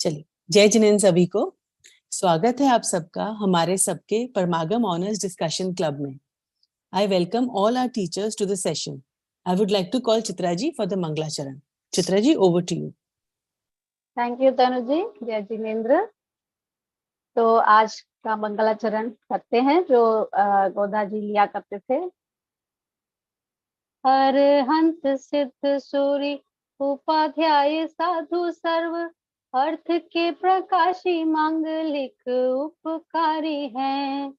चलिए, जय जिनेंद्र सभी को। स्वागत है आप सबका हमारे सबके परमागम ऑनर्स डिस्कशन क्लब में। I welcome all our teachers to the session. I would like to call Chitra ji for the Mangalacharan. Chitra ji, over to you. Thank you Tanu ji. जय जिनेंद्र। तो आज का मंगलाचरण करते हैं जो गोदा जी लिया करते थे। हर हंस सिद्ध सूरी उपाध्याय साधु सर्व अर्थ के प्रकाशी मांगलिक उपकारी हैं।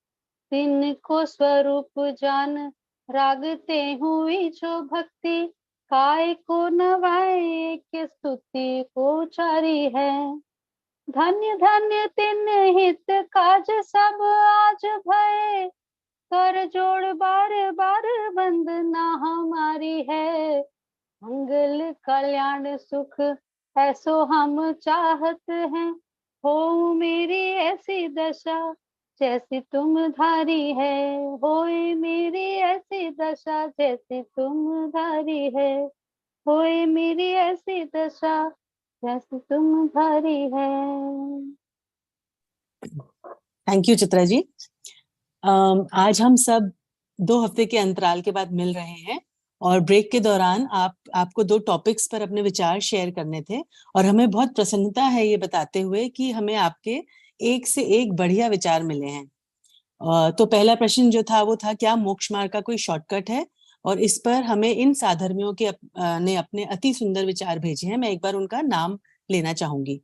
तिनको स्वरूप जान रागते हुई जो भक्ति काय को नवाए के स्तुति को उचारी है। धन्य धन्य तिन हित काज सब आज भय कर जोड़ बार बार वंदना हमारी है। मंगल कल्याण सुख ऐसो हम चाहत हैं, हो मेरी ऐसी दशा जैसी तुम धारी है। होए मेरी ऐसी दशा जैसी तुम धारी है। होए मेरी ऐसी दशा जैसी तुम धारी है। Thank you Chitra ji. आज हम सब 2 हफ्ते के अंतराल के बाद मिल रहे हैं और ब्रेक के दौरान आपको 2 टॉपिक्स पर अपने विचार शेयर करने थे और हमें बहुत प्रसन्नता है ये बताते हुए कि हमें आपके एक से एक बढ़िया विचार मिले हैं। तो पहला प्रश्न जो था वो था, क्या मोक्ष मार्ग का कोई शॉर्टकट है? और इस पर हमें इन साधर्मियों के ने अपने अति सुंदर विचार भेजे हैं। मैं एक बार उनका नाम लेना चाहूंगी।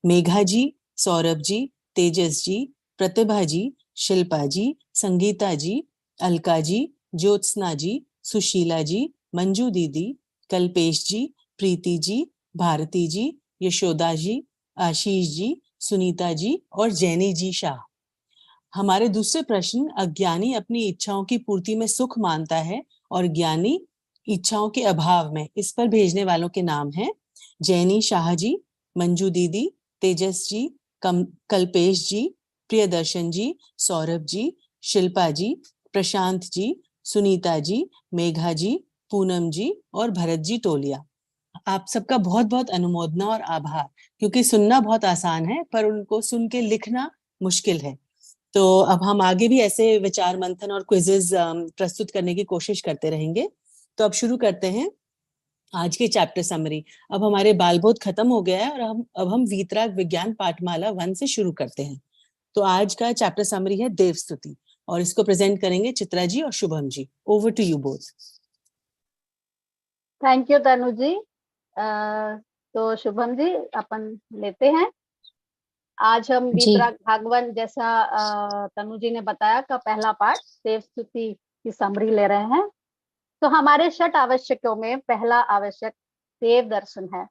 मेघा जी, सौरभ जी, तेजस जी, प्रतिभा जी, शिल्पा जी, संगीता जी, अलका जी, ज्योत्सना जी, सुशीला जी, मंजू दीदी, कल्पेश जी, प्रीति जी, भारती जी, यशोदा जी, आशीष जी, सुनीता जी और जैनी जी शाह। हमारे दूसरे प्रश्न, अज्ञानी अपनी इच्छाओं की पूर्ति में सुख मानता है और ज्ञानी इच्छाओं के अभाव में, इस पर भेजने वालों के नाम हैं जैनी शाह जी, मंजू दीदी, तेजस जी, कल्पेश जी, प्रियदर्शन जी, सौरभ जी, शिल्पा जी, प्रशांत जी, सुनीता जी, मेघा जी, पूनम जी और भरत जी टोलिया। आप सबका बहुत बहुत अनुमोदना और आभार, क्योंकि सुनना बहुत आसान है पर उनको सुन के लिखना मुश्किल है। तो अब हम आगे भी ऐसे विचार मंथन और क्विजेस प्रस्तुत करने की कोशिश करते रहेंगे। तो अब शुरू करते हैं आज के चैप्टर समरी। अब हमारे बालबोध खत्म हो गया है और अब हम वीतराग विज्ञान पाठमाला 1 से शुरू करते हैं। तो आज का चैप्टर समरी है देव स्तुति और इसको प्रेजेंट करेंगे चित्रा जी और Shubham ji. Over to you both. Thank you Tanu ji. तो शुभम जी अपन लेते हैं। आज हम वीतराग भागवन, जैसा तनु जी ने बताया, का पहला पाठ देव स्तुति की समरी ले रहे हैं। तो हमारे 6 आवश्यकों में पहला आवश्यक देव दर्शन है।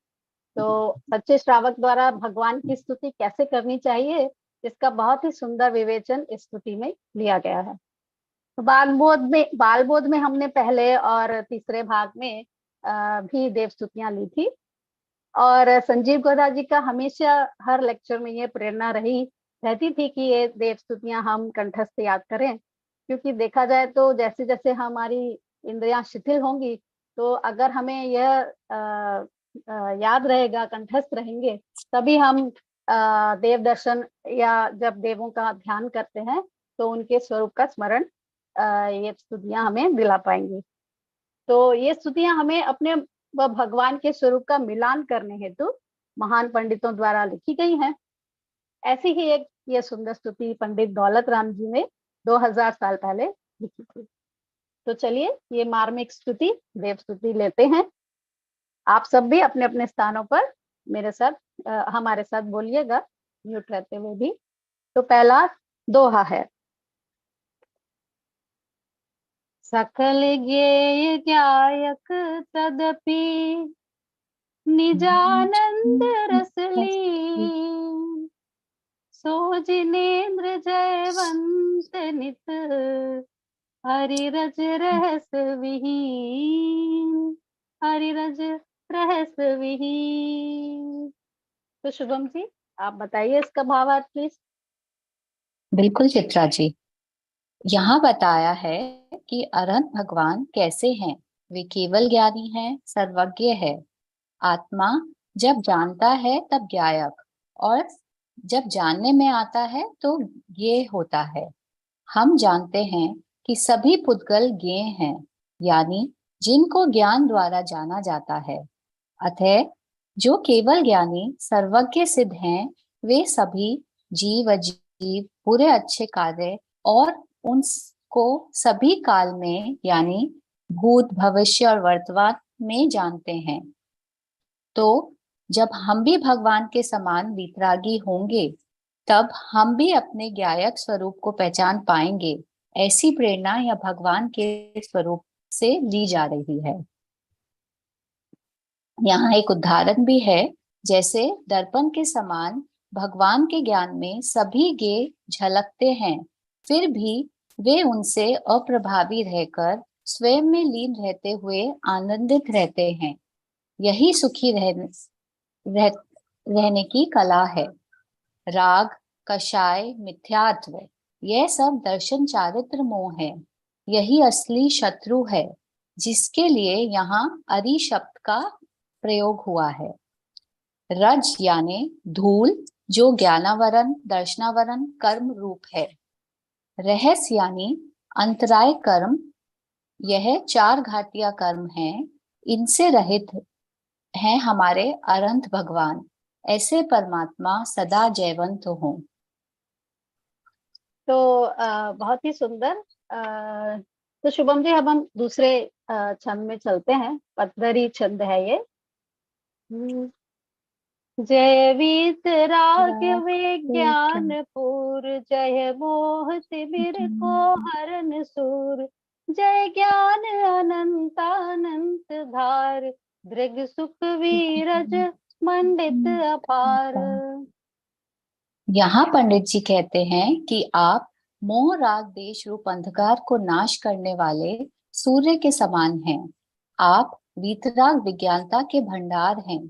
तो सच्चे श्रावक द्वारा भगवान की स्तुति कैसे करनी चाहिए, इसका बहुत ही सुंदर विवेचन इस स्तुति में लिया गया है। तो बालबोध में हमने पहले और तीसरे भाग में भी देव स्तुतियां ली थी और संजीव गोदा जी का हमेशा हर लेक्चर में ये प्रेरणा रहती थी कि ये देव स्तुतियां हम कंठस्थ याद करें, क्योंकि देखा जाए तो जैसे जैसे हमारी इंद्रियां शिथिल होंगी, तो अगर हमें यह याद रहेगा, कंठस्थ रहेंगे, तभी हम देव दर्शन या जब देवों का ध्यान करते हैं तो उनके स्वरूप का स्मरण ये स्तुतियां हमें दिला पाएंगी। तो ये स्तुतियां हमें अपने व भगवान के स्वरूप का मिलान करने हेतु महान पंडितों द्वारा लिखी गई हैं। ऐसी ही एक ये सुंदर स्तुति पंडित दौलत राम जी ने 2000 साल पहले लिखी थी। तो चलिए ये मार्मिक स्तुति देव स्तुति लेते हैं। आप सब भी अपने अपने स्थानों पर मेरे साथ हमारे साथ बोलिएगा, म्यूट रहते हुए भी। तो पहला दोहा है। सकल ज्ञेय ज्ञायक तदपि निजानंद रसलीन, सो जिनेन्द्र जयवंत नित हरिरज रहस विहीन, हरिरज रहस विहीन। तो शुभम जी आप बताइए इसका भावार्थ प्लीज। बिल्कुल चित्रा जी, यहाँ बताया है कि अनंत भगवान कैसे हैं। वे केवल ज्ञानी हैं, सर्वज्ञ है। आत्मा जब जानता है तब ज्ञायक और जब जानने में आता है तो ये होता है। हम जानते हैं कि सभी पुद्गल ज्ञेय हैं, यानी जिनको ज्ञान द्वारा जाना जाता है। अतः जो केवल ज्ञानी सर्वज्ञ सिद्ध हैं, वे सभी जीव अजीव बुरे अच्छे कार्य और उनको सभी काल में यानी भूत भविष्य और वर्तमान में जानते हैं। तो जब हम भी भगवान के समान वीतरागी होंगे, तब हम भी अपने ज्ञायक स्वरूप को पहचान पाएंगे। ऐसी प्रेरणा या भगवान के स्वरूप से ली जा रही है। यहाँ एक उदाहरण भी है, जैसे दर्पण के समान भगवान के ज्ञान में सभी ज्ञेय झलकते हैं, फिर भी वे उनसे अप्रभावी रहकर स्वयं में लीन रहते हुए आनंदित रहते हैं। यही सुखी रहने की कला है। राग, कषाय, मिथ्यात्व, यह सब दर्शन चारित्र मोह है। यही असली शत्रु है, जिसके लिए यहाँ अरि शब्द का प्रयोग हुआ है। रज यानी धूल, जो ज्ञानावरण दर्शनावरण कर्म रूप है। रहस्य यानी अंतराय कर्म, यह चार घाटिया कर्म है। इनसे रहित हैं हमारे अनंत भगवान। ऐसे परमात्मा सदा जयवंत हो। तो बहुत ही सुंदर। तो शुभम जी, अब हम दूसरे छंद में चलते हैं। पतधरी छंद है ये। जय वीतराग विज्ञान पूर, जय मोह तिमिर को हरन सूर, जय ज्ञान अनंतानंत धार, दृग सुख वीरज मंडित अपार। यहाँ पंडित जी कहते हैं कि आप मोह राग देश रूप अंधकार को नाश करने वाले सूर्य के समान हैं। आप वीतराग विज्ञानता के भंडार हैं।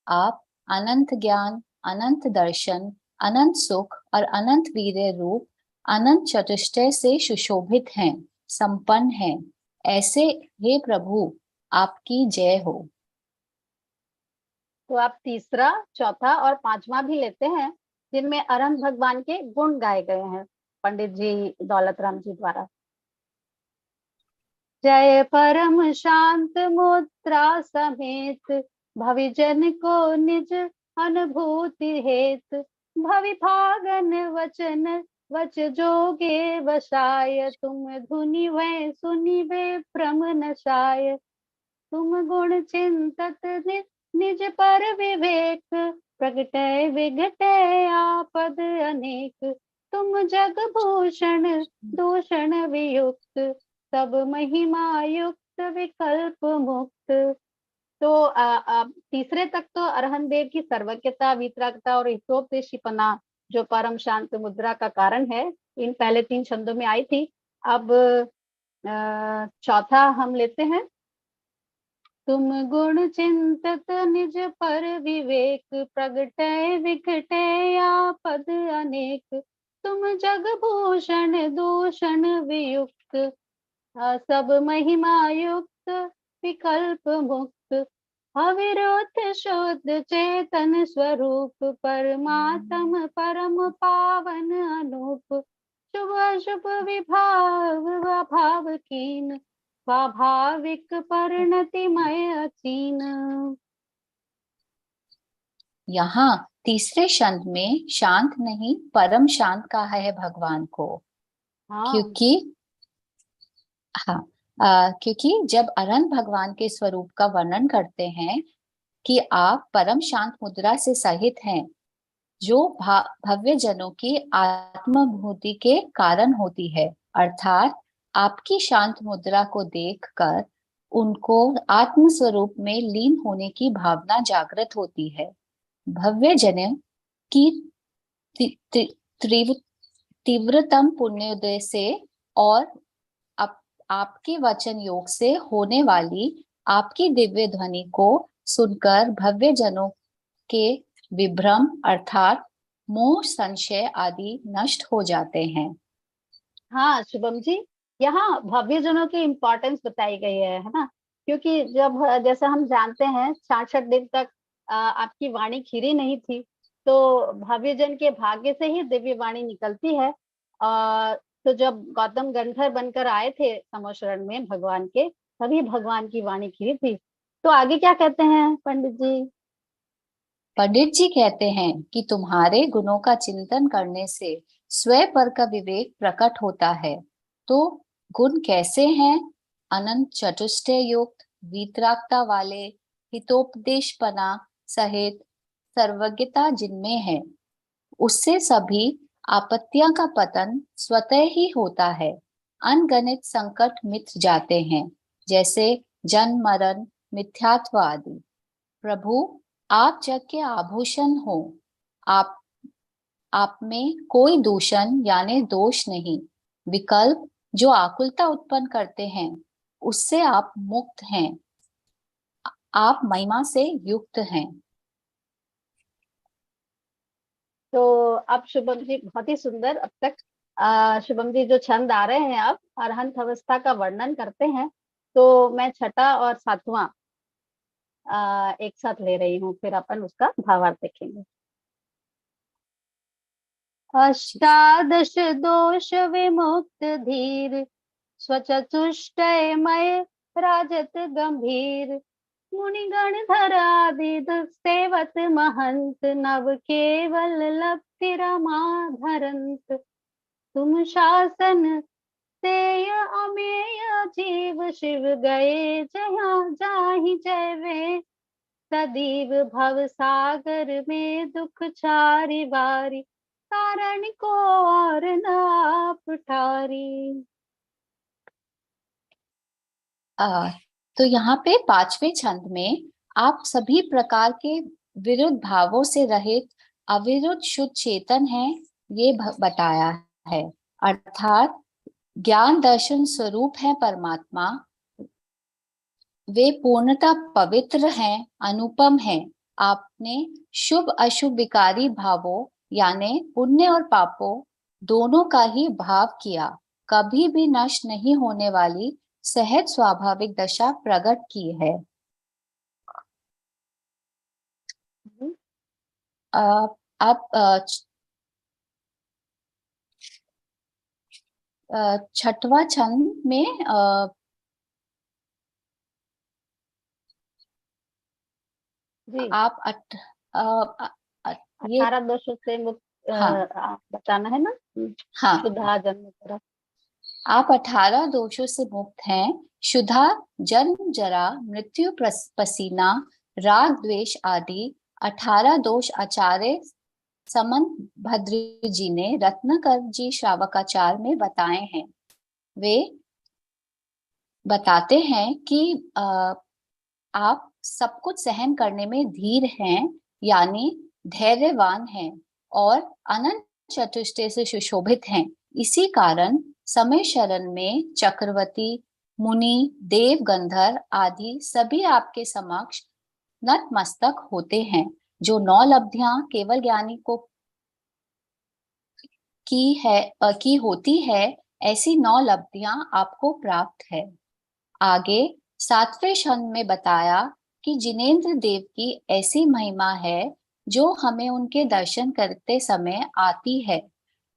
आप अनंत ज्ञान, अनंत दर्शन, अनंत सुख और अनंत वीर्य रूप अनंत चतुष्टय से सुशोभित हैं, संपन्न हैं। ऐसे हे प्रभु, आपकी जय हो। तो आप तीसरा, चौथा और पांचवा भी लेते हैं, जिनमें अरहंत भगवान के गुण गाए गए हैं पंडित जी दौलत राम जी द्वारा। जय परम शांत मुद्रा समेत, भविजन को निज अनुभूति हेत, भवि भागन वचन वच जोगे वशाय, तुम धुनि वै सुनि वे भ्रम नशाय, तुम गुण चिंतत निज पर विवेक, प्रगटय विघटय आपद अनेक, तुम जग भूषण दूषण वियुक्त, सब महिमा युक्त विकल्प मुक्त। तो तीसरे तक तो अरहंत देव की सर्वज्ञता, वीतरागता और हितोपदेशीपना, जो परम शांत मुद्रा का कारण है, इन पहले तीन छंदों में आई थी। अब चौथा हम लेते हैं। तुम गुण चिंतत निज पर विवेक, प्रगटय विघटय आपद अनेक, तुम जग भूषण दूषण वियुक्त, सब महिमा युक्त विकल्प मुक्त, अविरोध शुद्ध चेतन स्वरूप, परमात्म परम पावन अनूप, शुभ अशुभ विभाव अभाव कीन, स्वाभाविक परिणतिमय अचीन। यहाँ तीसरे छंद में शांत नहीं परम शांत कहा है भगवान को। क्योंकि जब अरहंत भगवान के स्वरूप का वर्णन करते हैं कि आप परम शांत मुद्रा से सहित हैं, जो भव्य जनों की आत्मानुभूति के कारण होती है, अर्थात आपकी शांत मुद्रा को देखकर उनको आत्म स्वरूप में लीन होने की भावना जागृत होती है। भव्य जनों की तीव्रतम पुण्योदय से और आपके वचन योग से होने वाली आपकी दिव्य ध्वनि को सुनकर भव्य जनों के विभ्रम अर्थात मोह संशय आदि नष्ट हो जाते हैं। हाँ शुभम जी, यहाँ भव्य जनों की इम्पोर्टेंस बताई गई है ना, क्योंकि जब जैसा हम जानते हैं 66 दिन तक आपकी वाणी खीरी नहीं थी, तो भव्य जन के भाग्य से ही दिव्य वाणी निकलती है। तो जब गौतम गंधर्व बनकर आए थे समोशरण में भगवान के, तभी भगवान की वाणी खिली थी। तो आगे क्या कहते हैं पंडित जी? पंडित जी कहते हैं कि तुम्हारे गुणों का चिंतन करने से स्वयं पर का विवेक प्रकट होता है। तो गुण कैसे हैं? अनंत चतुष्टय युक्त, वीतरागता वाले, हितोपदेशपना सहित सर्वज्ञता जिनमें है, उससे सभी आपत्तियां का पतन स्वतः ही होता है। अनगणित संकट मिट जाते हैं, जैसे जन्म मरण मिथ्यात्व आदि। प्रभु, आप जग के आभूषण हो। आप आप में कोई दूषण यानी दोष नहीं। विकल्प जो आकुलता उत्पन्न करते हैं, उससे आप मुक्त हैं। आप महिमा से युक्त हैं। तो अब शुभम जी बहुत ही सुंदर, अब तक शुभम जी जो छंद आ रहे हैं अब अरहंत अवस्था का वर्णन करते हैं। तो मैं छठा और सातवां एक साथ ले रही हूँ, फिर अपन उसका भावार्थ देखेंगे। अष्टादश दोष विमुक्त धीर, स्वचतुष्टयमय राजत गंभीर, मुनिगण धरादि सेवत महंत, नव केवल लब्धि रमा धरंत। तुम शासन तेय अमेय जीव शिव गए, जया जाहि जय वे, सदीव भव सागर में दुख छारी बारी, तारण को और नाप ठारी। तो यहाँ पे पांचवें छंद में आप सभी प्रकार के विरुद्ध भावों से रहित अविरुद्ध शुद्ध चेतन है, ये बताया है। अर्थात ज्ञान दर्शन स्वरूप है परमात्मा। वे पूर्णतः पवित्र हैं, अनुपम हैं। आपने शुभ अशुभ विकारी भावों यानी पुण्य और पापों दोनों का ही भाव किया, कभी भी नष्ट नहीं होने वाली सहज स्वाभाविक दशा प्रकट की है। अब छठवां छंद में जी आप ये 18 दोषों से मुक्त हाँ बताना है ना। हाँ शुद्धा जन्म तरफ। आप 18 दोषों से मुक्त हैं। शुद्धा जन्म जरा मृत्यु पसीना राग द्वेष आदि 18 दोष आचार्य समंत भद्र जी ने रत्नाकर जी श्रावकाचार में बताए हैं। वे बताते हैं कि आप सब कुछ सहन करने में धीर हैं, यानी धैर्यवान हैं और अनंत चतुष्टय से सुशोभित हैं। इसी कारण समय शरण में चक्रवर्ती मुनि देव गंधर्व आदि सभी आपके समक्ष नतमस्तक होते हैं। जो 9 लब्धियां केवल ज्ञानी को की होती है, ऐसी 9 लब्धियां आपको प्राप्त है। आगे 7वें छंद में बताया कि जिनेंद्र देव की ऐसी महिमा है जो हमें उनके दर्शन करते समय आती है।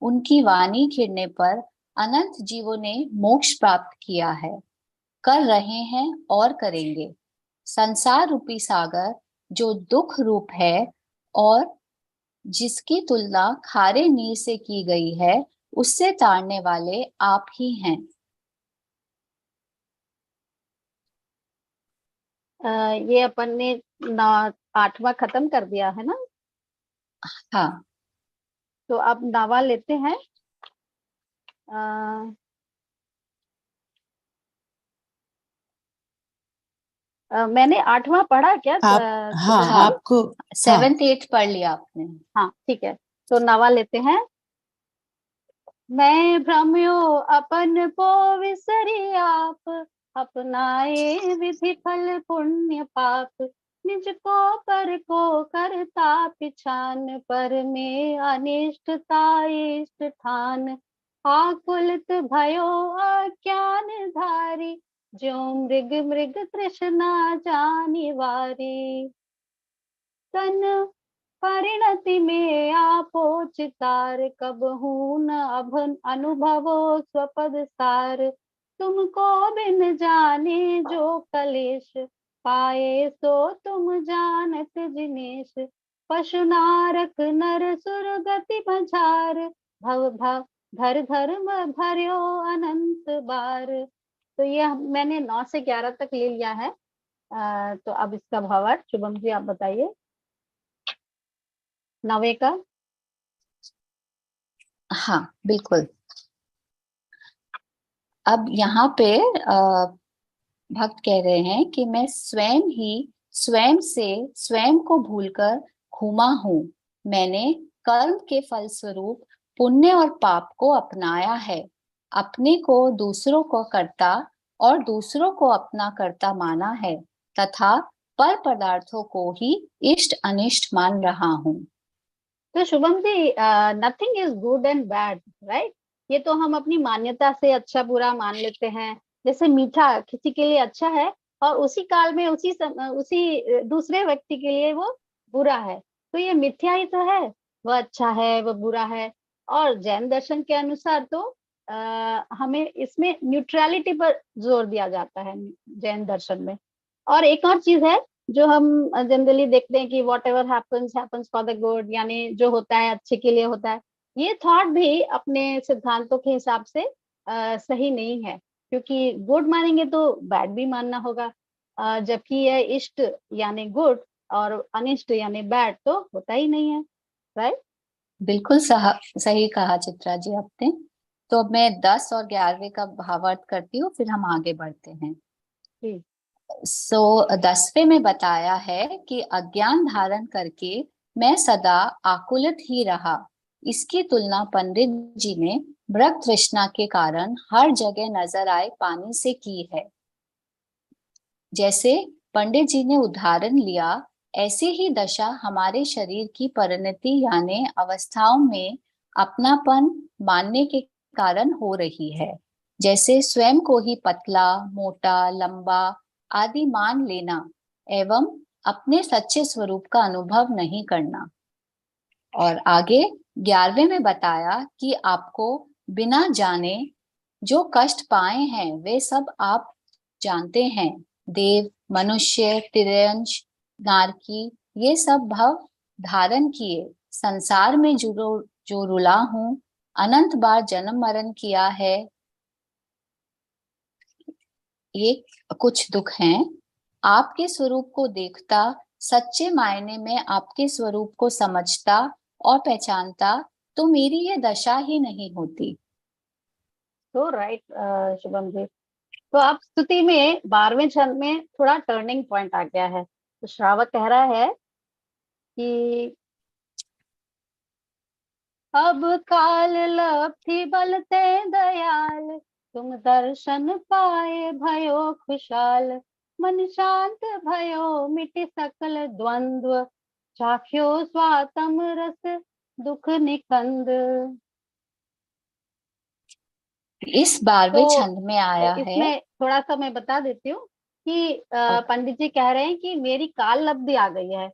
उनकी वाणी घिरने पर अनंत जीवों ने मोक्ष प्राप्त किया है, कर रहे हैं और करेंगे। संसार रूपी सागर जो दुख रूप है और जिसकी तुलना खारे नीर से की गई है, उससे तारने वाले आप ही हैं। ये अपन ने 8वां खत्म कर दिया है ना। हाँ तो अब 9वां लेते हैं। अ, मैंने 8वां पढ़ा क्या आप हाँ शुभम जी? आपको हाँ 7th 8th पढ़ लिया आपने। हाँ ठीक है, तो 9वां लेते हैं। मैं भ्रम्यो अपन को विसरी आप, अपनाए विधि फल पुण्य पाप, निज को पर को करता पिछान, पर में अनिष्टता इष्ट ठान, आकुलित भयो अज्ञान धारी, जो मृग मृग तृष्णा जानिवारी। तन परिणति में आपो चितार, कब हूँ न अभन अनुभवो स्वपद सार। तुमको बिन जाने जो कलेश, पाए सो तुम जानत जिनेश। पशु नारक नर सुर गति मझार, भव भव धर धर्म भर्यो अनंत बार। तो ये मैंने 9 से 11 तक ले लिया है। तो अब इसका भावार्थ शुभम जी आप बताइए 9वें का। हाँ बिल्कुल। अब यहाँ पे भक्त कह रहे हैं कि मैं स्वयं ही स्वयं से स्वयं को भूलकर घूमा हूँ। मैंने कर्म के फल स्वरूप पुण्य और पाप को अपनाया है। अपने को दूसरों को कर्ता और दूसरों को अपना कर्ता माना है तथा पर पदार्थों को ही इष्ट अनिष्ट मान रहा हूँ। तो Shubham ji nothing is good and bad, right. ये तो हम अपनी मान्यता से अच्छा बुरा मान लेते हैं। जैसे मीठा किसी के लिए अच्छा है और उसी काल में उसी दूसरे व्यक्ति के लिए वो बुरा है। तो ये मिथ्या ही तो है, वो अच्छा है वो बुरा है। और जैन दर्शन के अनुसार तो हमें इसमें न्यूट्रलिटी पर जोर दिया जाता है जैन दर्शन में। और एक और चीज है जो हम जनरली देखते हैं कि what ever happens happens for the good, यानी जो होता है अच्छे के लिए होता है। ये थॉट भी अपने सिद्धांतों के हिसाब से सही नहीं है, क्योंकि गुड मानेंगे तो बैड भी मानना होगा। जबकि यह इष्ट यानी गुड और अनिष्ट यानी बैड तो होता ही नहीं है, राइट। बिल्कुल सही कहा चित्रा जी आपने। तो अब मैं 10 और 11वें का भावार्थ करती हूँ, फिर हम आगे बढ़ते हैं। जी। सो 10वें में बताया है कि अज्ञान धारण करके मैं सदा आकुलित ही रहा। इसकी तुलना पंडित जी ने मृग तृष्णा के कारण हर जगह नजर आए पानी से की है। जैसे पंडित जी ने उदाहरण लिया, ऐसे ही दशा हमारे शरीर की परिणति यानी अवस्थाओं में अपनापन मानने के कारण हो रही है। जैसे स्वयं को ही पतला, मोटा, लंबा आदि मान लेना एवं अपने सच्चे स्वरूप का अनुभव नहीं करना। और आगे 11वें में बताया कि आपको बिना जाने जो कष्ट पाए हैं वे सब आप जानते हैं। देव, मनुष्य, तिर्यंश, नारकी ये सब भव धारण किए संसार में जो रुला हूँ, अनंत बार जन्म मरण किया है। ये कुछ दुख हैं। आपके स्वरूप को देखता, सच्चे मायने में आपके स्वरूप को समझता और पहचानता तो मेरी ये दशा ही नहीं होती। तो राइट शुभम जी। तो अब स्तुति में 12वें छंद में थोड़ा टर्निंग पॉइंट आ गया है। तो श्रावक कह रहा है कि अब काल लब्धि बलते दयाल, तुम दर्शन पाए भयो खुशाल। मन शांत भयो मिटि सकल द्वंद्व, चाख्यो स्वातम रस दुख निकंद। इस 12वें तो छंद में आया है। इसमें थोड़ा सा मैं बता देती हूँ कि पंडित जी कह रहे हैं कि मेरी काल लब्धि आ गई है।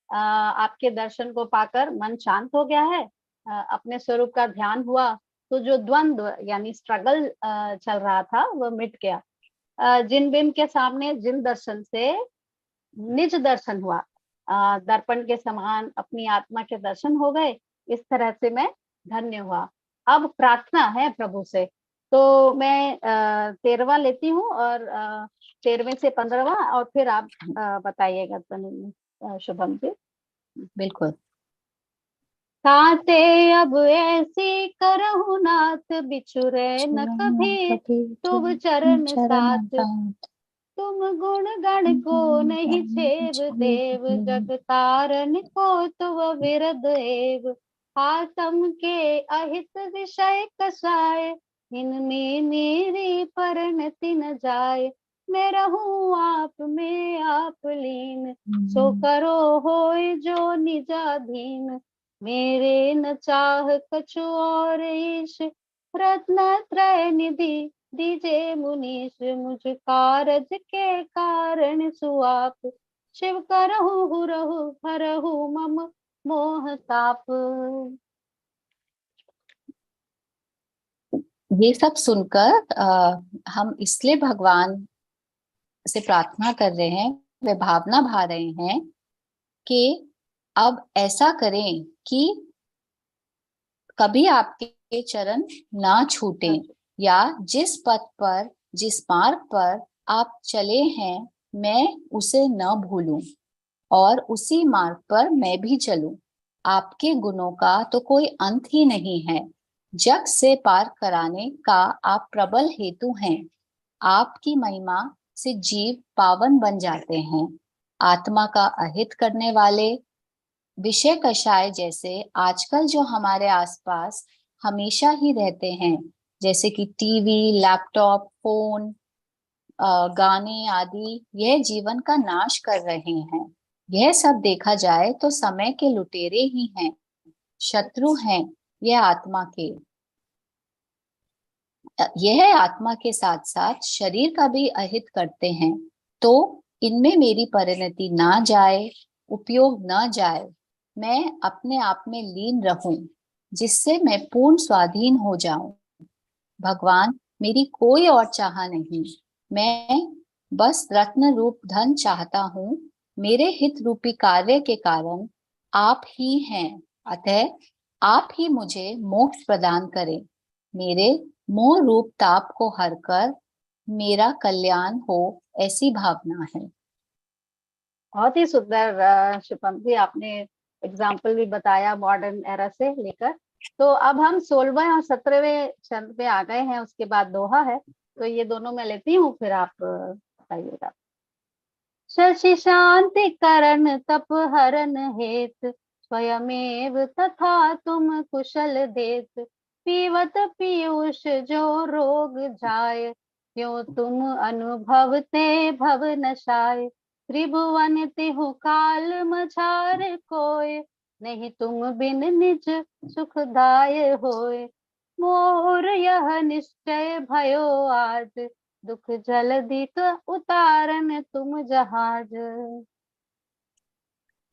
आपके दर्शन को पाकर मन शांत हो गया है, अपने स्वरूप का ध्यान हुआ, तो जो द्वंद्व यानी स्ट्रगल चल रहा था वो मिट गया। जिन बिन के सामने जिन दर्शन से निज दर्शन हुआ, दर्पण के समान अपनी आत्मा के दर्शन हो गए। इस तरह से मैं धन्य हुआ। अब प्रार्थना है प्रभु से। तो मैं 13वां लेती हूँ और 13वें से 15वां, और फिर आप बताइएगा शुभम जी। बिल्कुल। ताते अब ऐसी करहु नाथ, बिछुरे न कभी तुम चरण साथ। तुम गुण गण को नहीं छेव देव, जग तारण को तुम विरद एव। आत्म के अहित विषय कसाय, इनमें मेरी परिणति न जाए। मैं रहूं आप में आप लीन, सो करो होय जो निजाधीन। मेरे न चाह कछु और ईश, रत्न त्रय निधि दीजे मुनीश। मुझ कारज के कारण सुआप, शिव करहु हुरहु हरहु मम मोह ताप। ये सब सुनकर हम इसलिए भगवान से प्रार्थना कर रहे हैं, वे भावना भा रहे हैं कि अब ऐसा करें कि कभी आपके चरण ना छूटें, या जिस पथ पर, जिस मार्ग पर आप चले हैं, मैं उसे न भूलूं और उसी मार्ग पर मैं भी चलूं। आपके गुणों का तो कोई अंत ही नहीं है। जग से पार कराने का आप प्रबल हेतु हैं। आपकी महिमा से जीव पावन बन जाते हैं। आत्मा का अहित करने वाले विषय कषाय जैसे आजकल जो हमारे आसपास हमेशा ही रहते हैं, जैसे कि टीवी, लैपटॉप, फोन, गाने आदि, यह जीवन का नाश कर रहे हैं। यह सब देखा जाए तो समय के लुटेरे ही हैं, शत्रु हैं यह आत्मा के। यह आत्मा के साथ साथ शरीर का भी अहित करते हैं। तो इनमें मेरी परिणति ना जाए, उपयोग न जाए, मैं अपने आप में लीन रहूं, जिससे मैं पूर्ण स्वाधीन हो जाऊं। भगवान, मेरी कोई और चाह नहीं, मैं बस रत्न रूप धन चाहता हूँ। मेरे हित रूपी कार्य के कारण आप ही हैं, अतः आप ही मुझे मोक्ष प्रदान करें। मेरे मोह रूप ताप को हरकर मेरा कल्याण हो, ऐसी भावना है। बहुत ही सुंदर शुभम जी, आपने एग्जाम्पल भी बताया मॉडर्न एरा से लेकर। तो अब हम 16वें और 17वें छंद पे आ गए हैं, उसके बाद दोहा है, तो ये दोनों मैं लेती हूँ, फिर आप बताइएगा। शशि शांति करण तप हरण हेत, स्वयमेव तथा तुम कुशल देत। पीवत पीयूष जो रोग जाय, क्यों तुम अनुभवते भव नशाय। त्रिभुवन तिहु काल मझार कोय, नहीं तुम बिन निज सुखदाय होय। मोर यह निश्चय भयो आज, दुख जल्दी तो उतारन तुम जहाज।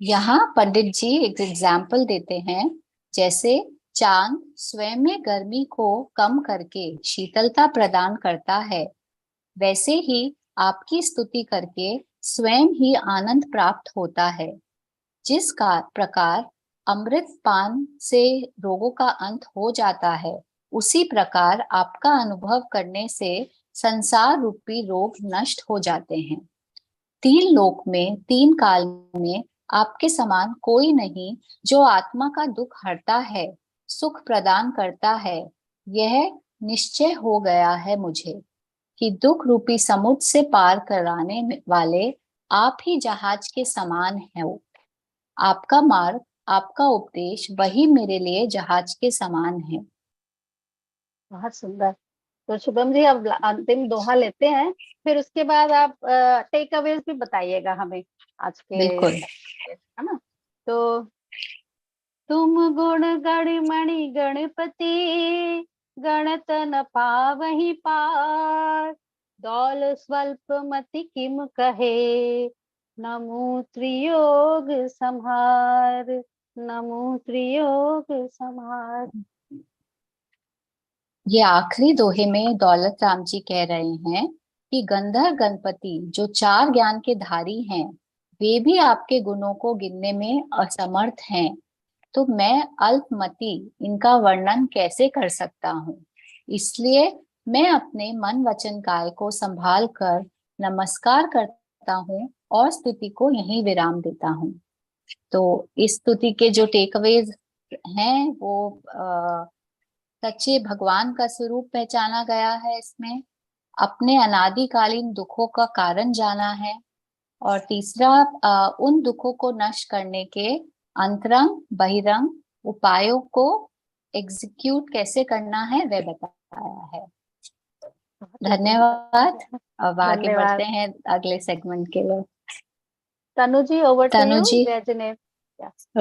यहाँ पंडित जी एक एग्जाम्पल देते हैं, जैसे चांद स्वयं में गर्मी को कम करके शीतलता प्रदान करता है, वैसे ही आपकी स्तुति करके स्वयं ही आनंद प्राप्त होता है। जिस प्रकार अमृत पान से रोगों का अंत हो जाता है, उसी प्रकार आपका अनुभव करने से संसार रूपी रोग नष्ट हो जाते हैं। 3 लोक में, 3 काल में आपके समान कोई नहीं जो आत्मा का दुख हरता है, सुख प्रदान करता है। यह निश्चय हो गया है मुझे कि दुख रूपी समुद्र से पार कराने वाले आप ही जहाज के समान हो। आपका मार्ग, आपका उपदेश, वही मेरे लिए जहाज के समान है। बहुत सुंदर। तो शुभम जी, अब अंतिम दोहा लेते हैं, फिर उसके बाद आप टेक अवेज भी बताइएगा हमें आज के, बिल्कुल। है ना। तो तुम गुण गणमणि गणपति, गणत न पावहि पार। दौल स्वल्प मति किम कहे, नमो त्रियोग संहार। नमो त्रियोग संहार। ये आखिरी दोहे में दौलत राम जी कह रहे हैं कि गंधर्व गणपति जो 4 ज्ञान के धारी हैं, वे भी आपके गुणों को गिनने में असमर्थ हैं। तो मैं अल्पमति इनका वर्णन कैसे कर सकता हूँ। इसलिए मैं अपने मन वचन काय को संभाल कर नमस्कार करता हूँ और स्तुति को यहीं विराम देता हूँ। तो इस स्तुति के जो टेकअवेज हैं वो सच्चे भगवान का स्वरूप पहचाना गया है इसमें, अपने अनादिकालीन दुखों का कारण जाना है, और तीसरा उन दुखों को नष्ट करने के अंतरंग बहिरंग उपायों को एग्जीक्यूट कैसे करना है वह बताया है। धन्यवाद। अब आगे बढ़ते हैं अगले सेगमेंट के लिए। Tanu ji, over to Tanu you. जी।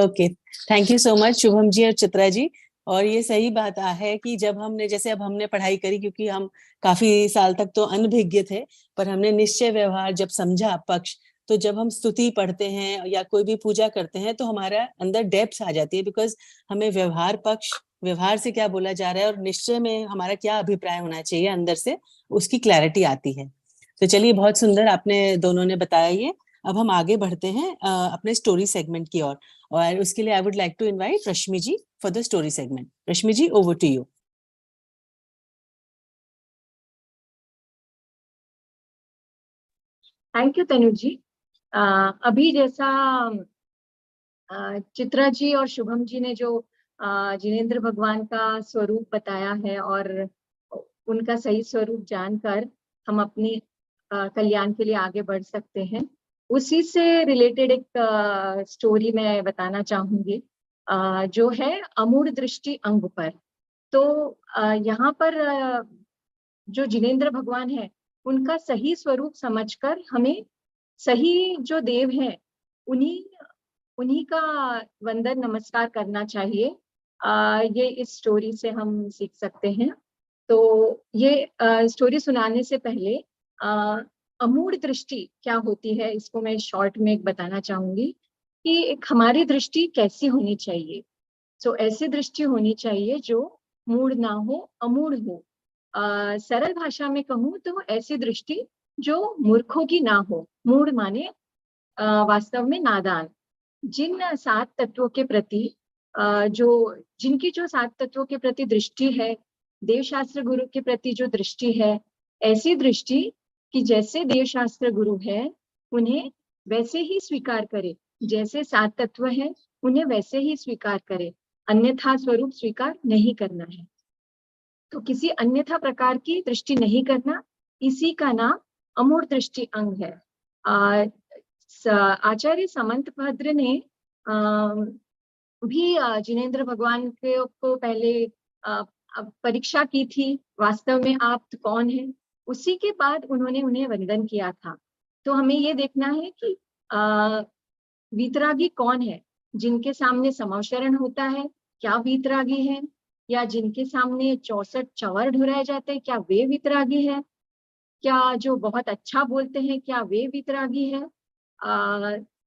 Okay, thank you so much Shubham ji और चित्रा जी। और ये सही बात है कि जब हमने, जैसे अब हमने पढ़ाई करी, क्योंकि हम काफी साल तक तो अनभिज्ञ थे, पर हमने निश्चय व्यवहार जब समझा पक्ष, तो जब हम स्तुति पढ़ते हैं या कोई भी पूजा करते हैं तो हमारा अंदर डेप्थ आ जाती है, बिकॉज हमें व्यवहार से क्या बोला जा रहा है और निश्चय में हमारा क्या अभिप्राय होना चाहिए अंदर से, उसकी क्लैरिटी आती है। तो चलिए, बहुत सुंदर आपने दोनों ने बताया ये। अब हम आगे बढ़ते हैं अपने स्टोरी सेगमेंट की ओर, और उसके लिए I would like to invite Rashmi ji for the story segment. Rashmi ji, over to you. Thank you Tanu ji. अभी जैसा चित्रा जी और शुभम जी ने जो जिनेंद्र भगवान का स्वरूप बताया है, और उनका सही स्वरूप जानकर हम अपनी कल्याण के लिए आगे बढ़ सकते हैं, उसी से रिलेटेड एक स्टोरी मैं बताना चाहूंगी, जो है अमूढ़ दृष्टि अंग पर। तो यहाँ पर जो जिनेंद्र भगवान है, उनका सही स्वरूप समझकर हमें सही जो देव है उन्हीं का वंदन नमस्कार करना चाहिए। ये इस स्टोरी से हम सीख सकते हैं। तो ये स्टोरी सुनाने से पहले अमूढ़ दृष्टि क्या होती है, इसको मैं शॉर्ट में एक बताना चाहूंगी कि एक हमारी दृष्टि कैसी होनी चाहिए। तो ऐसी दृष्टि होनी चाहिए जो मूढ़ ना हो, अमूढ़ हो। सरल भाषा में कहूँ तो ऐसी दृष्टि जो मूर्खों की ना हो। मूढ़ माने वास्तव में नादान। जिन 7 तत्वों के प्रति जिनकी जो 7 तत्वों के प्रति दृष्टि है, देवशास्त्र गुरु के प्रति जो दृष्टि है, ऐसी दृष्टि कि जैसे देवशास्त्र गुरु है उन्हें वैसे ही स्वीकार करे, जैसे 7 तत्व है उन्हें वैसे ही स्वीकार करे, अन्यथा स्वरूप स्वीकार नहीं करना है। तो किसी अन्यथा प्रकार की दृष्टि नहीं करना, इसी का नाम अमूढ़ दृष्टि अंग है। आचार्य समंत भद्र ने भी जिनेंद्र भगवान को पहले परीक्षा की थी, वास्तव में आप कौन हैं। उसी के बाद उन्होंने उन्हें वंदन किया था। तो हमें ये देखना है कि वीतरागी कौन है, जिनके सामने समवशरण होता है, क्या वीतरागी है, या जिनके सामने 64 चंवर ढुराए जाते हैं, क्या वे वीतरागी है, क्या जो बहुत अच्छा बोलते हैं, क्या वे वीतरागी है।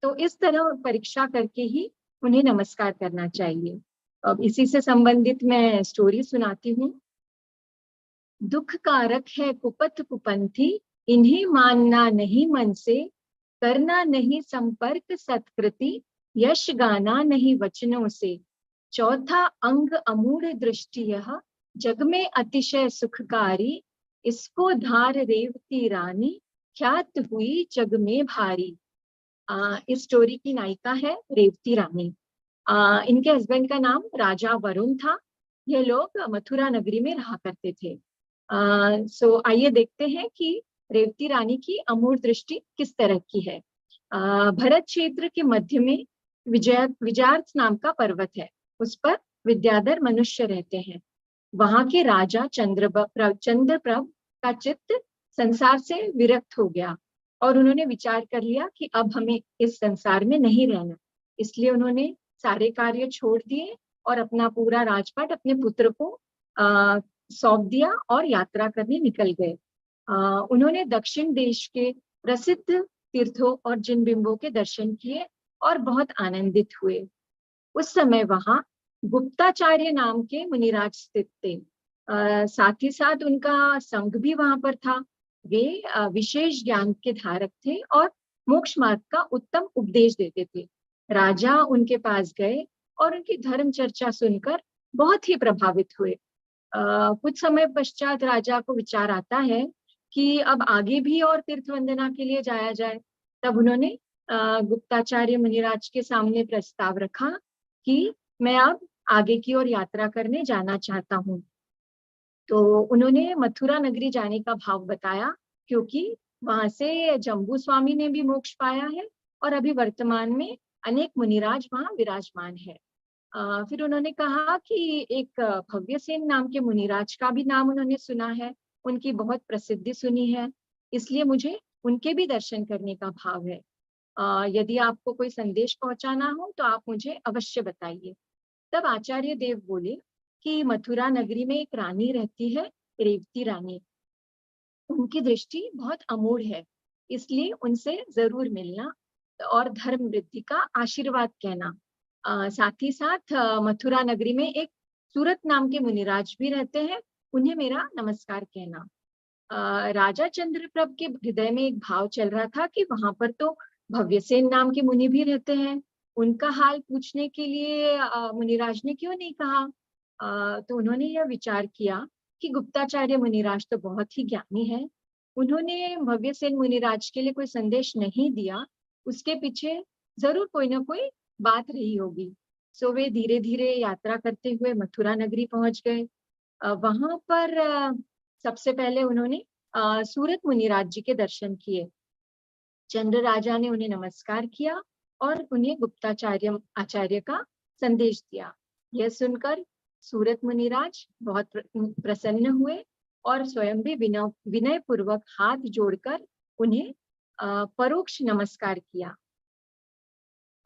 तो इस तरह परीक्षा करके ही उन्हें नमस्कार करना चाहिए। अब इसी से संबंधित मैं स्टोरी सुनाती हूँ। दुख कारक है कुपथ कुपंथी, इन्हें मानना नहीं मन से, करना नहीं संपर्क सत्कृति, यश गाना नहीं वचनों से। चौथा अंग अमूढ़ दृष्टि, यह जग में अतिशय सुखकारी, इसको धार रेवती रानी, ख्यात हुई जग में भारी। इस स्टोरी की नायिका है रेवती रानी। इनके हस्बैंड का नाम राजा वरुण था। ये लोग मथुरा नगरी में रहा करते थे। सो आइए देखते हैं कि रेवती रानी की अमूढ़ दृष्टि किस तरह की है। भरत क्षेत्र के मध्य में विजयार्थ नाम का पर्वत है, उस पर विद्याधर मनुष्य रहते हैं। वहां के राजा चंद्रप्रभ का चित्त संसार से विरक्त हो गया और उन्होंने विचार कर लिया कि अब हमें इस संसार में नहीं रहना। इसलिए उन्होंने सारे कार्य छोड़ दिए और अपना पूरा राजपाट अपने पुत्र को सौंप दिया और यात्रा करने निकल गए। उन्होंने दक्षिण देश के प्रसिद्ध तीर्थों और जिन बिंबों के दर्शन किए और बहुत आनंदित हुए। उस समय वहां गुप्ताचार्य नाम के मुनिराज स्थित थे। साथ ही साथ उनका संघ भी वहां पर था। वे विशेष ज्ञान के धारक थे और मोक्ष मार्ग का उत्तम उपदेश देते थे। राजा उनके पास गए और उनकी धर्म चर्चा सुनकर बहुत ही प्रभावित हुए। कुछ समय पश्चात राजा को विचार आता है कि अब आगे भी और तीर्थ वंदना के लिए जाया जाए। तब उन्होंने गुप्ताचार्य मुनिराज के सामने प्रस्ताव रखा कि मैं अब आगे की ओर यात्रा करने जाना चाहता हूँ। तो उन्होंने मथुरा नगरी जाने का भाव बताया, क्योंकि वहां से जम्बू स्वामी ने भी मोक्ष पाया है और अभी वर्तमान में अनेक मुनिराज वहां विराजमान है। फिर उन्होंने कहा कि एक भव्यसेन नाम के मुनिराज का भी नाम उन्होंने सुना है, उनकी बहुत प्रसिद्धि सुनी है, इसलिए मुझे उनके भी दर्शन करने का भाव है। यदि आपको कोई संदेश पहुंचाना हो तो आप मुझे अवश्य बताइए। तब आचार्य देव बोले कि मथुरा नगरी में एक रानी रहती है, रेवती रानी। उनकी दृष्टि बहुत अमूढ़ है। इसलिए उनसे जरूर मिलना और धर्म वृद्धि का आशीर्वाद कहना। साथ ही साथ मथुरा नगरी में एक सूरत नाम के मुनिराज भी रहते हैं, उन्हें मेरा नमस्कार कहना। राजा चंद्रप्रभ के हृदय में एक भाव चल रहा था कि वहां पर तो भव्यसेन नाम के मुनि भी रहते हैं, उनका हाल पूछने के लिए मुनिराज ने क्यों नहीं कहा। तो उन्होंने यह विचार किया कि गुप्ताचार्य मुनिराज तो बहुत ही ज्ञानी है, उन्होंने भव्यसेन मुनिराज के लिए कोई संदेश नहीं दिया, उसके पीछे जरूर कोई ना कोई बात रही होगी। सो वे धीरे धीरे यात्रा करते हुए मथुरा नगरी पहुंच गए। वहां पर सबसे पहले उन्होंने सूरत मुनिराज जी के दर्शन किए। चंद्र राजा ने उन्हें नमस्कार किया और उन्हें गुप्ताचार्य आचार्य का संदेश दिया। यह सुनकर सूरत मुनिराज बहुत प्रसन्न हुए और स्वयं भी विनय पूर्वक हाथ जोड़कर उन्हें परोक्ष नमस्कार किया।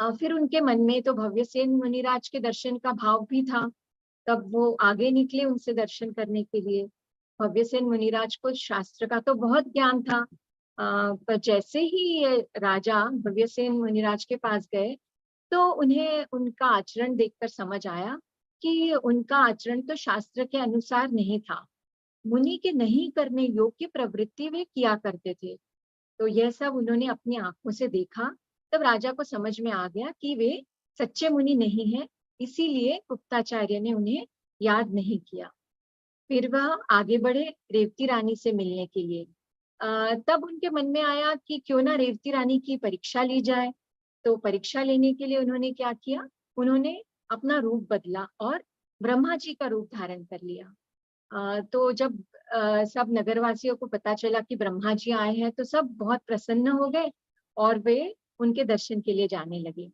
फिर उनके मन में तो भव्यसेन मुनिराज के दर्शन का भाव भी था, तब वो आगे निकले उनसे दर्शन करने के लिए। भव्यसेन मुनिराज को शास्त्र का तो बहुत ज्ञान था, पर जैसे ही राजा भव्यसेन मुनिराज के पास गए तो उन्हें उनका आचरण देखकर समझ आया कि उनका आचरण तो शास्त्र के अनुसार नहीं था, मुनि के नहीं करने योग्य प्रवृत्ति वे किया करते थे। तो यह सब उन्होंने अपनी आंखों से देखा, तब राजा को समझ में आ गया कि वे सच्चे मुनि नहीं हैं, इसीलिए गुप्ताचार्य ने उन्हें याद नहीं किया। फिर वह आगे बढ़े रेवती रानी से मिलने के लिए। तब उनके मन में आया कि क्यों ना रेवती रानी की परीक्षा ली जाए। तो परीक्षा लेने के लिए उन्होंने क्या किया, उन्होंने अपना रूप बदला और ब्रह्मा जी का रूप धारण कर लिया। तो जब सब नगरवासियों को पता चला कि ब्रह्मा जी आए हैं तो सब बहुत प्रसन्न हो गए और वे उनके दर्शन के लिए जाने लगे।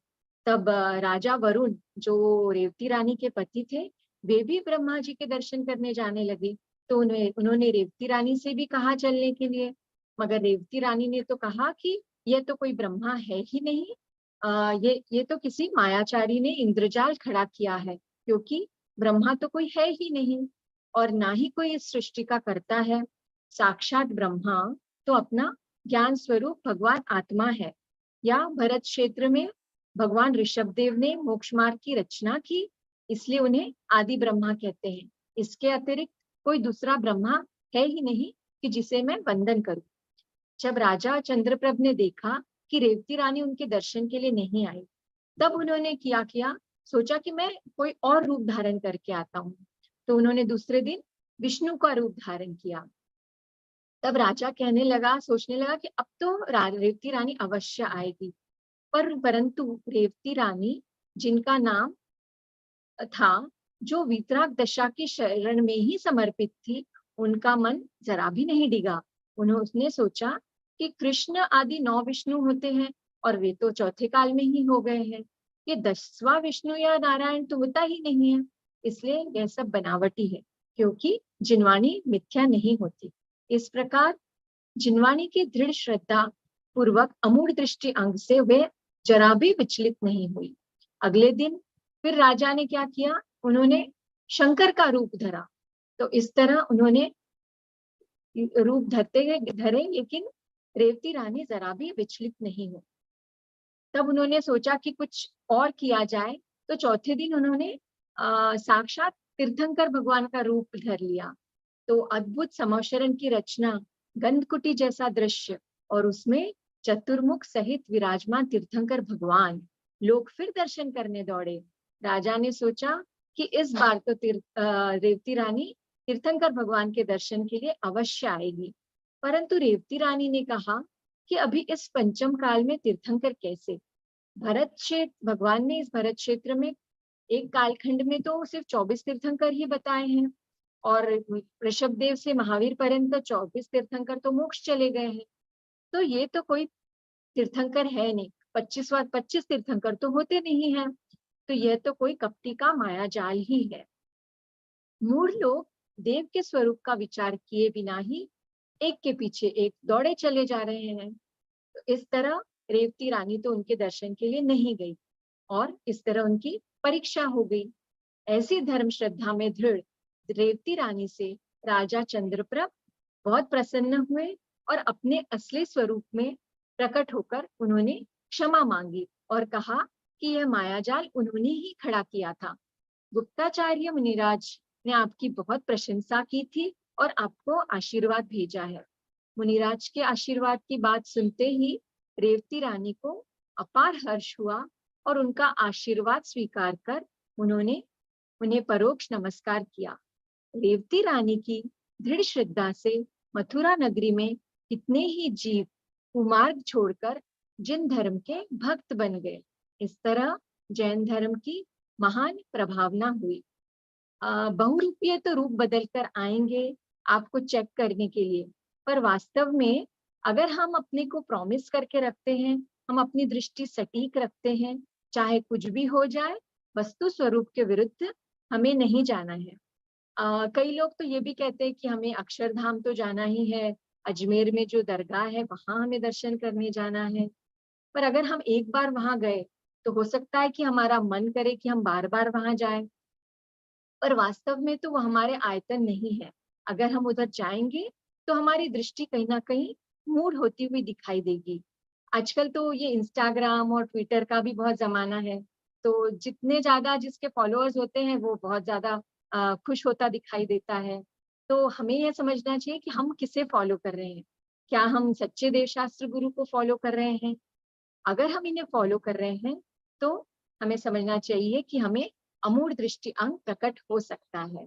तब राजा वरुण जो रेवती रानी के पति थे, वे भी ब्रह्मा जी के दर्शन करने जाने लगे। तो उन्होंने रेवती रानी से भी कहा चलने के लिए, मगर रेवती रानी ने तो कहा कि यह तो कोई ब्रह्मा है ही नहीं, ये तो किसी मायाचारी ने इंद्रजाल खड़ा किया है, क्योंकि ब्रह्मा तो कोई है ही नहीं और ना ही कोई इस सृष्टि का करता है। साक्षात ब्रह्मा तो अपना ज्ञान स्वरूप भगवान आत्मा है। या भरत क्षेत्र में भगवान ऋषभदेव ने मोक्ष मार्ग की रचना की, इसलिए उन्हें आदि ब्रह्मा कहते हैं। इसके अतिरिक्त कोई दूसरा ब्रह्मा है ही नहीं कि जिसे मैं वंदन करूं। जब राजा चंद्रप्रभ ने देखा कि रेवती रानी उनके दर्शन के लिए नहीं आई, तब उन्होंने किया सोचा कि मैं कोई और रूप धारण करके आता हूँ। तो उन्होंने दूसरे दिन विष्णु का रूप धारण किया। तब राजा सोचने लगा कि अब तो रेवती रानी अवश्य आएगी, परंतु रेवती रानी जिनका नाम था, जो वीतराग दशा की शरण में ही समर्पित थी, उनका मन जरा भी नहीं डिगा। उसने सोचा कि कृष्ण आदि 9 विष्णु होते हैं और वे तो चौथे काल में ही हो गए हैं, ये 10वां विष्णु या नारायण तो होता ही नहीं है, इसलिए यह सब बनावटी है, क्योंकि जिनवाणी मिथ्या नहीं होती। इस प्रकार जिनवाणी की दृढ़ श्रद्धा पूर्वक अमूढ़ दृष्टि अंग से वे जरा भी विचलित नहीं हुई। अगले दिन फिर राजा ने क्या किया, उन्होंने शंकर का रूप धरा। तो इस तरह उन्होंने रूप धरे, लेकिन रेवती रानी जरा भी विचलित नहीं हुई। तब उन्होंने सोचा कि कुछ और किया जाए, तो चौथे दिन उन्होंने साक्षात तीर्थंकर भगवान का रूप धर लिया। तो अद्भुत समौशरण की रचना, गंधकुटी जैसा दृश्य और उसमें चतुर्मुख सहित विराजमान तीर्थंकर भगवान, लोग फिर दर्शन करने दौड़े। राजा ने सोचा कि इस बार तो रेवती रानी तीर्थंकर भगवान के दर्शन के लिए अवश्य आएगी, परंतु रेवती रानी ने कहा कि अभी इस पंचम काल में तीर्थंकर कैसे। भगवान ने इस भरत क्षेत्र में एक कालखंड में तो सिर्फ 24 तीर्थंकर ही बताए हैं और ऋषभदेव से महावीर पर्यंत 24 तीर्थंकर तो मोक्ष चले गए हैं, तो ये तो कोई तीर्थंकर है नहीं। 25 तीर्थंकर तो होते नहीं हैं, तो यह तो कोई कपटी का माया जाल ही है। मूढ़ लोग देव के स्वरूप का विचार किए बिना ही एक के पीछे एक दौड़े चले जा रहे हैं। तो इस तरह रेवती रानी तो उनके दर्शन के लिए नहीं गई और इस तरह उनकी परीक्षा हो गई। ऐसी धर्म श्रद्धा में दृढ़ रेवती रानी से राजा चंद्रप्रभ बहुत प्रसन्न हुए और अपने असली स्वरूप में प्रकट होकर उन्होंने क्षमा मांगी और कहा कि यह मायाजाल उन्होंने ही खड़ा किया था। गुप्ताचार्य मुनिराज ने आपकी बहुत प्रशंसा की थी और आपको आशीर्वाद भेजा है। मुनिराज के आशीर्वाद की बात सुनते ही रेवती रानी को अपार हर्ष हुआ और उनका आशीर्वाद स्वीकार कर उन्होंने उन्हें परोक्ष नमस्कार किया। रेवती रानी की दृढ़ श्रद्धा से मथुरा नगरी में कितने ही जीव कुमार्ग छोड़कर जिन धर्म के भक्त बन गए। इस तरह जैन धर्म की महान प्रभावना हुई। बहुरूपीय तो रूप बदल कर आएंगे आपको चेक करने के लिए, पर वास्तव में अगर हम अपने को प्रॉमिस करके रखते हैं, हम अपनी दृष्टि सटीक रखते हैं, चाहे कुछ भी हो जाए, वस्तु स्वरूप के विरुद्ध हमें नहीं जाना है। कई लोग तो ये भी कहते हैं कि हमें अक्षरधाम तो जाना ही है, अजमेर में जो दरगाह है वहां हमें दर्शन करने जाना है। पर अगर हम एक बार वहां गए तो हो सकता है कि हमारा मन करे कि हम बार बार वहां जाएं, पर वास्तव में तो वो हमारे आयतन नहीं है। अगर हम उधर जाएंगे तो हमारी दृष्टि कहीं ना कहीं मूड होती हुई दिखाई देगी। आजकल तो ये इंस्टाग्राम और ट्विटर का भी बहुत जमाना है, तो जितने ज्यादा जिसके फॉलोअर्स होते हैं वो बहुत ज्यादा खुश होता दिखाई देता है। तो हमें यह समझना चाहिए कि हम किसे फॉलो कर रहे हैं। क्या हम सच्चे देवशास्त्र गुरु को फॉलो कर रहे हैं? अगर हम इन्हें फॉलो कर रहे हैं तो हमें समझना चाहिए कि हमें अमूढ़ दृष्टि अंग प्रकट हो सकता है।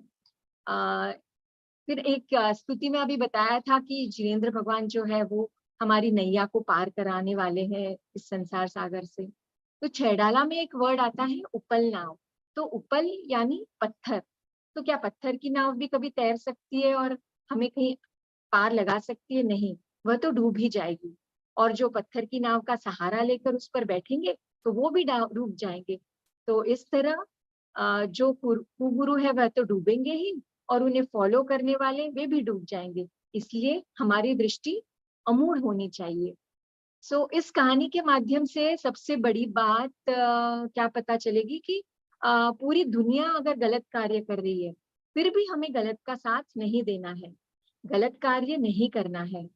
फिर एक स्तुति में अभी बताया था कि जिनेंद्र भगवान जो है वो हमारी नैया को पार कराने वाले हैं इस संसार सागर से। तो छैडाला में एक वर्ड आता है उपल नाव। तो उपल यानी पत्थर। तो क्या पत्थर की नाव भी कभी तैर सकती है और हमें कहीं पार लगा सकती है? नहीं, वह तो डूब ही जाएगी। और जो पत्थर की नाव का सहारा लेकर उस पर बैठेंगे तो वो भी डूब जाएंगे। तो इस तरह जो कुगुरु है वह तो डूबेंगे ही और उन्हें फॉलो करने वाले वे भी डूब जाएंगे। इसलिए हमारी दृष्टि अमूढ़ होनी चाहिए। सो इस कहानी के माध्यम से सबसे बड़ी बात क्या पता चलेगी कि पूरी दुनिया अगर गलत कार्य कर रही है फिर भी हमें गलत का साथ नहीं देना है, गलत कार्य नहीं करना है।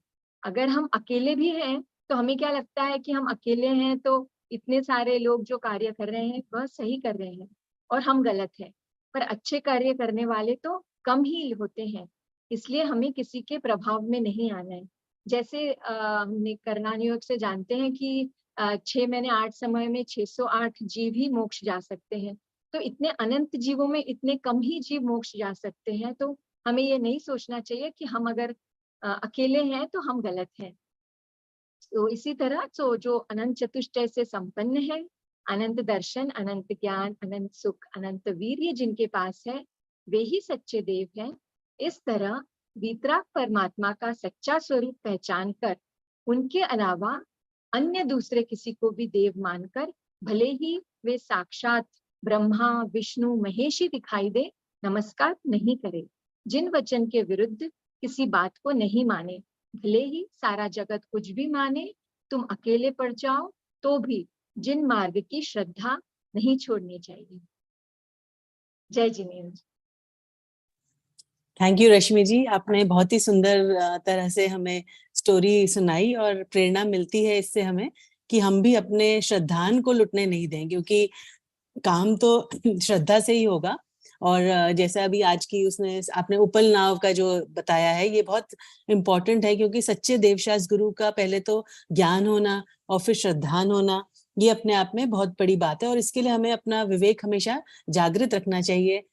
अगर हम अकेले भी हैं तो हमें क्या लगता है कि हम अकेले हैं तो इतने सारे लोग जो कार्य कर रहे हैं वह सही कर रहे हैं और हम गलत हैं, पर अच्छे कार्य करने वाले तो कम ही होते हैं। इसलिए हमें किसी के प्रभाव में नहीं आना है। जैसे हमने करनान योग से जानते हैं कि 6 महीने 8 समय में 608 जीव ही मोक्ष जा सकते हैं। तो इतने अनंत जीवों में इतने कम ही जीव मोक्ष जा सकते हैं। तो हमें ये नहीं सोचना चाहिए कि हम अगर अकेले हैं तो हम गलत हैं। तो इसी तरह जो अनंत चतुष्टय से संपन्न है, अनंत दर्शन, अनंत ज्ञान, अनंत सुख, अनंत वीर्य जिनके पास है वे ही सच्चे देव हैं। इस तरह वीतराग परमात्मा का सच्चा स्वरूप पहचान कर उनके अलावा अन्य दूसरे किसी को भी देव मानकर, भले ही वे साक्षात ब्रह्मा विष्णु महेश ही दिखाई दे, नमस्कार नहीं करे। जिन वचन के विरुद्ध किसी बात को नहीं माने, भले ही सारा जगत कुछ भी माने, तुम अकेले पड़ जाओ तो भी जिन मार्ग की श्रद्धा नहीं छोड़नी चाहिए। जय जिनेंद्र। थैंक यू रश्मि जी, आपने बहुत ही सुंदर तरह से हमें स्टोरी सुनाई और प्रेरणा मिलती है इससे हमें कि हम भी अपने श्रद्धान को लुटने नहीं दें, क्योंकि काम तो श्रद्धा से ही होगा। और जैसा अभी आज की उसने आपने उपल नाव का जो बताया है ये बहुत इम्पोर्टेंट है, क्योंकि सच्चे देवशास्त्र गुरु का पहले तो ज्ञान होना और फिर श्रद्धान होना, ये अपने आप में बहुत बड़ी बात है। और इसके लिए हमें अपना विवेक हमेशा जागृत रखना चाहिए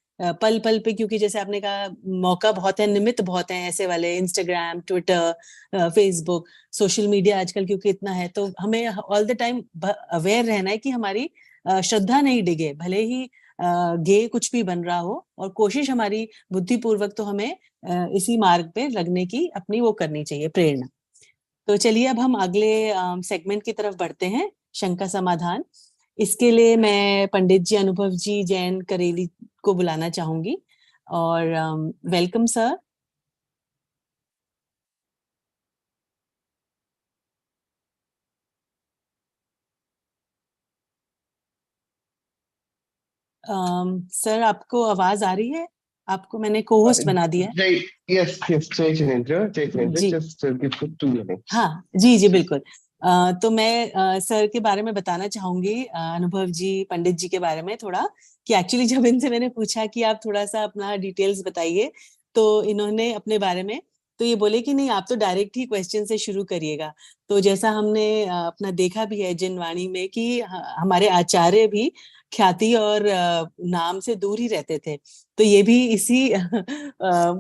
पल पल पे, क्योंकि जैसे आपने कहा मौका बहुत है, निमित्त बहुत है ऐसे वाले, Instagram, Twitter, Facebook, social media आजकल क्योंकि इतना है, तो हमें ऑल द टाइम अवेयर रहना है कि हमारी श्रद्धा नहीं डिगे, भले ही गे कुछ भी बन रहा हो। और कोशिश हमारी बुद्धिपूर्वक तो हमें इसी मार्ग पे लगने की अपनी वो करनी चाहिए, प्रेरणा। तो चलिए अब हम अगले सेगमेंट की तरफ बढ़ते हैं, शंका समाधान। इसके लिए मैं पंडित जी अनुभव जी जैन करेली को बुलाना चाहूंगी। और वेलकम सर। सर आपको आवाज आ रही है? आपको मैंने को-होस्ट बना दिया है। यस जय जिनेंद्र जस्ट गिव 2 मिनट्स। हाँ जी बिल्कुल। तो मैं सर के बारे में बताना चाहूंगी, अनुभव जी, पंडित जी के बारे में थोड़ा, कि एक्चुअली जब इनसे मैंने पूछा कि आप थोड़ा सा अपना डिटेल्स बताइए, तो इन्होंने अपने बारे में तो ये बोले कि नहीं, आप तो डायरेक्ट ही क्वेश्चन से शुरू करिएगा। तो जैसा हमने अपना देखा भी है जिनवाणी में कि हमारे आचार्य भी ख्याति और नाम से दूर ही रहते थे, तो ये भी इसी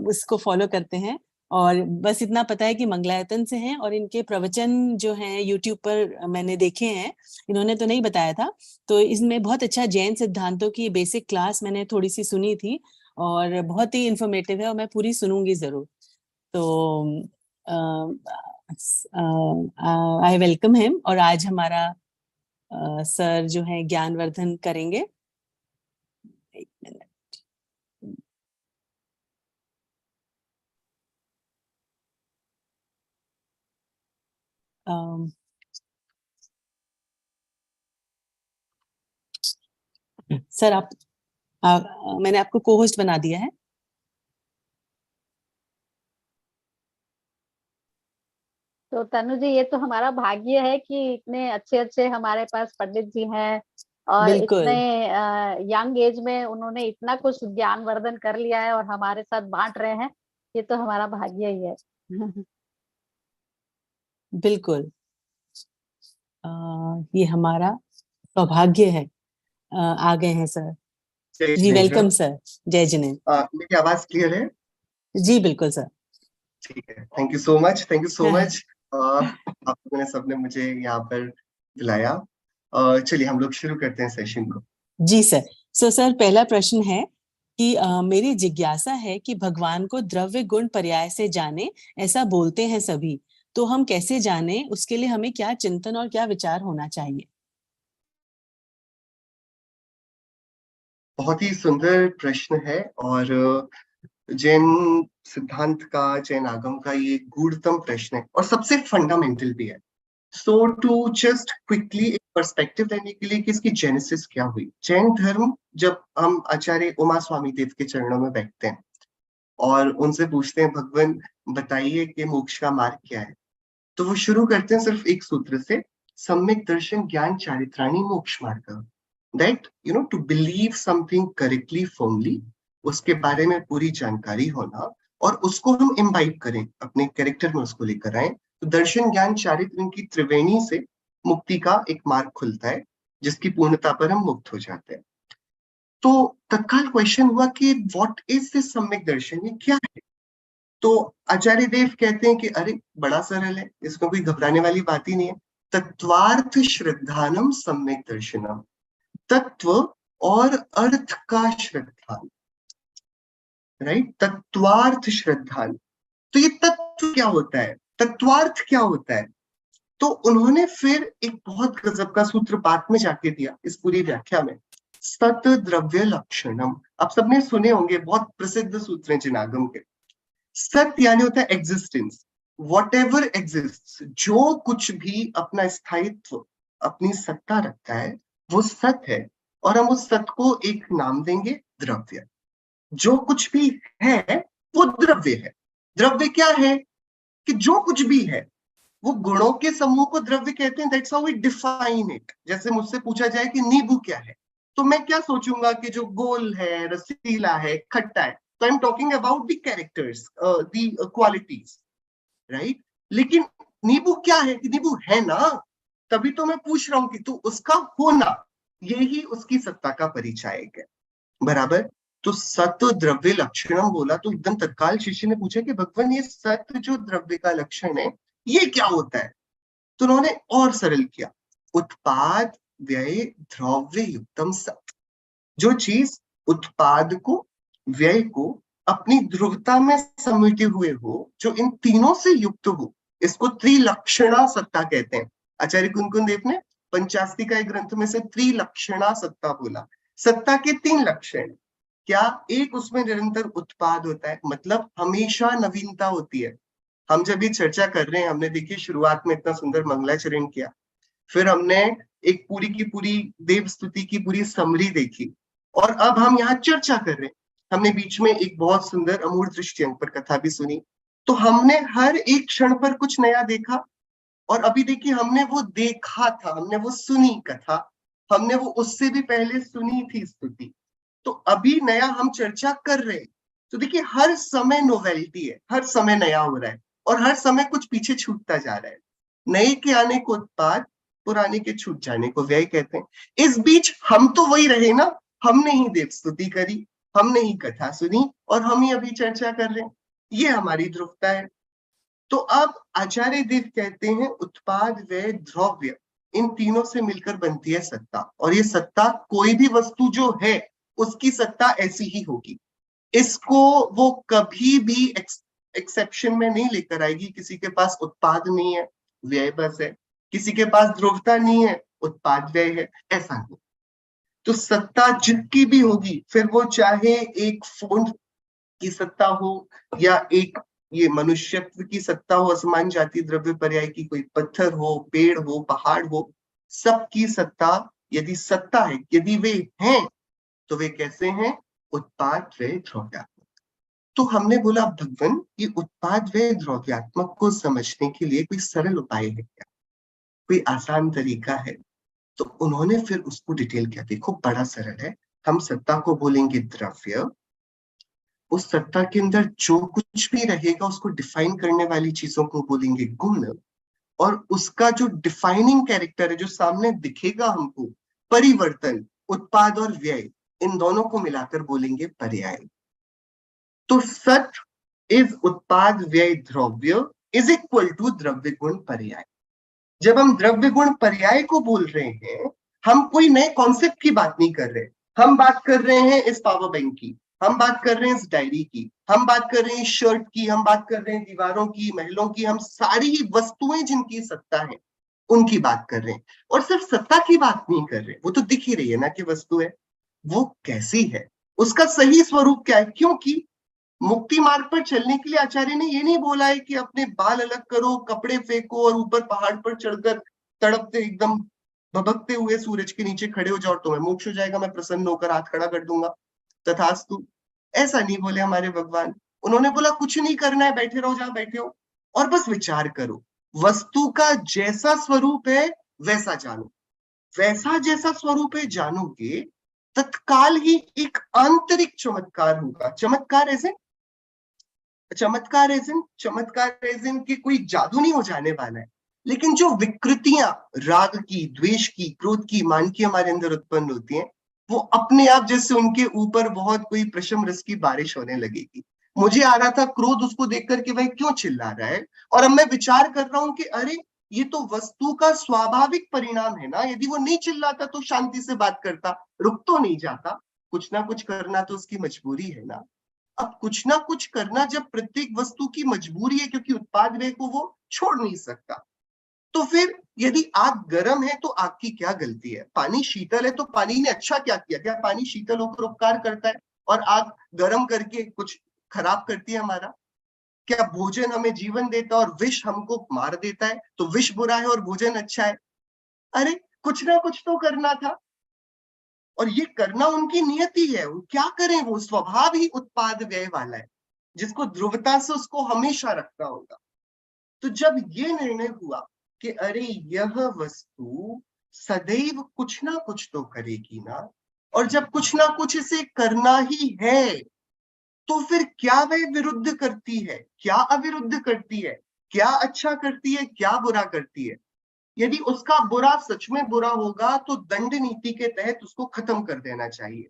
उसको फॉलो करते हैं। और बस इतना पता है कि मंगलायतन से हैं, और इनके प्रवचन जो हैं यूट्यूब पर मैंने देखे हैं, इन्होंने तो नहीं बताया था। तो इसमें बहुत अच्छा जैन सिद्धांतों की बेसिक क्लास मैंने थोड़ी सी सुनी थी, और बहुत ही इंफॉर्मेटिव है, और मैं पूरी सुनूंगी जरूर। तो आई वेलकम हिम। और आज हमारा सर जो है ज्ञानवर्धन करेंगे। एक मिनट। सर आप मैंने आपको को होस्ट बना दिया है। तो तनु जी, ये तो हमारा भाग्य है कि इतने अच्छे अच्छे हमारे पास पंडित जी हैं, और इतने बिल्कुल यंग एज में उन्होंने इतना कुछ ज्ञानवर्धन कर लिया है और हमारे साथ बांट रहे हैं। ये तो हमारा भाग्य ही है। बिल्कुल। ये हमारा सौभाग्य है। आ गए हैं सर जय जी, जिनेंद्र। Welcome sir. जय जिनेंद्र। मेरी आवाज क्लियर है? जी बिल्कुल सर। ठीक है, thank you so much, thank you so much. आप लोगों ने सबने मुझे यहाँ पर बुलाया। चलिए हम लोग शुरू करते हैं सेशन को। जी सर। सर पहला प्रश्न है कि मेरी जिज्ञासा है कि भगवान को द्रव्य गुण पर्याय से जाने, ऐसा बोलते हैं सभी, तो हम कैसे जाने? उसके लिए हमें क्या चिंतन और क्या विचार होना चाहिए? बहुत ही सुंदर प्रश्न है, और जैन सिद्धांत का, जैन आगम का ये गूढ़तम प्रश्न है और सबसे फंडामेंटल भी है। सो टू जस्ट क्विकली एक पर्सपेक्टिव देने के लिए कि इसकी जेनेसिस क्या हुई। जैन धर्म, जब हम आचार्य उमा स्वामी देव के चरणों में बैठते हैं और उनसे पूछते हैं भगवान बताइए कि मोक्ष का मार्ग क्या है, तो वो शुरू करते हैं सिर्फ एक सूत्र से, सम्यक दर्शन ज्ञान चारित्राणी मोक्ष मार्ग। That to believe something correctly, firmly, उसके बारे में पूरी जानकारी होना, और उसको हम इम्बाइब करें, अपने कैरेक्टर में उसको लेकर आए, तो दर्शन ज्ञान चारित्र की त्रिवेणी से मुक्ति का एक मार्ग खुलता है, जिसकी पूर्णता पर हम मुक्त हो जाते हैं। तो तत्काल क्वेश्चन हुआ कि व्हाट इज दिस सम्यक दर्शन, ये क्या है? तो आचार्य देव कहते हैं कि अरे बड़ा सरल है, इसमें कोई घबराने वाली बात ही नहीं है। तत्वार्थ श्रद्धानम सम्यक दर्शनम, तत्व और अर्थ का श्रद्धान, राइट? तत्वार्थ श्रद्धान। तो ये तत्व क्या होता है, तत्वार्थ क्या होता है? तो उन्होंने फिर एक बहुत गजब का सूत्रपात में जाके दिया इस पूरी व्याख्या में, सत द्रव्य लक्षणम। आप सबने सुने होंगे, बहुत प्रसिद्ध सूत्र हैं जिनागम के। सत यानी होता है एग्जिस्टेंस, वॉट एवर एग्जिस्ट, जो कुछ भी अपना स्थायित्व, अपनी सत्ता रखता है, वो सत है। और हम उस सत को एक नाम देंगे, द्रव्य। जो कुछ भी है वो द्रव्य है। द्रव्य क्या है? कि जो कुछ भी है वो गुणों के समूह को द्रव्य कहते हैं। That's how we define it. जैसे मुझसे पूछा जाए कि नींबू क्या है, तो मैं क्या सोचूंगा कि जो गोल है, रसीला है, खट्टा है। तो I am talking about the characters, the qualities, right? लेकिन नींबू क्या है? कि नींबू है ना, तभी तो मैं पूछ रहा हूं कि तो उसका होना, यही उसकी सत्ता का परिचायक है, बराबर? तो सत्व द्रव्य लक्षणम बोला तो एकदम तत्काल शिष्य ने पूछा कि भगवान ये सत्व जो द्रव्य का लक्षण है ये क्या होता है? तो उन्होंने और सरल किया, उत्पाद व्यय द्रव्य युक्तम सत्व। जो चीज उत्पाद को, व्यय को अपनी ध्रुवता में समेटे हुए हो, जो इन तीनों से युक्त हो, इसको त्रिलक्षणा सत्ता कहते हैं। आचार्य कुंकुन देव ने पंचास्तिका एक ग्रंथ में से त्रिलक्षणा सत्ता बोला। सत्ता के तीन लक्षण क्या? एक, उसमें निरंतर उत्पाद होता है, मतलब हमेशा नवीनता होती है। हम जब ये चर्चा कर रहे हैं, हमने देखिए शुरुआत में इतना सुंदर मंगलाचरण किया, फिर हमने एक पूरी की पूरी देव स्तुति की पूरी समरी देखी, और अब हम यहाँ चर्चा कर रहे हैं। हमने बीच में एक बहुत सुंदर अमूर्त दृष्टि अंक पर कथा भी सुनी। तो हमने हर एक क्षण पर कुछ नया देखा, और अभी देखिए हमने वो देखा था, हमने वो सुनी कथा, हमने वो उससे भी पहले सुनी थी स्तुति, तो अभी नया हम चर्चा कर रहे हैं। तो देखिए हर समय नोवेल्टी है, हर समय नया हो रहा है और हर समय कुछ पीछे छूटता जा रहा है। नए के आने को उत्पाद, पुराने के छूट जाने को व्यय कहते हैं। इस बीच हम तो वही रहे ना, हमने ही देव स्तुति करी, हमने ही कथा सुनी और हम ही अभी चर्चा कर रहे हैं। ये हमारी ध्रुवता है। तो अब आचार्य देव कहते हैं उत्पाद, व्यय, द्रव्य, इन तीनों से मिलकर बनती है सत्ता, और ये सत्ता कोई भी वस्तु जो है उसकी सत्ता ऐसी ही होगी। इसको वो कभी भी एक्सेप्शन में नहीं लेकर आएगी। किसी के पास उत्पाद नहीं है, व्यय बस है, किसी के पास ध्रुवता नहीं है, उत्पाद व्यय है, ऐसा नहीं। तो सत्ता जितकी भी होगी, फिर वो चाहे एक फोन की सत्ता हो या एक ये मनुष्यत्व की सत्ता हो, असमान जाति द्रव्य पर्याय की, कोई पत्थर हो, पेड़ हो, पहाड़ हो, सबकी सत्ता यदि सत्ता है, यदि वे हैं, तो वे कैसे हैं? उत्पाद, व्यय, द्रव्यात्मक। तो हमने बोला भगवान ये उत्पाद, व्यय, द्रव्यात्मक को समझने के लिए कोई सरल उपाय है क्या, कोई आसान तरीका है? तो उन्होंने फिर उसको डिटेल किया। देखो बड़ा सरल है, हम सत्ता को बोलेंगे द्रव्य, उस सत्ता के अंदर जो कुछ भी रहेगा उसको डिफाइन करने वाली चीजों को बोलेंगे गुण, और उसका जो डिफाइनिंग कैरेक्टर है, जो सामने दिखेगा हमको, परिवर्तन, उत्पाद और व्यय, इन दोनों को मिलाकर बोलेंगे पर्याय। तो सत इज उत्पाद, व्यय, द्रव्य इज इक्वल टू द्रव्य गुण पर्याय। जब हम द्रव्य गुण पर्याय को बोल रहे हैं, हम कोई नए कॉन्सेप्ट की बात नहीं कर रहे, हम बात कर रहे हैं इस पावर बैंक की, हम बात कर रहे हैं इस डायरी की, हम बात कर रहे हैं शर्ट की, हम बात कर रहे हैं दीवारों की, महलों की, हम सारी ही वस्तुएं जिनकी सत्ता है उनकी बात कर रहे हैं। और सिर्फ सत्ता की बात नहीं कर रहे, वो तो दिख ही रही है ना कि वस्तु है, वो कैसी है, उसका सही स्वरूप क्या है। क्योंकि मुक्ति मार्ग पर चलने के लिए आचार्य ने ये नहीं बोला है कि अपने बाल अलग करो, कपड़े फेंको और ऊपर पहाड़ पर चढ़कर तड़पते एकदम भभकते हुए सूरज के नीचे खड़े हो जाओ और तुम्हें मोक्ष हो जाएगा, मैं प्रसन्न होकर हाथ खड़ा कर दूंगा, तथास्तु। ऐसा नहीं बोले हमारे भगवान। उन्होंने बोला कुछ नहीं करना है, बैठे रहो जहां बैठे हो और बस विचार करो, वस्तु का जैसा स्वरूप है वैसा जानो, वैसा जैसा स्वरूप है जानोगे, तत्काल ही एक आंतरिक चमत्कार होगा। चमत्कार ऐसे, चमत्कार एजें कि कोई जादू नहीं हो जाने वाला है, लेकिन जो विकृतियां राग की, द्वेष की, क्रोध की, मान की हमारे अंदर उत्पन्न होती हैं, वो अपने आप जैसे उनके ऊपर बहुत कोई प्रशम रस की बारिश होने लगेगी। मुझे आ रहा था क्रोध उसको देख करके भाई क्यों चिल्ला रहा है, और अब मैं विचार कर रहा हूं कि अरे ये तो वस्तु का स्वाभाविक परिणाम है ना, यदि वो नहीं चिल्लाता तो शांति से बात करता, रुक तो नहीं जाता, कुछ ना कुछ करना तो उसकी मजबूरी है ना। अब कुछ ना कुछ करना जब प्रत्येक वस्तु की मजबूरी है, क्योंकि उत्पाद व्यय को वो छोड़ नहीं सकता, तो फिर यदि आग गर्म है तो आग की क्या गलती है, पानी शीतल है तो पानी ने अच्छा क्या किया, क्या पानी शीतल होकर उपकार करता है और आग गर्म करके कुछ खराब करती है हमारा? क्या भोजन हमें जीवन देता है और विष हमको मार देता है, तो विष बुरा है और भोजन अच्छा है? अरे कुछ ना कुछ तो करना था, और ये करना उनकी नियति है, वो क्या करें, वो स्वभाव ही उत्पाद व्यय वाला है, जिसको ध्रुवता से उसको हमेशा रखना होगा। तो जब ये निर्णय हुआ कि अरे यह वस्तु सदैव कुछ ना कुछ तो करेगी ना, और जब कुछ ना कुछ इसे करना ही है, तो फिर क्या वह विरुद्ध करती है, क्या अविरुद्ध करती है, क्या अच्छा करती है, क्या बुरा करती है? यदि उसका बुरा सच में बुरा होगा तो दंड नीति के तहत उसको खत्म कर देना चाहिए।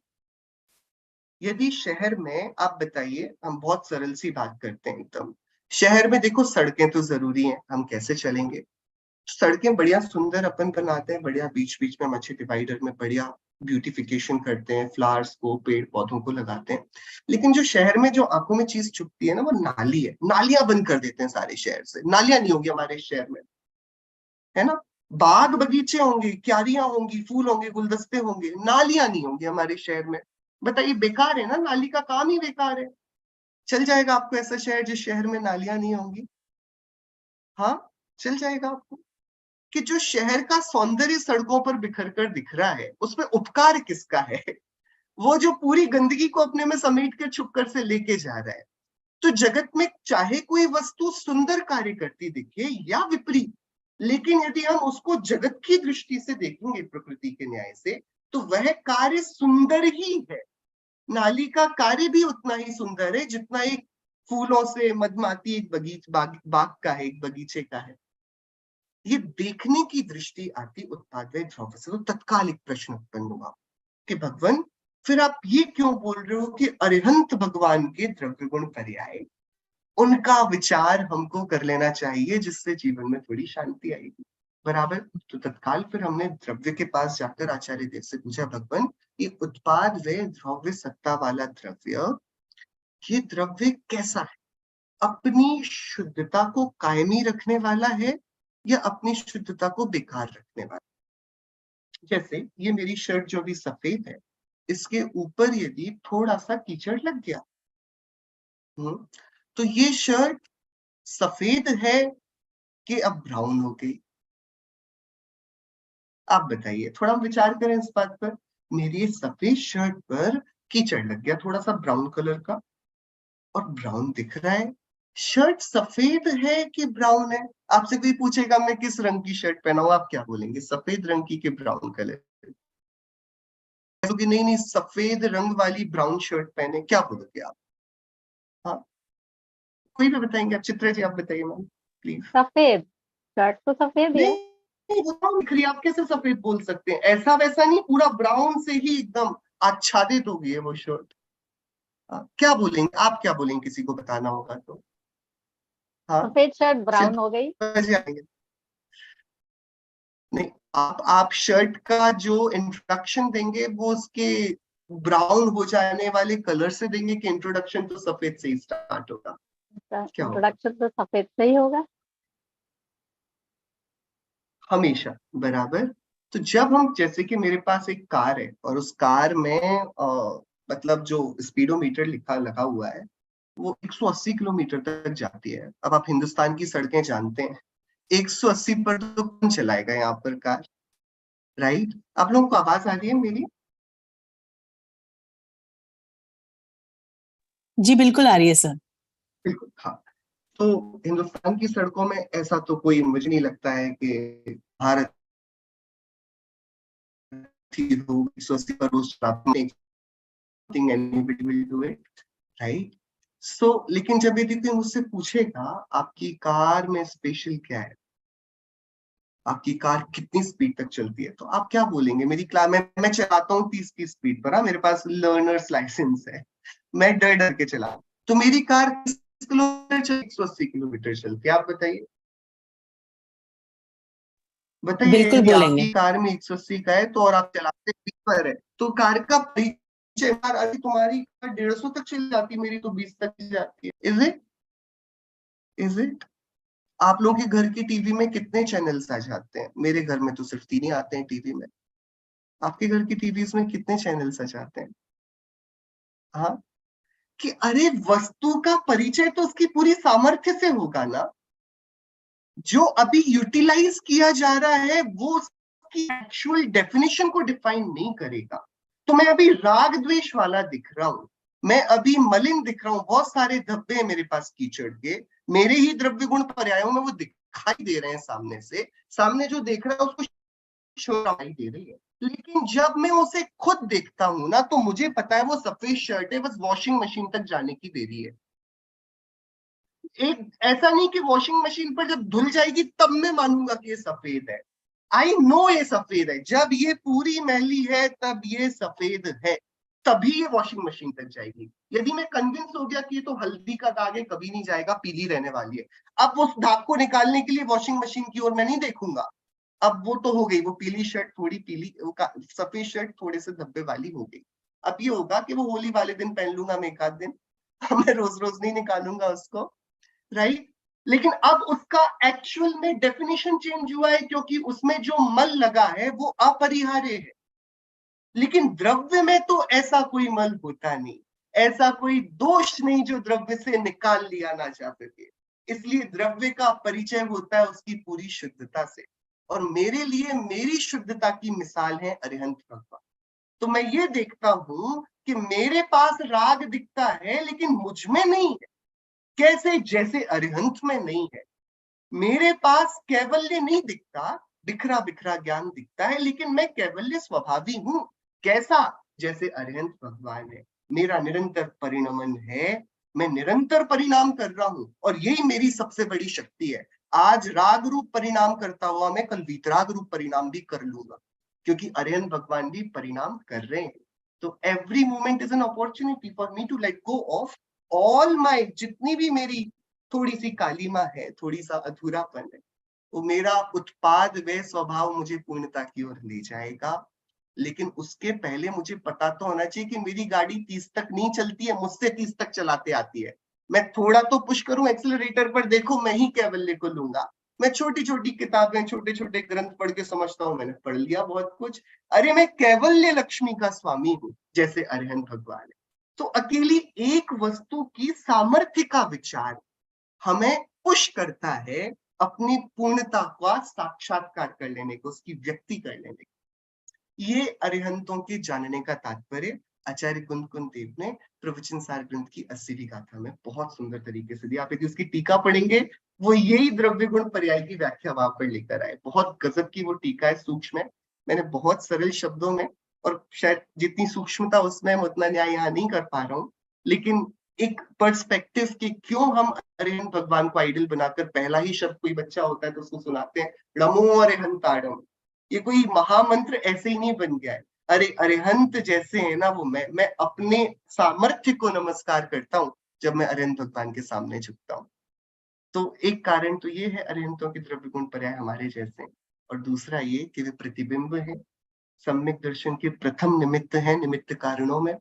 यदि शहर में, आप बताइए, हम बहुत सरल सी बात करते हैं एकदम, शहर में देखो सड़कें तो जरूरी हैं, हम कैसे चलेंगे, सड़कें बढ़िया सुंदर अपन बनाते हैं, बढ़िया बीच बीच में अच्छे डिवाइडर में बढ़िया ब्यूटिफिकेशन करते हैं, फ्लावर्स को, पेड़ पौधों को लगाते हैं, लेकिन जो शहर में जो आंखों में चीज चुभती है ना, वो नाली है। नालियां बंद कर देते हैं सारे शहर से, नालियां नहीं होगी हमारे शहर में, है ना? बाग बगीचे होंगे, क्यारियां होंगी, फूल होंगे, गुलदस्ते होंगे, नालियां नहीं होंगी हमारे शहर में। बताइए, बेकार है ना, नाली का काम ही बेकार है। चल जाएगा आपको ऐसा शहर जिस शहर में नालियां नहीं होंगी? हाँ, चल जाएगा आपको। कि जो शहर का सौंदर्य सड़कों पर बिखर कर दिख रहा है, उसमें उपकार किसका है? वो जो पूरी गंदगी को अपने में समेट कर छुप कर से लेके जा रहा है। तो जगत में चाहे कोई वस्तु सुंदर कार्य करती दिखे या विपरीत, लेकिन यदि हम उसको जगत की दृष्टि से देखेंगे, प्रकृति के न्याय से, तो वह कार्य सुंदर ही है। नाली का कार्य भी उतना ही सुंदर है जितना एक फूलों से मधुमाती एक बाग का है, एक बगीचे का है। ये देखने की दृष्टि आती उत्पाद व द्रव्य से। तो तत्काल एक प्रश्न उत्पन्न हुआ कि भगवान, फिर आप ये क्यों बोल रहे हो कि अरिहंत भगवान के द्रव्य गुण पर्याय, उनका विचार हमको कर लेना चाहिए जिससे जीवन में थोड़ी शांति आएगी। बराबर। तो तत्काल फिर हमने द्रव्य के पास जाकर आचार्य देव से पूछा, भगवान ये उत्पाद व द्रव्य सत्ता वाला द्रव्य, ये द्रव्य कैसा है? अपनी शुद्धता को कायमी रखने वाला है या अपनी शुद्धता को बेकार रखने वाला? जैसे ये मेरी शर्ट जो भी सफेद है, इसके ऊपर यदि थोड़ा सा कीचड़ लग गया, तो ये शर्ट सफेद है कि अब ब्राउन हो गई? आप बताइए, थोड़ा विचार करें इस बात पर। मेरी सफेद शर्ट पर कीचड़ लग गया थोड़ा सा ब्राउन कलर का, और ब्राउन दिख रहा है। शर्ट सफेद है कि ब्राउन है? आपसे कोई पूछेगा मैं किस रंग की शर्ट पहना हूं, आप क्या बोलेंगे? सफेद रंग की कि ब्राउन कलर कि नहीं नहीं सफेद रंग वाली ब्राउन शर्ट पहने, क्या बोलोगे आप? हाँ, कोई भी बताएंगे आप? चित्रा जी आप बताइए मैम प्लीज। सफेद शर्ट तो सफेद ही है। नहीं, वो ब्राउन दिख रही है, आप कैसे सफेद बोल सकते हैं? ऐसा वैसा नहीं, पूरा ब्राउन से ही एकदम आच्छादित हो गई है वो शर्ट। क्या बोलेंगे आप? क्या बोलेंगे किसी को बताना होगा तो? हाँ, सफेद शर्ट ब्राउन हो गई। नहीं, आप शर्ट का जो इंट्रोडक्शन देंगे वो उसके ब्राउन हो जाने वाले कलर से देंगे कि इंट्रोडक्शन तो सफेद से ही स्टार्ट होगा? क्या होगा? इंट्रोडक्शन तो सफेद से ही होगा हमेशा। बराबर। तो जब हम, जैसे कि मेरे पास एक कार है और उस कार में मतलब जो स्पीडोमीटर लिखा लगा हुआ है वो 180 किलोमीटर तक जाती है। अब आप हिंदुस्तान की सड़कें जानते हैं, 180 पर तो कौन चलाएगा यहाँ पर कार, राइट? आप लोगों को आवाज आ रही है मेरी? जी बिल्कुल आ रही है सर। बिल्कुल, हाँ। तो हिंदुस्तान की सड़कों में ऐसा तो कोई, मुझे नहीं लगता है कि भारत 180 पर रोज राइट। सो लेकिन जब यदि कोई मुझसे पूछेगा आपकी कार में स्पेशल क्या है, आपकी कार कितनी स्पीड तक चलती है, तो आप क्या बोलेंगे? मेरी कार मैं चलाता हूँ 30 की स्पीड पर। मेरे पास लर्नर्स लाइसेंस है, मैं डर डर के चला, तो मेरी कार 180 किलोमीटर चलती है? आप बताइए, बताइए। बिल्कुल यदि बोलेंगे। आपकी कार में 180 का है तो और आप चलाते 20 पर है, तो कार का परिचय, तुम्हारी कार 150 तक चल जाती, मेरी तो 20 तक जाती है। इज इट आप लोगों के घर की टीवी में कितने चैनल्स आ जाते हैं? मेरे घर में तो सिर्फ 3 ही आते हैं टीवी में। आपके घर की टीवीज में कितने चैनल्स आ जाते हैं? हाँ, कि अरे वस्तु का परिचय तो उसकी पूरी सामर्थ्य से होगा ना। जो अभी यूटिलाइज किया जा रहा है वो उसकी एक्चुअल डेफिनेशन को डिफाइन नहीं करेगा। तो मैं अभी राग द्वेष वाला दिख रहा हूं, मैं अभी मलिन दिख रहा हूं, बहुत सारे धब्बे हैं मेरे पास कीचड़ के, मेरे ही द्रव्य गुण पर्यायों में वो दिखाई दे रहे हैं सामने से। सामने जो देख रहा है उसको शोराई दे रही है, लेकिन जब मैं उसे खुद देखता हूं ना तो मुझे पता है वो सफेद शर्ट है, बस वॉशिंग मशीन तक जाने की देरी है। एक ऐसा नहीं कि वॉशिंग मशीन पर जब धुल जाएगी तब मैं मानूंगा कि ये सफेद है। आई नो ये सफेद है, जब ये पूरी मैली है तब ये सफेद है, तभी ये वॉशिंग मशीन तक जाएगी। यदि मैं कन्विंस हो गया कि ये तो हल्दी का दाग है, कभी नहीं जाएगा, पीली रहने वाली है, अब उस दाग को निकालने के लिए वॉशिंग मशीन की ओर मैं नहीं देखूंगा। अब वो तो हो गई, वो पीली शर्ट थोड़ी पीली, सफेद शर्ट थोड़े से धब्बे वाली हो गई। अब ये होगा कि वो होली वाले दिन पहन लूंगा मैं एक आध दिन, मैं रोज रोज नहीं निकालूंगा उसको, राइट। लेकिन अब उसका एक्चुअल में डेफिनेशन चेंज हुआ है क्योंकि उसमें जो मल लगा है वो अपरिहार्य है। लेकिन द्रव्य में तो ऐसा कोई मल होता नहीं, ऐसा कोई दोष नहीं जो द्रव्य से निकाल लिया ना जा सके। इसलिए द्रव्य का परिचय होता है उसकी पूरी शुद्धता से, और मेरे लिए मेरी शुद्धता की मिसाल है अरिहंत भगवान। तो मैं ये देखता हूं कि मेरे पास राग दिखता है लेकिन मुझ में नहीं है। कैसे? जैसे अरिहंत में नहीं है। मेरे पास कैवल्य नहीं दिखता, बिखरा बिखरा ज्ञान दिखता है, लेकिन मैं कैवल्य स्वभावी हूं। कैसा? जैसे अरिहंत भगवान है, मेरा निरंतर परिणमन है, मैं निरंतर परिणाम कर रहा हूं, और यही मेरी सबसे बड़ी शक्ति है। आज राग रूप परिणाम करता हुआ मैं कल वीतराग रूप परिणाम भी कर लूंगा, क्योंकि अरिहंत भगवान भी परिणाम कर रहे हैं। तो every moment is an opportunity for me to let go of all my, जितनी भी मेरी थोड़ी सी कालीमा है, थोड़ी सा अधूरापन है, वो मेरा उत्पाद व स्वभाव मुझे पूर्णता की ओर ले जाएगा। लेकिन उसके पहले मुझे पता तो होना चाहिए कि मेरी गाड़ी 30 तक नहीं चलती है, मुझसे 30 तक चलाते आती है। मैं थोड़ा तो पुश करूं एक्सीलरेटर पर, देखो मैं ही कैवल्य को लूंगा। मैं छोटी छोटी किताबें, छोटे छोटे ग्रंथ पढ़ के समझता हूँ मैंने पढ़ लिया बहुत कुछ, अरे मैं कैवल्य लक्ष्मी का स्वामी हूँ, जैसे अरिहंत भगवान है। तो अकेली एक वस्तु की सामर्थ्य का विचार हमें पुश करता है अपनी पूर्णता का साक्षात्कार कर लेने को, उसकी व्यक्ति कर लेने को। ये अरिहंतों के जानने का तात्पर्य आचार्य कुंद देव ने प्रवचन सार ग्रंथ की 80वीं गाथा में बहुत सुंदर तरीके से दिया। आप यदि उसकी टीका पढ़ेंगे, वो यही द्रव्य गुण पर्याय की व्याख्या वहां पर लेकर आए। बहुत गजब की वो टीका है, सूक्ष्म है। मैंने बहुत सरल शब्दों में, और शायद जितनी सूक्ष्मता उसमें मैं उतना न्याय यहाँ नहीं कर पा रहा हूँ, लेकिन एक पर्सपेक्टिव कि क्यों हम अरिहंत भगवान को आइडल बनाकर पहला ही शब्द कोई बच्चा होता है तो उसको सुनाते हैं नमो अरिहंताड़म। ये कोई महामंत्र ऐसे ही नहीं बन गया है। अरे अरिहंत जैसे है ना वो मैं अपने सामर्थ्य को नमस्कार करता हूँ जब मैं अरिहंत भगवान के सामने झुकता हूँ। तो एक कारण तो ये है अरिहंतों के द्रव्य गुण पर्याय हमारे जैसे, और दूसरा ये कि वे प्रतिबिंब है, सम्यक दर्शन के प्रथम निमित्त है निमित्त कारणों में,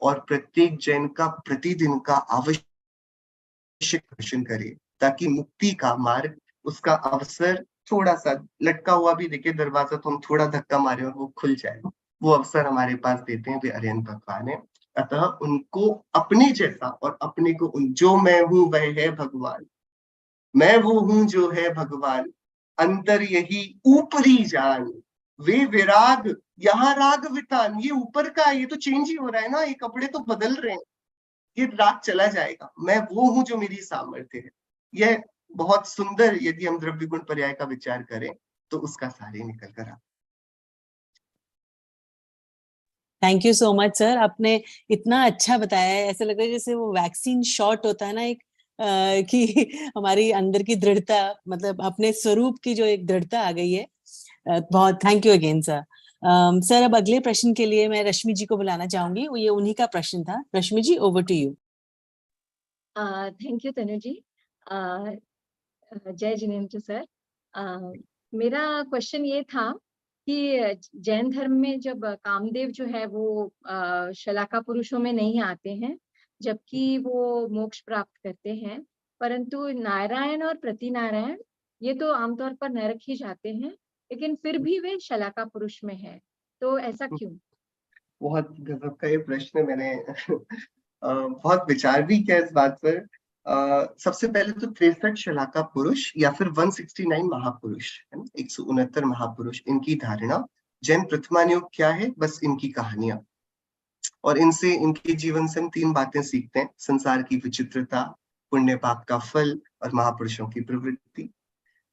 और प्रत्येक जैन का प्रतिदिन का आवश्यक दर्शन करे, ताकि मुक्ति का मार्ग, उसका अवसर थोड़ा सा लटका हुआ भी देखे दरवाजा, तो हम थोड़ा धक्का मारे और वो खुल जाए, वो अवसर हमारे पास देते हैं वे अरिहंत भगवान है। अतः उनको अपने जैसा और अपने को जो मैं हूं वह है भगवान, मैं वो हूं जो है भगवान, अंतर यही ऊपरी जान, वे विराग यहाँ राग वितान। ये ऊपर का, ये तो चेंज ही हो रहा है ना, ये कपड़े तो बदल रहे हैं, ये राग चला जाएगा, मैं वो हूं जो मेरी सामर्थ्य है। यह बहुत सुंदर, यदि हम द्रव्य गुण पर्याय का विचार करें तो उसका सारे निकल कर आ। Thank you so much sir, आपने इतना अच्छा बताया है, ऐसा लग रहा है जैसे वो वैक्सीन शॉट होता है ना एक, कि हमारी अंदर की दृढ़ता, मतलब अपने स्वरूप की जो एक दृढ़ता आ गई है। बहुत thank you again sir. Sir अब अगले प्रश्न के लिए मैं रश्मि जी को बुलाना चाहूंगी, ये उन्हीं का प्रश्न था। Rashmi ji, over to you. Thank you Tanu ji. जय जिनेंद्र सर। मेरा क्वेश्चन ये था कि जैन धर्म में जब कामदेव जो है वो शलाका पुरुषों में नहीं आते हैं, जबकि वो मोक्ष प्राप्त करते हैं, परंतु नारायण और प्रतिनारायण ये तो आमतौर पर नरक ही जाते हैं, लेकिन फिर भी वे शलाका पुरुष में है, तो ऐसा क्यों? बहुत गजब का ये प्रश्न, मैंने बहुत विचार भी किया इस बात पर। सबसे पहले तो 63 शलाका पुरुष या फिर 169 महापुरुष है ना, 169 महापुरुष, इनकी धारणा जैन प्रथमान योग क्या है, बस इनकी कहानियां, और इनसे, इनके जीवन से हम 3 बातें सीखते हैं: संसार की विचित्रता, पुण्य पाप का फल, और महापुरुषों की प्रवृत्ति।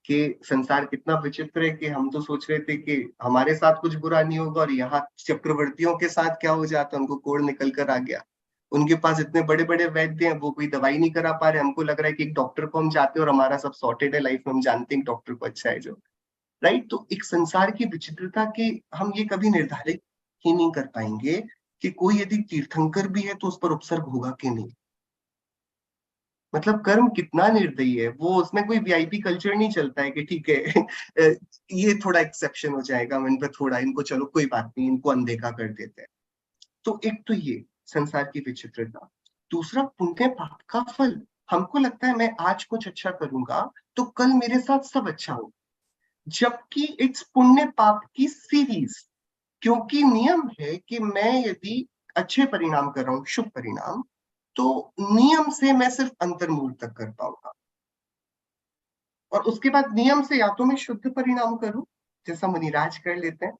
कि संसार कितना विचित्र है कि हम तो सोच रहे थे कि हमारे साथ कुछ बुरा नहीं होगा, और यहाँ चक्रवर्तियों के साथ क्या हो जाता, उनको कोढ़ निकल कर आ गया। उनके पास इतने बड़े बड़े वैद्य हैं, वो कोई दवाई नहीं करा पा रहे। हमको लग रहा है कि एक डॉक्टर को हम जाते हैं और हमारा सब सॉर्टेड है लाइफ में, हम जानते हैं डॉक्टर को अच्छा है जो, राइट। तो एक संसार की विचित्रता के हम ये कभी निर्धारित ही नहीं कर पाएंगे कि कोई यदि तीर्थंकर भी है तो उस पर उपसर्ग होगा कि नहीं। मतलब कर्म कितना निर्दयी है वो, उसमें कोई वीआईपी कल्चर नहीं चलता है कि ठीक है ये थोड़ा एक्सेप्शन हो जाएगा, इन पर थोड़ा, इनको चलो कोई बात नहीं, इनको अनदेखा कर देते हैं। तो एक तो ये संसार की विचित्रता। दूसरा, पुण्य पाप का फल। हमको लगता है मैं आज कुछ अच्छा करूंगा तो कल मेरे साथ सब अच्छा हो, जबकि इट्स पुण्य पाप की सीरीज। क्योंकि नियम है कि मैं यदि अच्छे परिणाम कर रहा हूं, शुभ परिणाम, तो नियम से मैं सिर्फ अंतर्मूल तक कर पाऊंगा, और उसके बाद नियम से या तो मैं शुद्ध परिणाम करूं जैसा मुनिराज कर लेते हैं,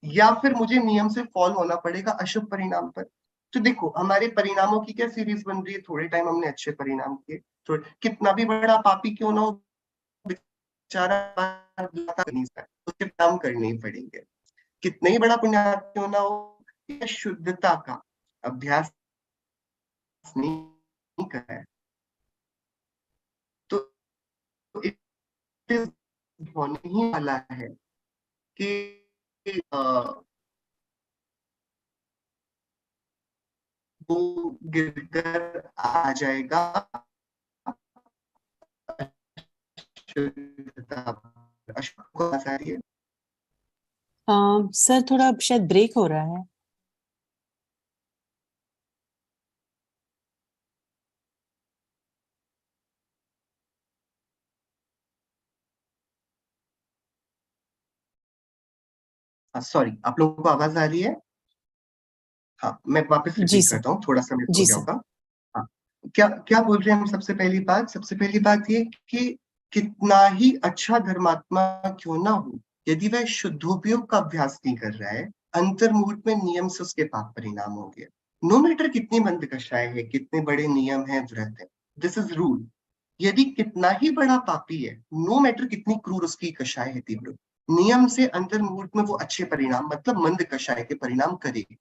या फिर मुझे नियम से फॉल होना पड़ेगा अशुभ परिणाम पर। तो देखो हमारे परिणामों की क्या सीरीज बन रही है, थोड़े टाइम हमने अच्छे परिणाम किए, थोड़े, कितना भी बड़ा पापी क्यों ना हो, बेचारा उसे काम करने ही पड़ेंगे। कितने ही बड़ा पुण्यात्मा क्यों ना हो, यह शुद्धता का अभ्यास नहीं कर है तो होने ही वाला है कि वो गिरकर आ जाएगा सर थोड़ा शायद ब्रेक हो रहा है। सॉरी, आप लोगों को आवाज आ रही है? हाँ, मैं वापस जी रिपीट सर। करता हूँ, थोड़ा सा मिस हो जी गया सर। होगा। हाँ, क्या क्या बोल रहे हैं हम? सबसे पहली बात ये कि कितना ही अच्छा धर्मात्मा क्यों ना हो, यदि वह शुद्धोपयोग का अभ्यास नहीं कर रहा है, अंतर्मुहूर्त में नियम से उसके पाप परिणाम होंगे। नो मैटर कितनी मंद कषाय है, कितने बड़े नियम है, व्रत है, दिस इज रूल। यदि कितना ही बड़ा पापी है, नो मैटर कितनी क्रूर उसकी कषाय है तीव्र, नियम से अंतर्मुहूर्त में वो अच्छे परिणाम मतलब मंद कषाय के परिणाम करेगी।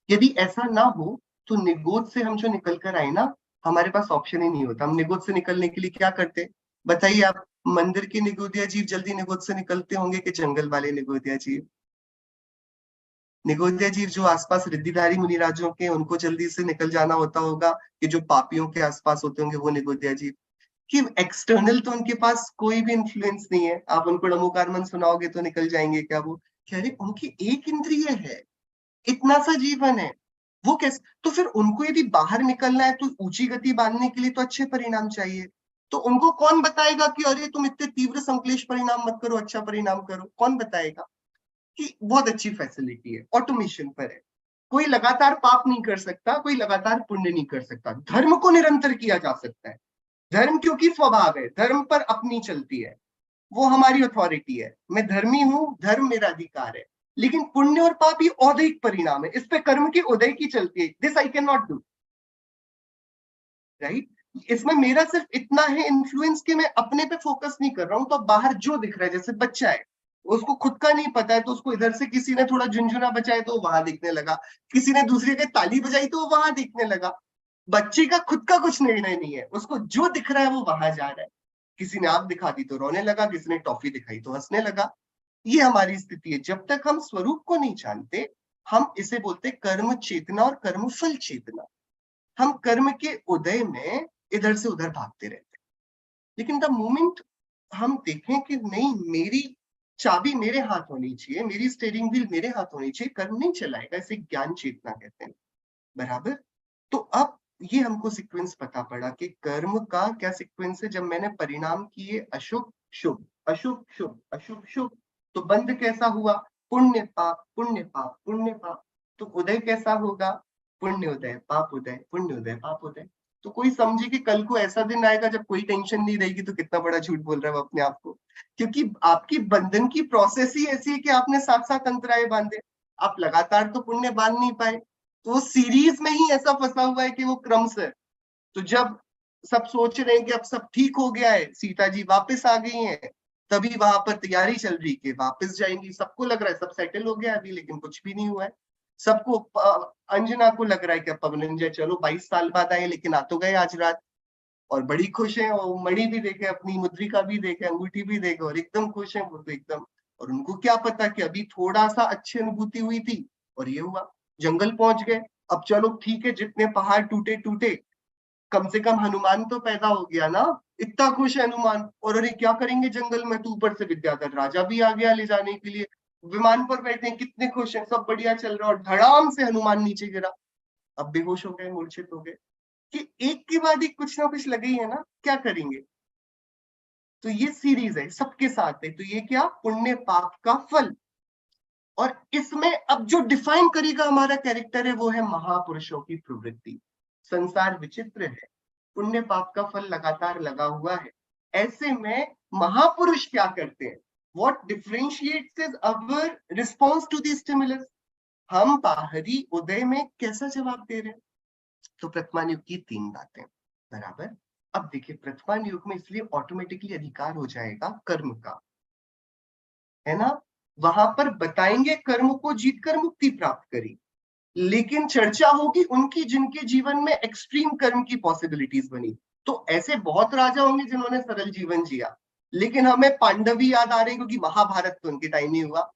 यदि ऐसा ना हो तो निगोद से हम जो निकल कर आए ना, हमारे पास ऑप्शन ही नहीं होता। हम निगोद से निकलने के लिए क्या करते? बताइए आप। मंदिर के निगोदिया जीव जल्दी निगोद से निकलते होंगे कि जंगल वाले निगोदिया जीव? निगोदिया जीव जो आसपास रिद्धिधारी मुनिराजों के, उनको जल्दी से निकल जाना होता होगा, कि जो पापियों के आसपास होते होंगे वो निगोदिया जीव। कि एक्सटर्नल तो उनके पास कोई भी इंफ्लुएंस नहीं है। आप उनको डमोकारमन सुनाओगे तो निकल जाएंगे क्या वो? कह रहे उनकी एक इंद्रिय है, इतना सा जीवन है, वो कैसे? तो फिर उनको यदि बाहर निकलना है तो ऊंची गति बांधने के लिए तो अच्छे परिणाम चाहिए। तो उनको कौन बताएगा कि अरे तुम इतने तीव्र संक्लेश परिणाम मत करो, अच्छा परिणाम करो? कौन बताएगा? कि बहुत अच्छी फैसिलिटी है, ऑटोमेशन पर है। कोई लगातार पाप नहीं कर सकता, कोई लगातार पुण्य नहीं कर सकता। धर्म को निरंतर किया जा सकता है। धर्म क्योंकि स्वभाव है, धर्म पर अपनी चलती है, वो हमारी अथॉरिटी है। मैं धर्मी हूं, धर्म मेरा अधिकार है। लेकिन पुण्य और पाप ये औदैहिक परिणाम है, इस पे कर्म की उदय की चलती है। This I can not do, right? इसमें मेरा सिर्फ इतना है इन्फ्लुएंस कि मैं अपने पे फोकस नहीं कर रहा हूं। तो बाहर जो दिख रहा है, जैसे बच्चा है, उसको खुद का नहीं पता है, तो उसको इधर से किसी ने थोड़ा झुनझुना बजाया तो वहां दिखने लगा, किसी ने दूसरे के ताली बजाई तो वो वहां दिखने लगा। बच्चे का खुद का कुछ निर्णय नहीं है, उसको जो दिख रहा है वो वहां जा रहा है। किसी ने आग दिखा दी तो रोने लगा, किसी ने टॉफी दिखाई तो हंसने लगा। ये हमारी स्थिति है। जब तक हम स्वरूप को नहीं जानते, हम इसे बोलते कर्म चेतना और कर्म फल चेतना। हम कर्म के उदय में इधर से उधर भागते रहते हैं। लेकिन द मोमेंट हम देखें कि नहीं, मेरी चाबी मेरे हाथ होनी चाहिए, मेरी स्टीयरिंग व्हील मेरे हाथ होनी चाहिए, कर्म नहीं चलाएगा, इसे ज्ञान चेतना कहते हैं, बराबर? तो अब ये हमको सीक्वेंस पता पड़ा कि कर्म का क्या सीक्वेंस है। जब मैंने परिणाम किए अशुभ शुभ, अशुभ शुभ, अशुभ शुभ, तो बंध कैसा हुआ? पुण्य पाप, पुण्य पाप, पुण्य पाप। तो उदय कैसा होगा? पुण्य उदय, पाप उदय, पुण्य उदय, पाप उदय। तो कोई समझे कि कल को ऐसा दिन आएगा जब कोई टेंशन नहीं रहेगी, तो कितना बड़ा झूठ बोल रहा है वो अपने आप को। क्योंकि आपकी बंधन की प्रोसेस ही ऐसी है कि आपने साथ साथ अंतराय बांधे। आप लगातार तो पुण्य बांध नहीं पाए, तो वो सीरीज में ही ऐसा फंसा हुआ है कि वो क्रम से। तो जब सब सोच रहे हैं कि अब सब ठीक हो गया है, सीता जी वापस आ गई हैं, तभी वहां पर तैयारी चल रही कि वापस जाएंगी। सबको लग रहा है सब सेटल हो गया अभी, लेकिन कुछ भी नहीं हुआ है। सबको अंजना को लग रहा है कि अब पवनंजय चलो 22 साल बाद आए, लेकिन आ तो गए आज रात, और बड़ी खुश है। और मणि भी देखे, अपनी मुद्रिका भी देखे, अंगूठी भी देखे, और एकदम खुश है वो तो एकदम। और उनको क्या पता कि अभी थोड़ा सा अच्छी अनुभूति हुई थी और ये हुआ। जंगल पहुंच गए, अब चलो ठीक है, जितने पहाड़ टूटे टूटे, कम से कम हनुमान तो पैदा हो गया ना। इतना खुश है हनुमान। और अरे क्या करेंगे जंगल में, तो ऊपर से विद्याधर राजा भी आ गया ले जाने के लिए। विमान पर बैठे हैं, कितने खुश हैं, सब बढ़िया चल रहा है, और धड़ाम से हनुमान नीचे गिरा। अब बेहोश हो गए, मूर्छित हो गए। कि एक के बाद एक कुछ ना कुछ लगे ही है ना, क्या करेंगे? तो ये सीरीज है, सबके साथ है। तो ये क्या? पुण्य पाप का फल। और इसमें अब जो डिफाइन करेगा हमारा कैरेक्टर है, वो है महापुरुषों की प्रवृत्ति। संसार विचित्र है, पुण्य पाप का फल लगातार लगा हुआ है। ऐसे में महापुरुष क्या करते हैं? What differentiates our response to the stimulus? हम बाहरी उदय में कैसा जवाब दे रहे हैं? तो प्रतिमान युग की 3 बातें, बराबर? अब देखिए प्रथमान युग में इसलिए ऑटोमेटिकली अधिकार हो जाएगा कर्म का, है ना, वहां पर बताएंगे कर्म को जीत कर मुक्ति प्राप्त करी, लेकिन चर्चा होगी उनकी जिनके जीवन में एक्सट्रीम कर्म की पॉसिबिलिटीज बनी। तो ऐसे बहुत राजा होंगे जिन्होंने सरल जीवन जिया, लेकिन हमें पांडवी याद आ रहे हैं क्योंकि महाभारत तो उनके टाइम ही हुआ।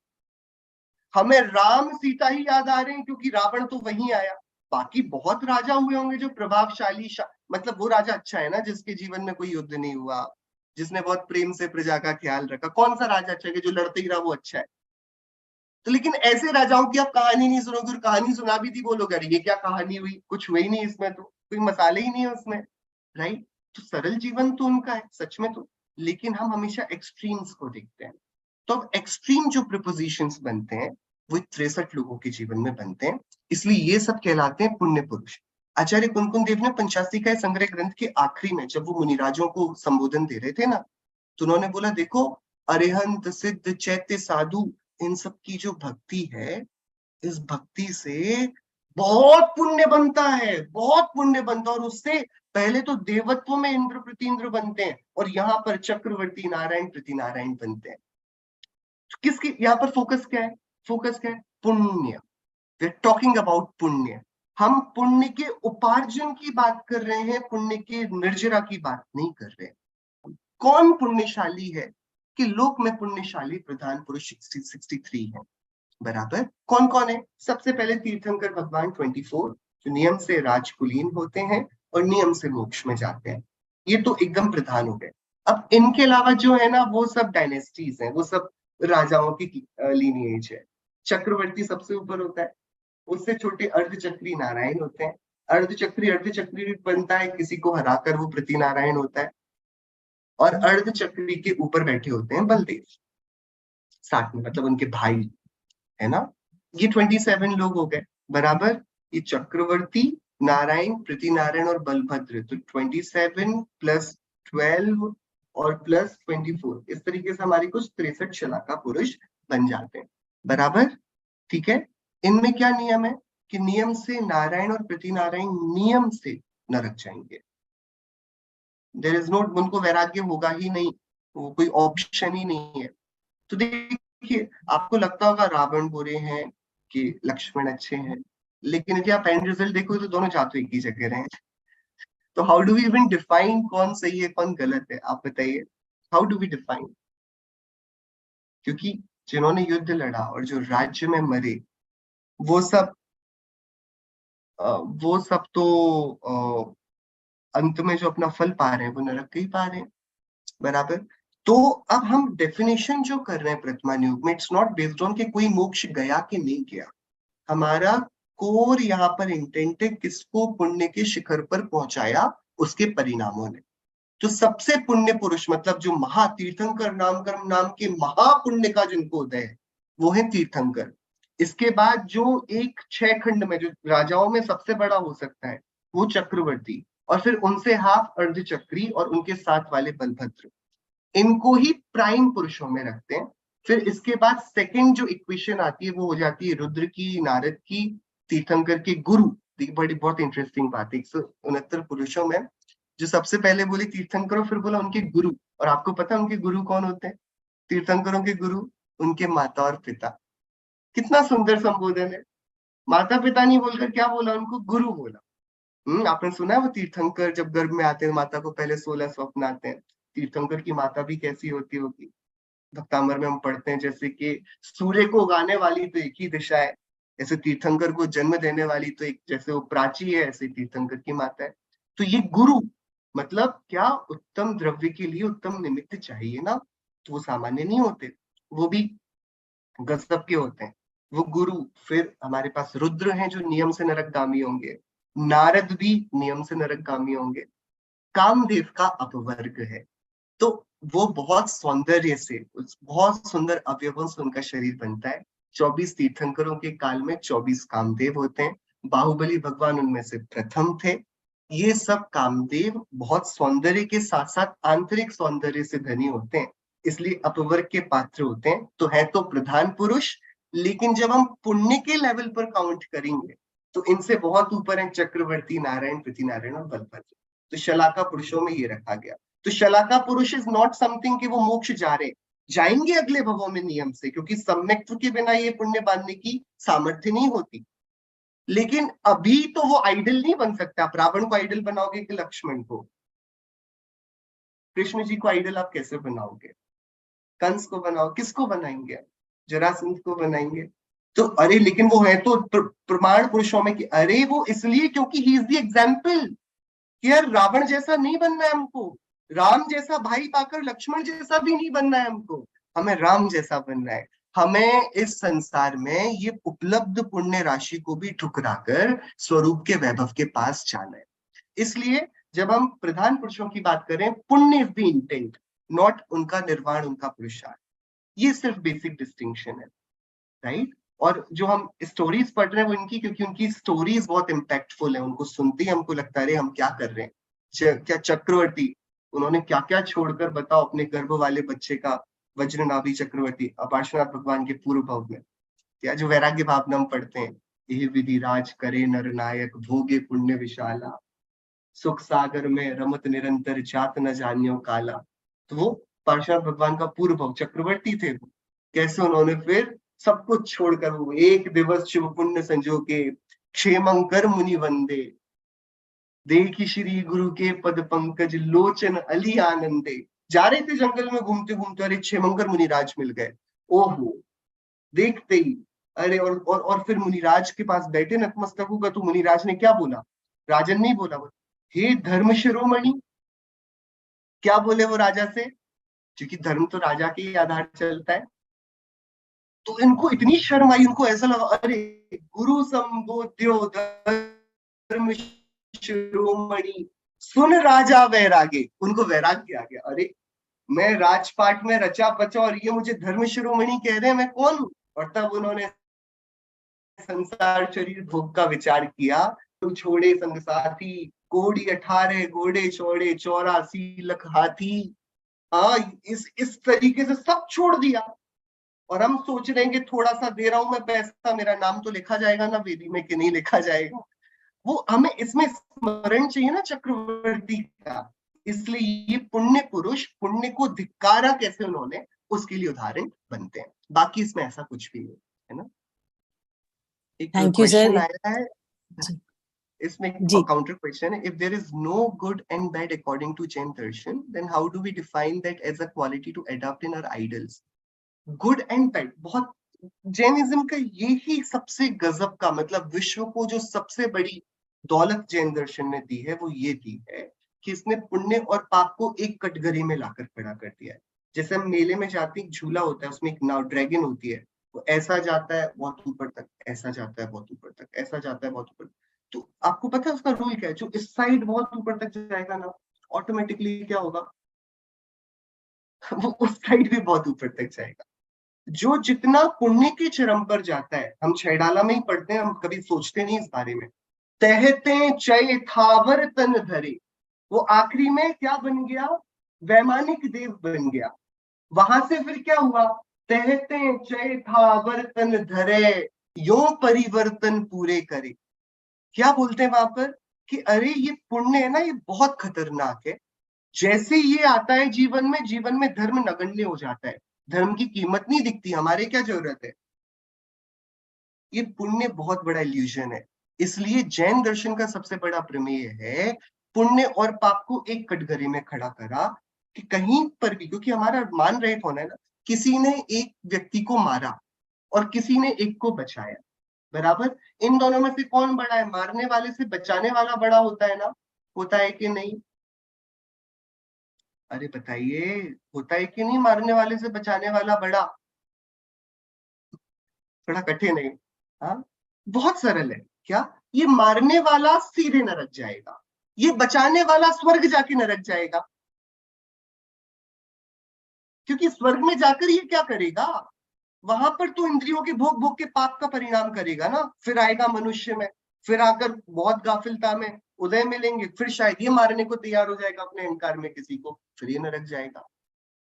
हमें राम सीता ही याद आ रहे हैं क्योंकि रावण तो वहीं आया। बाकी बहुत राजा हुए होंगे जो प्रभावशाली, मतलब वो राजा अच्छा है ना जिसके जीवन में कोई युद्ध नहीं हुआ, जिसने बहुत प्रेम से प्रजा का ख्याल रखा। कौन सा राजा अच्छा है कि जो लड़ते ही रहा वो अच्छा है? तो लेकिन ऐसे राजाओं की आप कहानी नहीं सुनोगे, और कहानी सुना भी थी वो लोग, अरे ये क्या कहानी हुई, कुछ हुई नहीं इसमें, तो कोई मसाले ही नहीं है उसमें, राइट। तो सरल जीवन तो उनका है सच में तो, लेकिन हम हमेशा एक्सट्रीम्स को देखते हैं। तो अब एक्सट्रीम जो प्रिपोजिशंस बनते हैं वो 63 लोगों के जीवन में बनते हैं, इसलिए ये सब कहलाते हैं पुण्य पुरुष। आचार्य कुंकुम देव ने पंचाशी का संग्रह ग्रंथ के आखिरी में जब वो मुनिराजों को संबोधन दे रहे थे ना, तो उन्होंने बोला देखो अरिहंत सिद्ध चैत्य साधु इन सब की जो भक्ति है, इस भक्ति से बहुत पुण्य बनता है, बहुत पुण्य बनता है, और उससे पहले तो देवत्व में इंद्र प्रतीन्द्र बनते हैं, और यहाँ पर चक्रवर्ती नारायण प्रति नारायण बनते हैं। किसकी यहाँ पर फोकस क्या है? फोकस क्या है? पुण्य। वी आर टॉकिंग अबाउट पुण्य। हम पुण्य के उपार्जन की बात कर रहे हैं, पुण्य के निर्जरा की बात नहीं कर रहे हैं। कौन पुण्यशाली है कि लोक में पुण्यशाली प्रधान पुरुष 63 है, बराबर। कौन कौन है? सबसे पहले तीर्थंकर भगवान 24 जो नियम से राजकुलीन होते हैं और नियम से मोक्ष में जाते हैं, ये तो एकदम प्रधान हो गए। अब इनके अलावा जो है ना वो सब डायनेस्टीज हैं, वो सब राजाओं की लीनिएज है। चक्रवर्ती सबसे ऊपर होता है, उससे छोटे अर्धचक्री नारायण होते हैं। अर्धचक्री बनता है किसी को हराकर, वो प्रति नारायण होता है। और अर्धचक्री के ऊपर बैठे होते हैं बलदेव साथ में, मतलब उनके भाई, है ना। ये 27 लोग हो गए, बराबर। ये चक्रवर्ती, नारायण, प्रति नारायण और बलभद्र, तो 27 प्लस 12 और प्लस 24, इस तरीके से हमारी कुछ 63 शलाका पुरुष बन जाते हैं, बराबर। ठीक है। इनमें क्या नियम है कि नियम से नारायण और प्रति नारायण नियम से नरक जाएंगे। देयर इज नो, उनको वैराग्य होगा ही नहीं, वो कोई ऑप्शन ही नहीं है। तो देखिए आपको लगता होगा रावण बुरे हैं कि लक्ष्मण अच्छे हैं, लेकिन यदि आप एंड रिजल्ट देखो तो दोनों जाते एक ही जगह रहे हैं। तो how do we even define कौन सही है कौन गलत है? आप बताइए, हाउ डू वी डिफाइन? क्योंकि जिन्होंने युद्ध लड़ा और जो राज्य में मरे वो सब तो अंत में जो अपना फल पा रहे हैं वो नरक के ही पा रहे हैं, बराबर। तो अब हम डेफिनेशन जो कर रहे हैं प्रथमान युग में, इट्स नॉट बेस्ड ऑन कि कोई मोक्ष गया कि नहीं गया। हमारा कोर यहाँ पर इंटेंट है किसको पुण्य के शिखर पर पहुंचाया उसके परिणामों ने। तो सबसे पुण्य पुरुष मतलब जो महातीर्थंकर नाम के महापुण्य का जिनको उदय है वो है तीर्थंकर। इसके बाद जो एक 6 खंड में जो राजाओं में सबसे बड़ा हो सकता है वो चक्रवर्ती, और फिर उनसे हाफ अर्धचक्री और उनके साथ वाले बलभद्र, इनको ही प्राइम पुरुषों में रखते हैं। फिर इसके बाद सेकंड जो इक्वेशन आती है वो हो जाती है रुद्र की, नारद की, तीर्थंकर के गुरु। बड़ी बहुत इंटरेस्टिंग बात है, 169 पुरुषों में जो सबसे पहले बोले तीर्थंकरों, फिर बोला उनके गुरु। और आपको पता है उनके गुरु कौन होते हैं? तीर्थंकरों के गुरु उनके माता और पिता। कितना सुंदर संबोधन है। माता पिता नहीं बोलकर क्या बोला? उनको गुरु बोला। आपने सुना है वो तीर्थंकर जब गर्भ में आते हैं माता को पहले 16 स्वप्न आते हैं। तीर्थंकर की माता भी कैसी होती होगी? भक्तामर में हम पढ़ते हैं जैसे कि सूर्य को उगाने वाली तो एक ही दिशा है, ऐसे तीर्थंकर को जन्म देने वाली तो एक, जैसे वो प्राची है ऐसे तीर्थंकर की माता है। तो ये गुरु मतलब क्या? उत्तम द्रव्य के लिए उत्तम निमित्त चाहिए ना, तो वो सामान्य नहीं होते, वो भी गजब के होते हैं वो गुरु। फिर हमारे पास रुद्र हैं जो नियम से नरकगामी होंगे, नारद भी नियम से नरकगामी होंगे, कामदेव का अपवर्ग है। तो वो बहुत सौंदर्य से, बहुत सुंदर अवयवों से उनका शरीर बनता है। 24 तीर्थंकरों के काल में 24 कामदेव होते हैं। बाहुबली भगवान उनमें से प्रथम थे। ये सब कामदेव बहुत सौंदर्य के साथ साथ आंतरिक सौंदर्य से धनी होते हैं, इसलिए अपवर्ग के पात्र होते हैं। तो है तो प्रधान पुरुष, लेकिन जब हम पुण्य के लेवल पर काउंट करेंगे तो इनसे बहुत ऊपर है चक्रवर्ती, नारायण, प्रति नारायण और बलभद्र। तो शलाका पुरुषों में ये रखा गया। तो शलाका पुरुष इज नॉट समथिंग कि वो मोक्ष जा रहे, जाएंगे अगले भवों में नियम से, क्योंकि सम्यक्त्व के बिना ये पुण्य बांधने की सामर्थ्य नहीं होती। लेकिन अभी तो वो आइडल नहीं बन सकता। आप रावण को आइडल बनाओगे कि लक्ष्मण को? कृष्ण जी को आइडल आप कैसे बनाओगे? कंस को बनाओ, किसको बनाएंगे? जरासंध को बनाएंगे? तो अरे लेकिन वो है तो प्रमाण पुरुषों में कि अरे वो इसलिए क्योंकि ही इज द एग्जाम्पल कि यार रावण जैसा नहीं बनना है हमको, राम जैसा भाई पाकर लक्ष्मण जैसा भी नहीं बनना है हमको, हमें राम जैसा बनना है। हमें इस संसार में ये उपलब्ध पुण्य राशि को भी ठुकराकर स्वरूप के वैभव के पास जाना है। इसलिए जब हम प्रधान पुरुषों की बात करें, पुण्य इज द इंटेंट, नॉट उनका निर्वाण, उनका पुरुषार्थ। ये सिर्फ बेसिक डिस्टिंक्शन है, राइट? और जो हम स्टोरीज पढ़ रहे हैं वो इनकी, क्योंकि उनकी स्टोरीज बहुत इम्पैक्टफुल है। उनको सुनते ही हमको लगता है अरे हम क्या कर रहे हैं। क्या चक्रवर्ती, उन्होंने क्या क्या छोड़कर, बताओ, अपने गर्भ वाले बच्चे का, वज्रनाभि चक्रवर्ती, पार्श्वनाथ भगवान के पूर्व भाव में, क्या जो वैराग्य भावना हम पढ़ते हैं, यह विधि राज करे नर नायक, भोगे पुण्य विशाला, सुख सागर में रमत निरंतर, जात न जानियो काला। तो वो पार्श्वनाथ भगवान का पूर्व भाव चक्रवर्ती थे। वो कैसे उन्होंने फिर सब कुछ छोड़कर वो एक दिवस शुभ पुण्य संजो के, क्षेमंकर मुनि वंदे, देखी श्री गुरु के पद पंकज, लोचन अली आनंदे। जा रहे थे जंगल में घूमते घूमते, अरे क्षेमंकर मुनिराज मिल गए। ओहो, देखते ही अरे और फिर मुनिराज के पास बैठे नतमस्तक होकर, तो मुनिराज ने क्या बोला? राजन नहीं बोला, वो हे धर्म शिरोमणि। क्या बोले वो राजा से? क्योंकि धर्म तो राजा के ही आधार चलता है। तो इनको इतनी शर्म आई, उनको ऐसा लगा अरे गुरु संबोध्यो धर्म शिरोमणि, सुन राजा वैरागे। उनको वैराग्य आ गया, अरे मैं राजपाट में रचा बचा और ये मुझे धर्म शिरोमणि कह रहे हैं, मैं कौन हूं? और तब उन्होंने संसार शरीर भोग का विचार किया। तो छोड़े संग साथी, कोड़ी 18 घोड़े चौड़े, 84 लख हाथी। हाँ, इस तरीके से सब छोड़ दिया। और हम सोच रहे हैं कि थोड़ा सा दे रहा हूं मैं पैसा, मेरा नाम तो लिखा जाएगा ना वेदी में कि नहीं लिखा जाएगा? वो हमें इसमें स्मरण चाहिए ना चक्रवर्ती का। इसलिए ये पुण्य पुरुष पुण्य को धिक्कारा कैसे उन्होंने, उसके लिए उदाहरण बनते हैं। बाकी इसमें ऐसा कुछ भी नहीं है ना। एक क्वेश्चन आया है इसमें, काउंटर क्वेश्चन है, if there is no good and bad according to Jain दर्शन, then how do we define that as a quality to adopt in our idols? Good and bad, बहुत जैनिज्म का यही सबसे गजब का मतलब, विश्व को जो सबसे बड़ी दौलत जैन दर्शन ने दी है वो ये दी है कि इसने पुण्य और पाप को एक कटघरे में लाकर खड़ा कर दिया है। जैसे हम मेले में जाते हैं, झूला होता है, उसमें एक नाव ड्रैगन होती है, वो ऐसा जाता है बहुत ऊपर तक, ऐसा जाता है बहुत ऊपर तक, ऐसा जाता है बहुत ऊपर। तो आपको पता है उसका रूल क्या है? जो इस साइड बहुत ऊपर तक जाएगा ना, ऑटोमेटिकली क्या होगा? वो उस साइड भी बहुत ऊपर तक जाएगा। जो जितना पुण्य के चरम पर जाता है, हम छैडाला में ही पढ़ते हैं, हम कभी सोचते नहीं इस बारे में, तहते चय थावर तन धरे, वो आखिरी में क्या बन गया? वैमानिक देव बन गया। वहां से फिर क्या हुआ? तहते चय थावर तन धरे, यो परिवर्तन पूरे करे। क्या बोलते हैं वहां पर कि अरे ये पुण्य है ना, ये बहुत खतरनाक है। जैसे ये आता है जीवन में धर्म नगण्य हो जाता है, धर्म की कीमत नहीं दिखती, हमारे क्या जरूरत है। ये पुण्य बहुत बड़ा इल्यूजन है। इसलिए जैन दर्शन का सबसे बड़ा प्रमेय है पुण्य और पाप को एक कटघरे में खड़ा करा कि कहीं पर भी, क्योंकि हमारा मान रहित होना है ना, किसी ने एक व्यक्ति को मारा और किसी ने एक को बचाया, बराबर। इन दोनों में से कौन बड़ा है? मारने वाले से बचाने वाला बड़ा होता है ना, होता है कि नहीं? अरे बताइए, होता है कि नहीं? मारने वाले से बचाने वाला बड़ा, थोड़ा कठिन है। हाँ, बहुत सरल है। क्या? ये मारने वाला सीधे नरक जाएगा, ये बचाने वाला स्वर्ग जाके नरक जाएगा। क्योंकि स्वर्ग में जाकर ये क्या करेगा? वहां पर तो इंद्रियों के भोग भोग के पाप का परिणाम करेगा ना, फिर आएगा मनुष्य में, फिर आकर बहुत गाफिलता में उदय मिलेंगे, फिर शायद ये मारने को तैयार हो जाएगा अपने अहंकार में किसी को, फिर ये नरक जाएगा।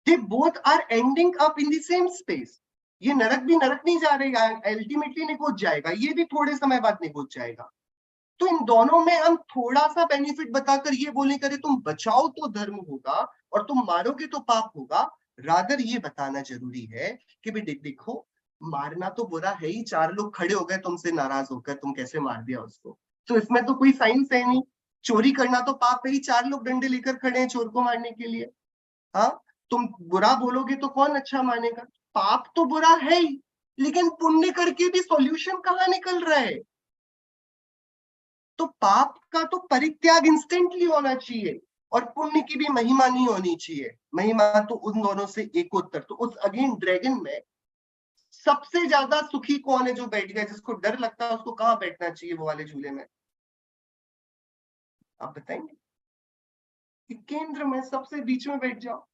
They both are ending up in the same space. ये नरक भी नरक नहीं जा रहा है, अल्टीमेटली निगोच जाएगा, ये भी थोड़े समय बाद निगोच जाएगा। तो इन दोनों में हम थोड़ा सा बेनिफिट बताकर ये बोले करे तुम बचाओ तो धर्म होगा और तुम मारोगे तो पाप होगा, रादर ये बताना जरूरी है कि भाई देखो मारना तो बुरा है ही, 4 लोग खड़े हो गए तुमसे नाराज होकर, तुम कैसे मार दिया उसको, तो इसमें तो कोई साइंस है नहीं। चोरी करना तो पाप है ही, 4 लोग डंडे लेकर खड़े हैं चोर को मारने के लिए। हाँ, तुम बुरा बोलोगे तो कौन अच्छा मानेगा? पाप तो बुरा है ही, लेकिन पुण्य करके भी सॉल्यूशन कहाँ निकल रहा है? तो पाप का तो परित्याग इंस्टेंटली होना चाहिए और पुण्य की भी महिमा नहीं होनी चाहिए। महिमा तो उन दोनों से एकोत्तर। तो उस अगेन ड्रैगन में सबसे ज्यादा सुखी कौन है? जो बैठ गया, जिसको डर लगता है उसको कहाँ बैठना चाहिए वो वाले झूले में? आप बताएंगे? कि केंद्र में, सबसे बीच में बैठ जाओ।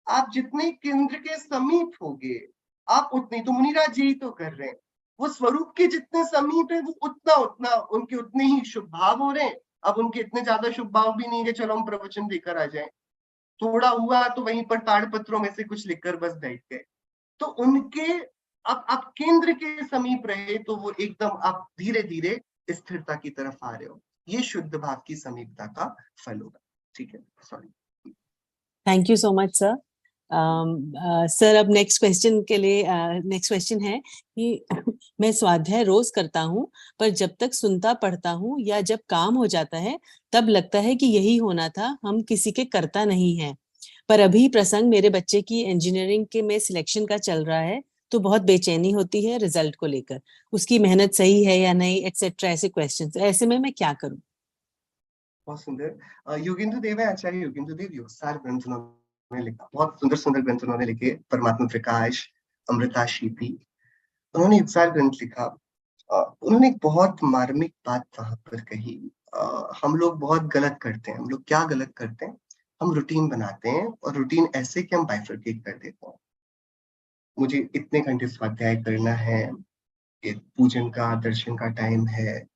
आप जितने केंद्र के समीप होगे आप उतने, तो मुनिराज यही तो कर रहे हैं, वो स्वरूप के जितने समीप है वो उतना उतना उनके उतने ही शुभ भाव हो रहे हैं। अब उनके इतने ज्यादा शुभ भाव भी नहीं है चलो हम प्रवचन देकर आ जाएं, थोड़ा हुआ तो वहीं पर ताड़पत्रों में से कुछ लिखकर बस बैठ गए। तो उनके अब आप केंद्र के समीप रहे तो वो एकदम आप धीरे धीरे स्थिरता की तरफ आ रहे हो। ये शुद्ध भाव की समीपता का फल होगा। ठीक है, sorry. Thank you so much sir. Sir अब नेक्स्ट क्वेश्चन के लिए नेक्स्ट क्वेश्चन है कि मैं स्वाध्याय रोज करता हूँ, पर जब तक सुनता पढ़ता हूँ या जब काम हो जाता है तब लगता है कि यही होना था, हम किसी के करता नहीं है। पर अभी प्रसंग मेरे बच्चे की इंजीनियरिंग के में सिलेक्शन का चल रहा है, तो बहुत बेचैनी होती है रिजल्ट को लेकर, उसकी मेहनत सही है या नहीं एक्सेट्रा, ऐसे क्वेश्चंस। ऐसे में मैं क्या करूं? बहुत सुंदर। योगेंद्र देव है, आचार्य योगेंद्र देव, योगसार ग्रंथ उन्होंने लिखा, बहुत सुंदर सुंदर ग्रंथ उन्होंने लिखे, परमात्मा प्रकाश, अमृता शीपी, उन्होंने योगसार ग्रंथ लिखा। उन्होंने एक बहुत मार्मिक बात वहां पर कही। हम लोग बहुत गलत करते हैं। हम लोग क्या गलत करते हैं? हम रूटीन बनाते हैं और रूटीन ऐसे कि हम बाइफरकेट कर देते हैं। मुझे इतने घंटे स्वाध्याय करना है, एक पूजन का दर्शन का टाइम है,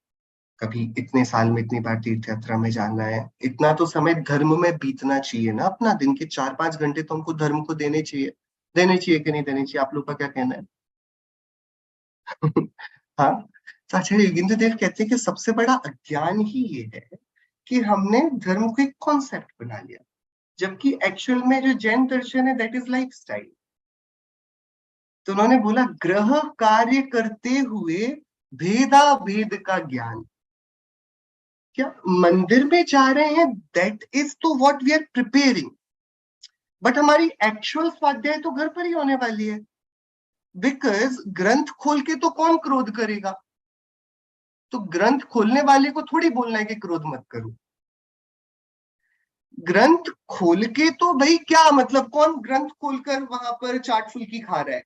कभी इतने साल में इतनी बार तीर्थ यात्रा में जाना है, इतना तो समय धर्म में बीतना चाहिए ना अपना। दिन के 4-5 घंटे तो हमको धर्म को देने चाहिए। देने चाहिए कि नहीं देने चाहिए? आप लोग का क्या कहना है? हाँ, तो आचार्य योगेंद्र देव कहते हैं कि सबसे बड़ा अज्ञान ही ये है कि हमने धर्म को एक कॉन्सेप्ट बना लिया, जबकि एक्चुअल में जो जैन दर्शन है दैट इज लाइफ स्टाइल। तो उन्होंने बोला ग्रह कार्य करते हुए भेदा भेद का ज्ञान। क्या मंदिर में जा रहे हैं दैट इज तो what we are preparing, but हमारी एक्चुअल स्वाध्याय तो घर पर ही होने वाली है। बिकॉज ग्रंथ खोल के तो कौन क्रोध करेगा? तो ग्रंथ खोलने वाले को थोड़ी बोलना है कि क्रोध मत करो। ग्रंथ खोल के तो भाई क्या मतलब, कौन ग्रंथ खोलकर वहां पर चाट फुल्की खा रहा है?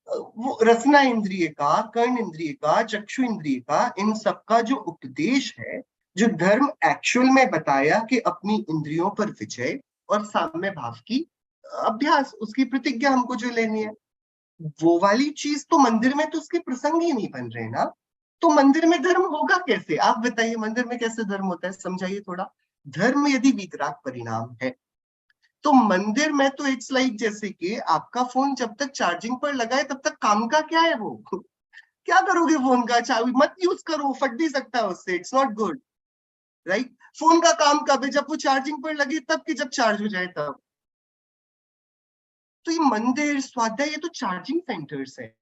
वो रसना इंद्रिय का, कर्ण इंद्रिय का, चक्षु इंद्रिय का, इन सबका जो उपदेश है, जो धर्म एक्चुअल में बताया कि अपनी इंद्रियों पर विजय और साम्य भाव की अभ्यास, उसकी प्रतिज्ञा हमको जो लेनी है, वो वाली चीज तो मंदिर में तो उसके प्रसंग ही नहीं बन रहे ना। तो मंदिर में धर्म होगा कैसे? आप बताइए, मंदिर में कैसे धर्म होता है? समझाइए थोड़ा। धर्म यदि वीतराग परिणाम है तो मंदिर में तो इट्स लाइक जैसे कि आपका फोन जब तक चार्जिंग पर लगा है तब तक काम का क्या है वो? क्या करोगे फोन का? चाबी मत यूज करो, फट भी सकता है उससे, it's not good, right? Phone का काम कब है? जब वो चार्जिंग पर लगे तब, कि जब चार्ज हो जाए तब। तो ये मंदिर स्वाध्याय ये तो चार्जिंग सेंटर्स है।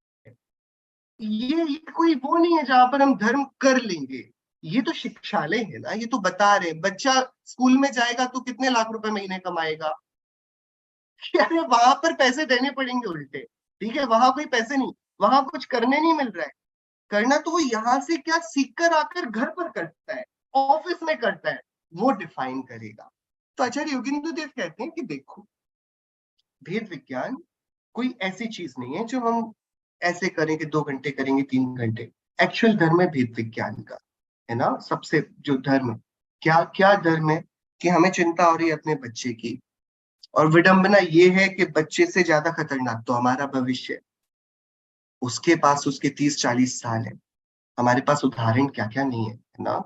ये कोई वो नहीं है जहां पर हम धर्म कर लेंगे। ये तो शिक्षालय है ना, ये तो बता रहे हैं। बच्चा स्कूल में जाएगा तो कितने लाख रुपए महीने कमाएगा? अरे वहां पर पैसे देने पड़ेंगे उल्टे। ठीक है, वहां कोई पैसे नहीं, वहां कुछ करने नहीं मिल रहा है। करना तो वो यहाँ से क्या सीख कर आकर घर पर करता है, ऑफिस में करता है, वो डिफाइन करेगा। तो आचार्य योगेंद्र देव कहते हैं कि देखो, भेद विज्ञान कोई ऐसी चीज नहीं है जो हम ऐसे करें कि 2 घंटे करेंगे, 3 घंटे। एक्चुअल धर्म है भेद विज्ञान का, है ना? सबसे जो धर्म, क्या क्या धर्म है? कि हमें चिंता हो रही है अपने बच्चे की, और विडंबना ये है कि बच्चे से ज्यादा खतरनाक तो हमारा भविष्य है। उसके पास उसके 30-40 साल है, हमारे पास उदाहरण क्या क्या नहीं है ना?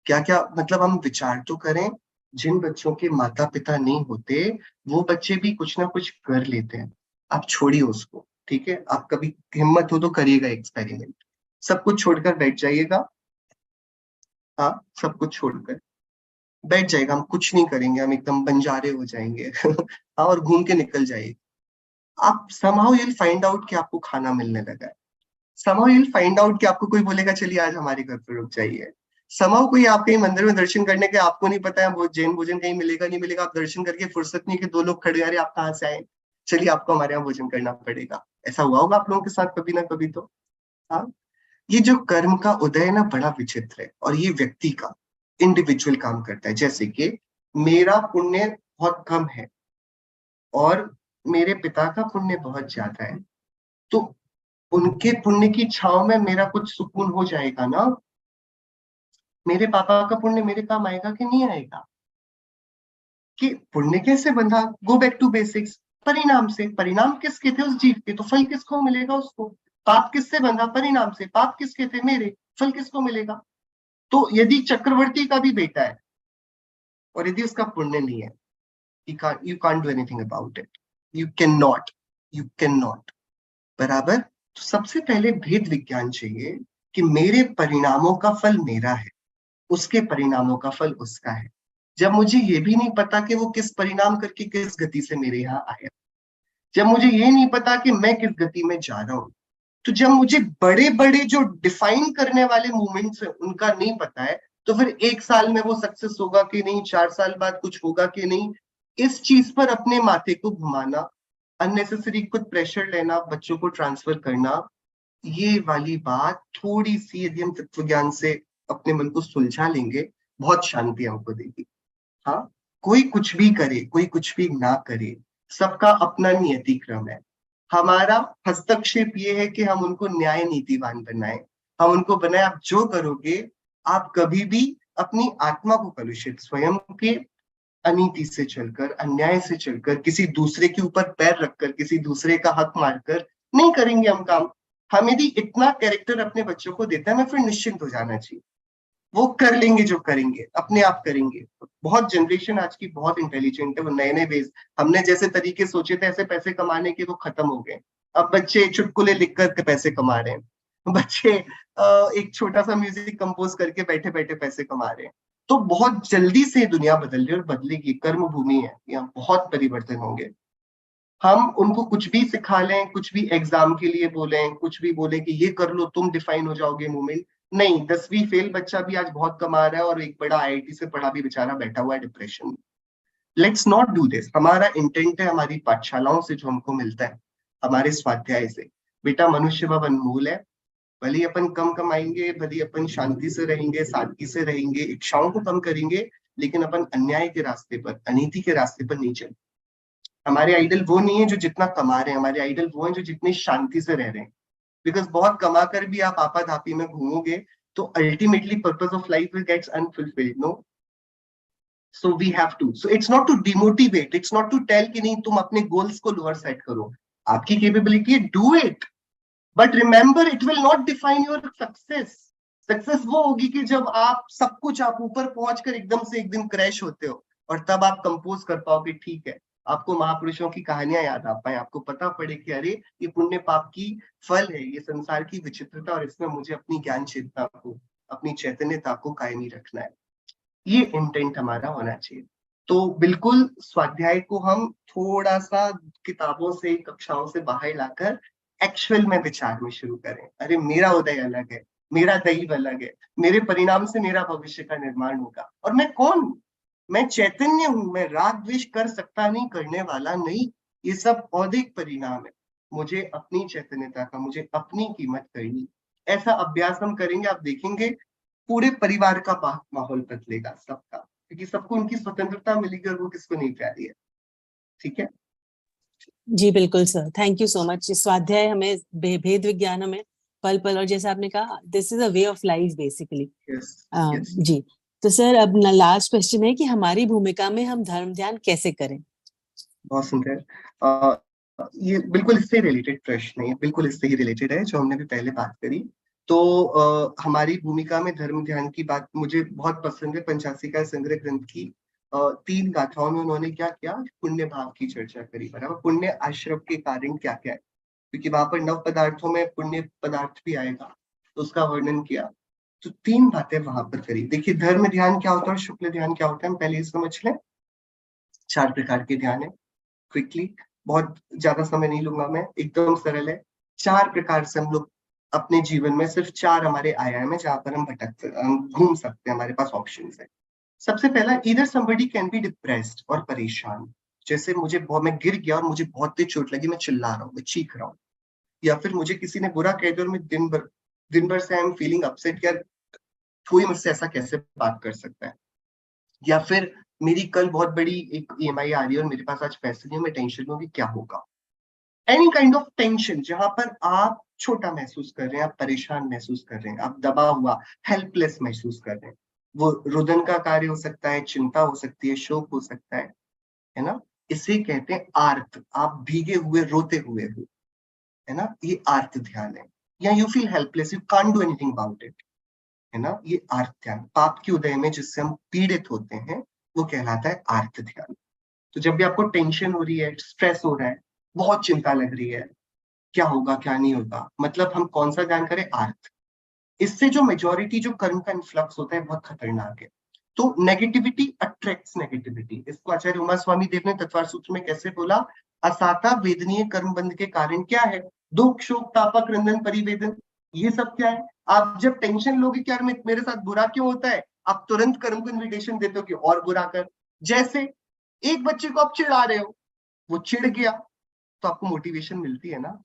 क्या क्या मतलब हम विचार तो करें। जिन बच्चों के माता पिता नहीं होते वो बच्चे भी कुछ ना कुछ कर लेते हैं। आप छोड़िए उसको, ठीक है? आप कभी हिम्मत हो तो करिएगा एक्सपेरिमेंट, सब कुछ छोड़कर बैठ जाइएगा, हाँ, सब कुछ छोड़कर बैठ जाएगा, हम कुछ नहीं करेंगे, हम एकदम बंजारे हो जाएंगे हाँ, और घूम के निकल जाएगी। आप somehow you'll find out कि आपको खाना मिलने लगा है। somehow you'll find out कि आपको कोई बोलेगा चलिए आज हमारे घर पर रुक जाइए। somehow कोई आप कहीं मंदिर में दर्शन करने के, आपको नहीं पता है वो जैन भोजन कहीं मिलेगा नहीं मिलेगा, आप दर्शन करके फुर्सत नहीं कि दो लोग खड़े, अरे आप कहाँ से आए, चलिए आपको हमारे यहाँ भोजन करना पड़ेगा। ऐसा हुआ होगा आप लोगों के साथ कभी ना कभी तो। हाँ, ये जो कर्म का उदय है ना, बड़ा विचित्र है, और ये व्यक्ति का इंडिविजुअल काम करता है। जैसे कि मेरा पुण्य बहुत कम है और मेरे पिता का पुण्य बहुत ज्यादा है, तो उनके पुण्य की छाव में मेरा कुछ सुकून हो जाएगा ना। मेरे पापा का पुण्य मेरे काम आएगा कि नहीं आएगा? कि पुण्य कैसे बंधा? गो बैक टू बेसिक्स, परिणाम से। परिणाम किसके थे? उस जीव के। तो फल किसको मिलेगा? उसको। पाप किससे बंधा? परिणाम से। पाप किसके थे? मेरे। फल किसको मिलेगा? तो यदि चक्रवर्ती का भी बेटा है और यदि उसका पुण्य नहीं है, you can't do anything about it. You cannot. बराबर? तो सबसे पहले भेद विज्ञान चाहिए कि मेरे परिणामों का फल मेरा है, उसके परिणामों का फल उसका है। जब मुझे ये भी नहीं पता कि वो किस परिणाम करके किस गति से मेरे यहाँ आया, जब मुझे ये नहीं पता कि मैं किस गति में जा रहा हूं, तो जब मुझे बड़े बड़े जो डिफाइन करने वाले मूवमेंट्स है उनका नहीं पता है, तो फिर 1 साल में वो सक्सेस होगा कि नहीं, 4 साल बाद कुछ होगा कि नहीं, इस चीज पर अपने माथे को घुमाना, अननेसेसरी खुद प्रेशर लेना, बच्चों को ट्रांसफर करना, ये वाली बात थोड़ी सी यदि हम तत्व ज्ञान से अपने मन को सुलझा लेंगे, बहुत शांति हमको देगी। हाँ, कोई कुछ भी करे, कोई कुछ भी ना करे, सबका अपना नियति क्रम है। हमारा हस्तक्षेप ये है कि हम उनको न्याय नीतिवान बनाए, हम उनको बनाए आप जो करोगे, आप कभी भी अपनी आत्मा को कलुषित, स्वयं के अनीति से चलकर, अन्याय से चलकर, किसी दूसरे के ऊपर पैर रखकर, किसी दूसरे का हक मारकर नहीं करेंगे हम काम। हम यदि इतना कैरेक्टर अपने बच्चों को देते हैं, हमें फिर निश्चिंत हो जाना चाहिए, वो कर लेंगे जो करेंगे, अपने आप करेंगे। बहुत जनरेशन आज की बहुत इंटेलिजेंट है, वो नए नए वेज, हमने जैसे तरीके सोचे थे ऐसे पैसे कमाने के, वो खत्म हो गए। अब बच्चे चुटकुले लिख कर पैसे कमा रहे हैं, बच्चे एक छोटा सा म्यूजिक कंपोज करके बैठे बैठे पैसे कमा रहे हैं। तो बहुत जल्दी से दुनिया बदल रही है और बदलेगी, कर्म भूमि है, यहाँ बहुत परिवर्तन होंगे। हम उनको कुछ भी सिखा लें, कुछ भी एग्जाम के लिए बोलें, कुछ भी बोले कि ये कर लो तुम डिफाइन हो जाओगे मूवमेंट, नहीं। 10वीं फेल बच्चा भी आज बहुत कमा रहा है और एक बड़ा आईआईटी से पढ़ा भी बेचारा बैठा हुआ है डिप्रेशन में। Let's not do this. हमारा इंटेंट है हमारी पाठशालाओं से जो हमको मिलता है, हमारे स्वाध्याय से, बेटा मनुष्य भाव अनमोल है, भले ही अपन कम कमाएंगे, भले ही अपन शांति से रहेंगे, सादगी से रहेंगे, इच्छाओं को कम करेंगे, लेकिन अपन अन्याय के रास्ते पर, अनीति के रास्ते पर नहीं चलेंगे। हमारे आइडल वो नहीं है जो जितना कमा रहे हैं, हमारे आइडल वो हैं जो जितनी शांति से रह रहे हैं। बिकॉज बहुत कमा कर भी आप आपाधापी में घूमोगे तो ultimately purpose of life will gets unfulfilled, no. So we have to, so it's not to demotivate, it's not to tell कि नहीं तुम अपने गोल्स को लोअर सेट करो, आपकी कैपेबिलिटी है, do it, but remember it will not define your success. Success वो होगी कि जब आप सब कुछ, आप ऊपर पहुंचकर एकदम से एक दिन क्रैश होते हो, और तब आप कंपोज कर पाओ कि ठीक है, आपको महापुरुषों की कहानियां याद आ पाए, आपको पता पड़े कि अरे ये पुण्य पाप की फल है, ये संसार की विचित्रता, और इसमें मुझे अपनी ज्ञान चेतना को, अपनी चैतन्यता को कायमी रखना है। ये इंटेंट हमारा होना चाहिए। तो बिल्कुल स्वाध्याय को हम थोड़ा सा किताबों से, कक्षाओं से बाहर लाकर एक्चुअल में विचार में शुरू करें। अरे मेरा उदय अलग है, मेरा दैव अलग है, मेरे परिणाम से मेरा भविष्य का निर्माण होगा, और मैं कौन हूं? मैं चैतन्य हूं, मैं राग द्वेष कर सकता नहीं, करने वाला नहीं, ये सब औधिक परिणाम है। मुझे अपनी चैतन्यता का, मुझे अपनी कीमत करनी, ऐसा अभ्यास हम करेंगे, आप देखेंगे पूरे परिवार का माहौल बदलेगा सबका, क्योंकि सबको उनकी स्वतंत्रता मिलेगी और वो किसको नहीं प्यारी है। ठीक है जी बिल्कुल sir, thank you so much. स्वाध्याय हमें भेद विज्ञान हमें पल पल, और जैसे आपने कहा this is a way of life basically. जी, तो सर अब लास्ट क्वेश्चन है कि हमारी भूमिका में हम धर्म ध्यान कैसे करें? बहुत सुंदर। ये बिल्कुल इससे रिलेटेड प्रश्न है, बिल्कुल इससे ही रिलेटेड है जो हमने भी पहले बात करी। तो हमारी भूमिका में धर्म ध्यान की बात मुझे बहुत पसंद है। पंचासिका संग्रह ग्रंथ की 3 गाथाओं में उन्होंने क्या किया, पुण्य भाव की चर्चा करी, बराबर। पुण्य आश्रम के कारण क्या क्या है, क्योंकि वहां पर नव पदार्थों में पुण्य पदार्थ भी आएगा, तो उसका वर्णन किया। तो 3 बातें वहां पर करी। देखिए धर्म ध्यान क्या होता है और शुक्ल ध्यान क्या होता है, हम पहले ये समझ लें। 4 प्रकार के ध्यान है। क्विकली, बहुत ज्यादा समय नहीं लूंगा मैं, एकदम सरल है। 4 प्रकार से हम लोग अपने जीवन में, सिर्फ 4 हमारे आयाम है जहां पर हम घूम सकते हैं, हमारे पास ऑप्शन है। सबसे पहला, इधर somebody कैन बी डिप्रेस्ड और परेशान, जैसे मैं गिर गया और मुझे बहुत तेज चोट लगी, मैं चिल्ला रहा हूँ, मैं चीख रहा हूँ, या फिर मुझे किसी ने बुरा कह दिया और मैं दिन भर से आई एम फीलिंग अपसेट, यार कोई मुझसे ऐसा कैसे बात कर सकता है। या फिर मेरी कल बहुत बड़ी एक ईएमआई आ रही है और मेरे पास आज पैसे नहीं है, मैं टेंशन में हूँ कि क्या होगा। एनी काइंड ऑफ टेंशन जहां पर आप छोटा महसूस कर रहे हैं, आप परेशान महसूस कर रहे हैं, आप दबा हुआ हेल्पलेस महसूस कर रहे हैं। वो रुदन का कार्य हो सकता है, चिंता हो सकती है, शोक हो सकता है ना। इसे कहते हैं आर्त, आप भीगे हुए रोते हुए हो, है ना, ये आर्त ध्यान है। या you feel helpless, you can't do anything about it, है ना, ये आर्त ध्यान। पाप के उदय में जिससे हम पीड़ित होते हैं वो कहलाता है आर्त ध्यान। तो जब भी आपको टेंशन हो रही है, स्ट्रेस हो रहा है, बहुत चिंता लग रही है, क्या होगा क्या नहीं होगा, मतलब हम कौन सा ध्यान करें, आर्त। इससे जो मेजॉरिटी जो कर्म का इन्फ्लक्स होता है बहुत खतरनाक है। तो नेगेटिविटी अट्रैक्ट्स नेगेटिविटी। इसको आचार्य उमा स्वामी देव ने तत्वार सूत्र में कैसे बोला, असाता वेदनीय कर्म बंध के कारण क्या है, दुख शोक तापा क्रंदन परिवेदन, ये सब क्या है। आप जब टेंशन लोगे कि यार मेरे साथ बुरा क्यों होता है, आप तुरंत कर्म को इन्विटेशन देते हो कि और बुरा कर। जैसे एक बच्चे को आप चिढ़ा रहे हो, वो चिढ़ गया, तो आपको मोटिवेशन मिलती है ना,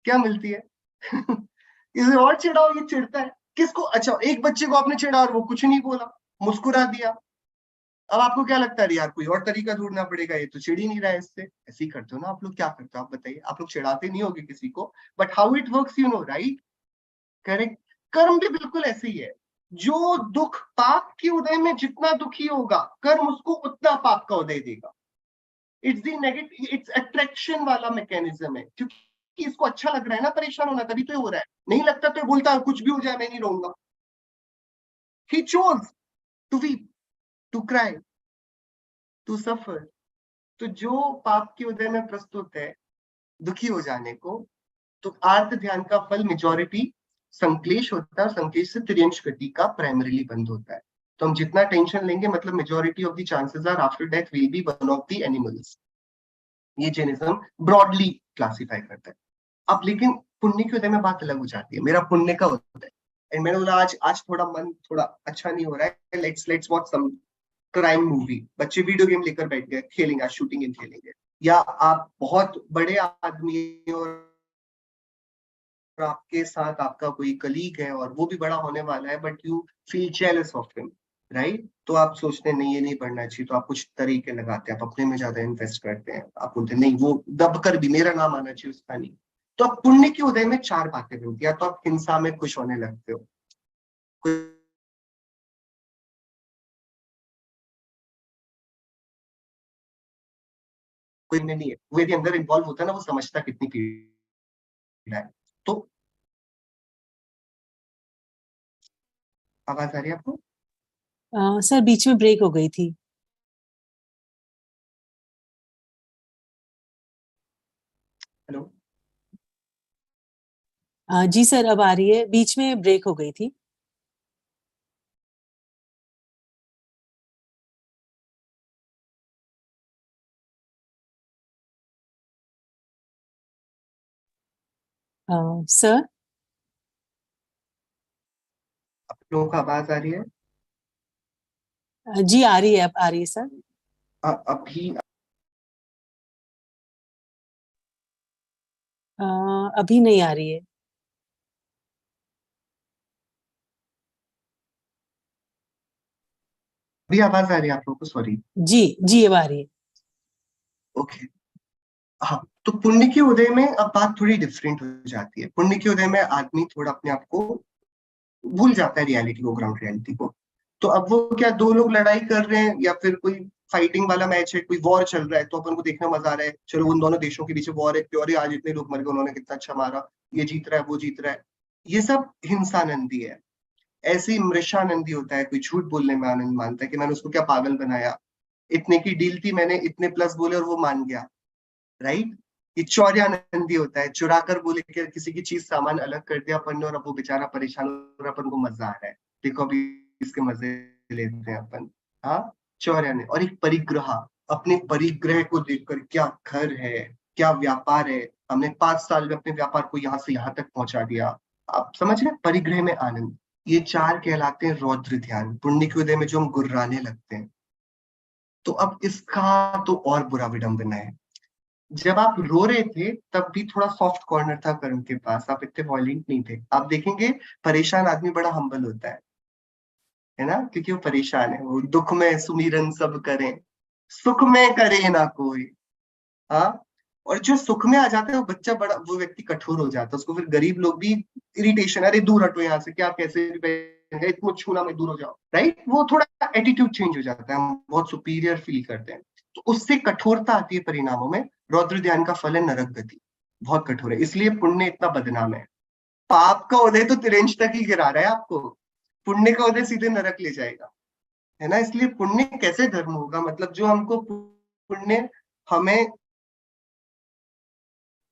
क्या मिलती है इसे और चिढ़ाओ, ये चिढ़ता है। किसको, अच्छा एक बच्चे को आपने चिढ़ा और वो कुछ नहीं बोला, मुस्कुरा दिया, अब आपको क्या लगता है, यार कोई और तरीका ढूंढना पड़ेगा, ये तो चिढ़ ही नहीं रहा है इससे। ऐसे ही करते हो ना आप लोग, क्या करते हो आप बताइए, आप लोग चिढ़ाते नहीं होगे किसी को, but how it works you know, right, correct. कर्म भी बिल्कुल ऐसे ही है। जो दुख, पाप के उदय में जितना दुखी होगा कर्म उसको उतना पाप का उदय देगा। It's the negative, it's attraction वाला मैकेनिज्म है, क्योंकि इसको अच्छा लग रहा है ना परेशान होना, तभी तो हो रहा है। नहीं लगता तो बोलता है कुछ भी हो जाए मैं नहीं रहूंगा। He chose to weep, to cry, to suffer. तो जो पाप के उदय में प्रस्तुत है दुखी हो जाने को, तो आर्त ध्यान का फल मेजॉरिटी संक्लेश होता है, और संक्लेश से त्रियंश गति का प्राइमरीली बंद होता है। तो हम जितना टेंशन लेंगे, मतलब majority of the chances are after death will be one of the animals. ये जैनिज्म ब्रॉडली क्लासिफाई करता है। अब लेकिन पुण्य के उदय में बात अलग हो जाती है। मेरा पुण्य का उदय, एंड मैंने बोला आज थोड़ा मन थोड़ा अच्छा नहीं हो रहा है, let's watch some crime movie. बच्चे वीडियो गेम लेकर बैठ गए, खेलेंगे, आज शूटिंग गेम खेलेंगे। या आप बहुत बड़े आदमी और आपके साथ आपका कोई कलीग है और वो भी बड़ा होने वाला है, but you feel jealous of him, right. तो आप सोचते हैं नहीं ये नहीं पढ़ना चाहिए, तो आप कुछ तरीके लगाते हैं, आप अपने में ज्यादा इन्वेस्ट करते हैं, आप बोलते हैं नहीं वो दब कर भी मेरा नाम आना चाहिए उसका नहीं। तो आप पुण्य के उदय में 4 बातें बनती है। तो आप हिंसा में खुश होने लगते हो, कोई नहीं है, वो यदि अंदर इन्वॉल्व होता है ना, वो समझता कितनी पीड़ा है। तो आवाज आ रही है आपको? सर बीच में ब्रेक हो गई थी। हेलो, जी सर अब आ रही है, बीच में ब्रेक हो गई थी। सर आप लोगों को आवाज आ रही है? जी आ रही है, अब आ रही है सर। अभी अभी नहीं आ रही है। भी आवाज आ रही है आप लोगों को? सॉरी। जी जी अब आ रही है। ओके, हाँ। तो पुण्य के उदय में अब बात थोड़ी डिफरेंट हो जाती है। पुण्य के उदय में आदमी थोड़ा अपने आप को भूल जाता है, रियलिटी को, ग्राउंड रियलिटी को। तो अब वो क्या, 2 लोग लड़ाई कर रहे हैं या फिर कोई फाइटिंग वाला मैच है, कोई वॉर चल रहा है, तो अपन को देखने में मजा आ रहा है, चलो उन दोनों देशों के बीच वॉर है, प्योर आज इतने लोग मर गए, उन्होंने कितना अच्छा मारा, ये जीत रहा है वो जीत रहा है। ये सब हिंसानंदी है। ऐसे ही मृषानंदी होता है, कोई झूठ बोलने में आनंद मानता है कि मैंने उसको क्या पागल बनाया, इतने की डील थी, मैंने इतने प्लस बोले और वो मान गया, राइट। ये चौर्यानंदी होता है, चुरा कर बोले कि किसी की चीज सामान अलग कर दिया अपन ने और अब वो बेचारा परेशान हो रहा, अपन को मजा आ रहा है, देखो अभी इसके मजे लेते हैं अपन। हाँ, चौर्यानंदी। और एक परिग्रह, अपने परिग्रह को देखकर, क्या घर है, क्या व्यापार है, हमने 5 साल में अपने व्यापार को यहाँ से यहाँ तक पहुंचा दिया, आप समझ रहे हैं, परिग्रह में आनंद। ये 4 कहलाते हैं रौद्र ध्यान। पुण्य के उदय में जो हम गुर्राने लगते हैं, तो अब इसका तो और बुरा विडंबना है। जब आप रो रहे थे तब भी थोड़ा सॉफ्ट कॉर्नर था कर्म के पास, आप इतने वॉयलेंट नहीं थे। आप देखेंगे परेशान आदमी बड़ा हम्बल होता है ना, क्योंकि वो परेशान है। वो दुख में सुमिरन सब करें, सुख में करे ना कोई। हाँ, और जो सुख में आ जाता है वो बच्चा बड़ा, वो व्यक्ति कठोर हो जाता है, उसको फिर गरीब लोग भी इरिटेशन, अरे दूर हटो यहाँ से, क्या कैसे इतना छूना में, दूर हो जाओ, राइट। वो थोड़ा एटीट्यूड चेंज हो जाता है, हम बहुत सुपीरियर फील करते हैं, तो उससे कठोरता आती है परिणामों में। रौद्र ध्यान का फल है नरक गति, बहुत कठोर है, इसलिए पुण्य इतना बदनाम है। पाप का उदय तो तिरंज तक ही गिरा रहा है आपको, पुण्य का उदय सीधे नरक ले जाएगा, है ना। इसलिए पुण्य कैसे धर्म होगा, मतलब जो हमको पुण्य हमें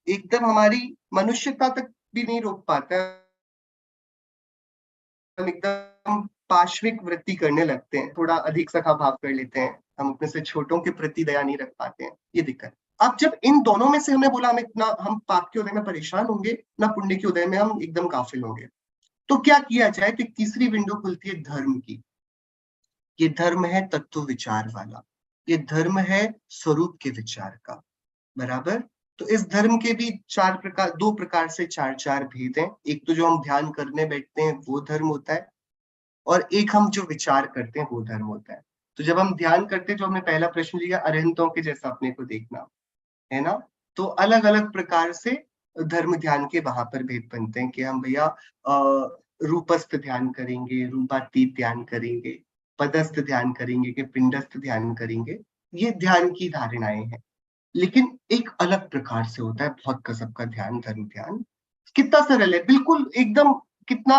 एकदम हमारी मनुष्यता तक भी नहीं रोक पाता है, हम एकदम पाश्विक वृत्ति करने लगते हैं, थोड़ा अधिक सखा भाव कर लेते हैं, हम अपने से छोटों के प्रति दया नहीं रख पाते हैं, ये दिक्कत। अब जब इन दोनों में से हमने बोला हमें ना हम पाप के उदय में परेशान होंगे, ना पुण्य के उदय में हम एकदम गाफिल होंगे, तो क्या किया जाए। तो तीसरी विंडो खुलती है धर्म की। ये धर्म है तत्व विचार वाला, ये धर्म है स्वरूप के विचार का, बराबर। तो इस धर्म के भी 4 प्रकार, 2 प्रकार से 4 भेद हैं। एक तो जो हम ध्यान करने बैठते हैं वो धर्म होता है, और एक हम जो विचार करते हैं वो धर्म होता है। तो जब हम ध्यान करते हैं, जो हमने पहला प्रश्न लिया, अरहंतों के जैसा अपने को देखना, है ना। तो अलग अलग प्रकार से धर्म ध्यान के वहां पर भेद बनते हैं कि हम भैया रूपस्थ ध्यान करेंगे, रूपातीत ध्यान करेंगे, पदस्थ ध्यान करेंगे, कि पिंडस्थ ध्यान करेंगे। ये ध्यान की धारणाएं हैं, लेकिन एक अलग प्रकार से होता है बहुत गजब का ध्यान, धर्म ध्यान। कितना सरल है, बिल्कुल एकदम। कितना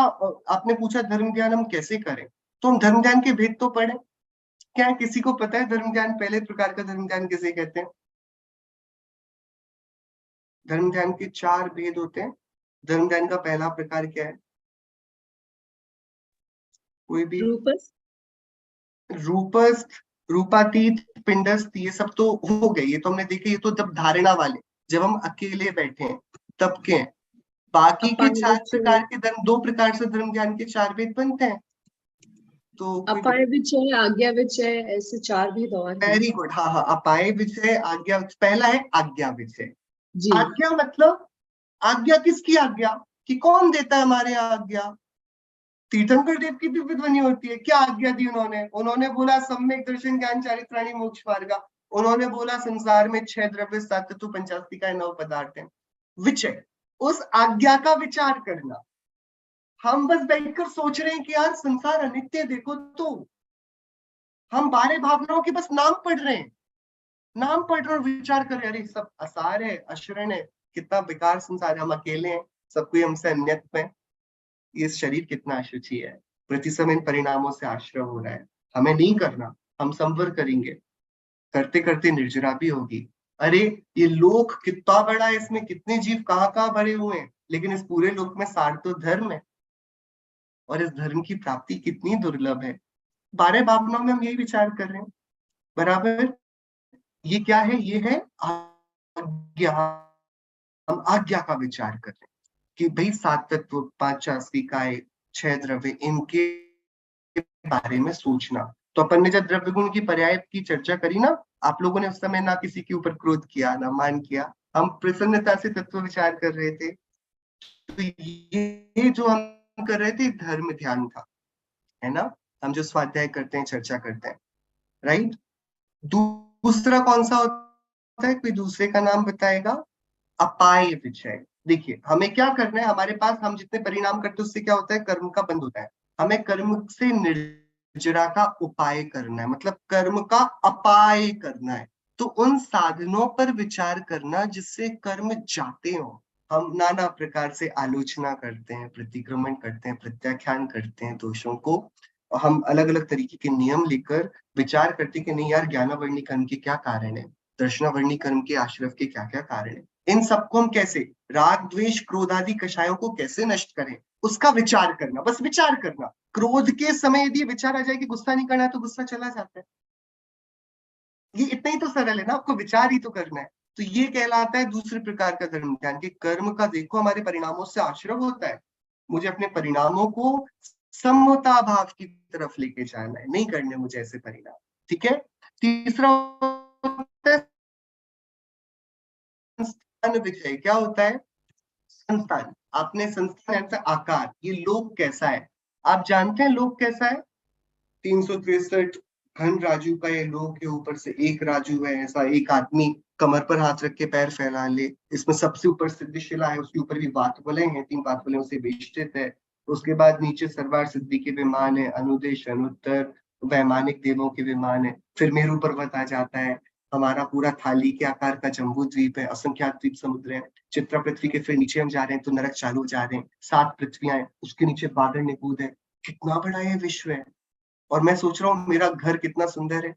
आपने पूछा धर्म ध्यान हम कैसे करें, तो हम धर्म ध्यान के भेद तो पढ़े। क्या किसी को पता है धर्म ध्यान, पहले प्रकार का धर्म ध्यान किसे कहते हैं? धर्म ध्यान के 4 भेद होते हैं। धर्म ध्यान का पहला प्रकार क्या है? कोई भी? रूपस्थ, रूपातीत, पिंडस्थ, ये सब तो हो गए, ये तो हमने देखे। ये तो जब धारणा वाले, जब हम अकेले बैठे हैं तब के हैं। बाकी के 4 प्रकार के धर्म, 2 प्रकार से धर्म ज्ञान के 4 भेद बनते हैं। तो अपाय विचय, आज्ञा विचय, ऐसे 4 भेद और हैं। Very good. हाँ हाँ, अपाय विचय, आज्ञा। पहला है आज्ञा विचय। जी। आज्ञा मतलब, आज्ञा किसकी आज्ञा, कि कौन देता है हमारे यहाँ आज्ञा? तीर्थंकर देव की दिव्य ध्वनि होती है। क्या आज्ञा दी उन्होंने? उन्होंने बोला सम्यक दर्शन ज्ञान चारित्राणि मोक्ष मार्गा। उन्होंने बोला संसार में 6 द्रव्य, 7 तत्व, पंचास्तिकाएं, 9 पदार्थ हैं। विचय, उस आज्ञा का विचार करना। हम बस बैठकर सोच रहे हैं कि यार संसार अनित्य, देखो तो हम 12 भावनाओं के बस नाम पढ़ रहे हैं, नाम पढ़ रहे और विचार कर रहे हैं, अरे सब असार है, अशरण है, कितना बेकार संसार है, हम अकेले हैं, सब कोई हमसे अन्यत्व है, ये शरीर कितना अशुचि है, प्रति समय इन परिणामों से आश्रय हो रहा है, हमें नहीं करना, हम संवर करेंगे, करते करते निर्जरा भी होगी। अरे ये लोक कितना बड़ा है, इसमें कितने जीव कहाँ कहाँ भरे हुए हैं, लेकिन इस पूरे लोक में सार तो धर्म है, और इस धर्म की प्राप्ति कितनी दुर्लभ है। 12 भावनाओं में हम यही विचार कर रहे हैं, बराबर। ये क्या है? ये है आज्ञा। हम आज्ञा का विचार कर रहे हैं कि भाई 7 तत्व, 5 आस्तिकाएं, 6 द्रव्य, इनके बारे में सोचना। तो अपन ने जब द्रव्य गुण की पर्याय की चर्चा करी ना, आप लोगों ने उस समय ना किसी के ऊपर क्रोध किया, ना मान किया, हम प्रसन्नता से तत्व विचार कर रहे थे। तो ये जो हम कर रहे थे धर्म ध्यान था, है ना। हम जो स्वाध्याय करते हैं, चर्चा करते हैं, राइट। दूसरा कौन सा होता है? कोई दूसरे का नाम बताएगा? अपाय विचय। देखिए हमें क्या करना है, हमारे पास हम जितने परिणाम करते हैं उससे क्या होता है? कर्म का बंध होता है। हमें कर्म से निर्जरा का उपाय करना है, मतलब कर्म का अपाय करना है। तो उन साधनों पर विचार करना जिससे कर्म जाते हो। हम नाना प्रकार से आलोचना करते हैं, प्रतिक्रमण करते हैं, प्रत्याख्यान करते हैं दोषों को, और हम अलग अलग तरीके के नियम लेकर विचार करते हैं कि नहीं यार, ज्ञानावर्णी कर्म के क्या कारण है, दर्शनावर्णी कर्म के आश्रव के क्या क्या कारण है। इन सबको हम कैसे, राग द्वेष क्रोध आदि कषायों को कैसे नष्ट करें, उसका विचार करना, बस विचार करना। क्रोध के समय यदि विचार आ जाए कि गुस्सा नहीं करना है तो गुस्सा चला जाता है। ये इतना ही तो सरल है ना, आपको विचार ही तो करना है। तो ये कहलाता है दूसरे प्रकार का धर्म ध्यान, कि कर्म का देखो हमारे परिणामों से आश्रय होता है, मुझे अपने परिणामों को समता भाव की तरफ लेके जाना है, नहीं करने मुझे ऐसे परिणाम। ठीक है। तीसरा होता है संस्थान विजय। क्या होता है संस्थान? आपने संस्थान का आकार, ये लोक कैसा है आप जानते हैं? लोक कैसा है? 363 घन राजू का ये लोक है, ऊपर से एक राजू है, ऐसा एक आदमी कमर पर हाथ रख के पैर फैला ले। इसमें सबसे ऊपर सिद्धि शिला है, उसके ऊपर भी वातवलें हैं, 3 वातवलें से वेष्टित है। उसके बाद नीचे सर्वार सिद्धि के विमान है, अनुदेश अनुत्तर वैमानिक देवों के विमान है। फिर मेरु पर्वत आ जाता है, हमारा पूरा थाली के आकार का जम्बू द्वीप है, असंख्यात द्वीप समुद्र है। चित्रा पृथ्वी के फिर नीचे हम जा रहे हैं तो नरक चालू जा रहे हैं, 7 पृथ्वियां हैं, उसके नीचे बादल निकूद है। कितना बड़ा ये विश्व है। और मैं सोच रहा हूँ मेरा घर कितना सुंदर है,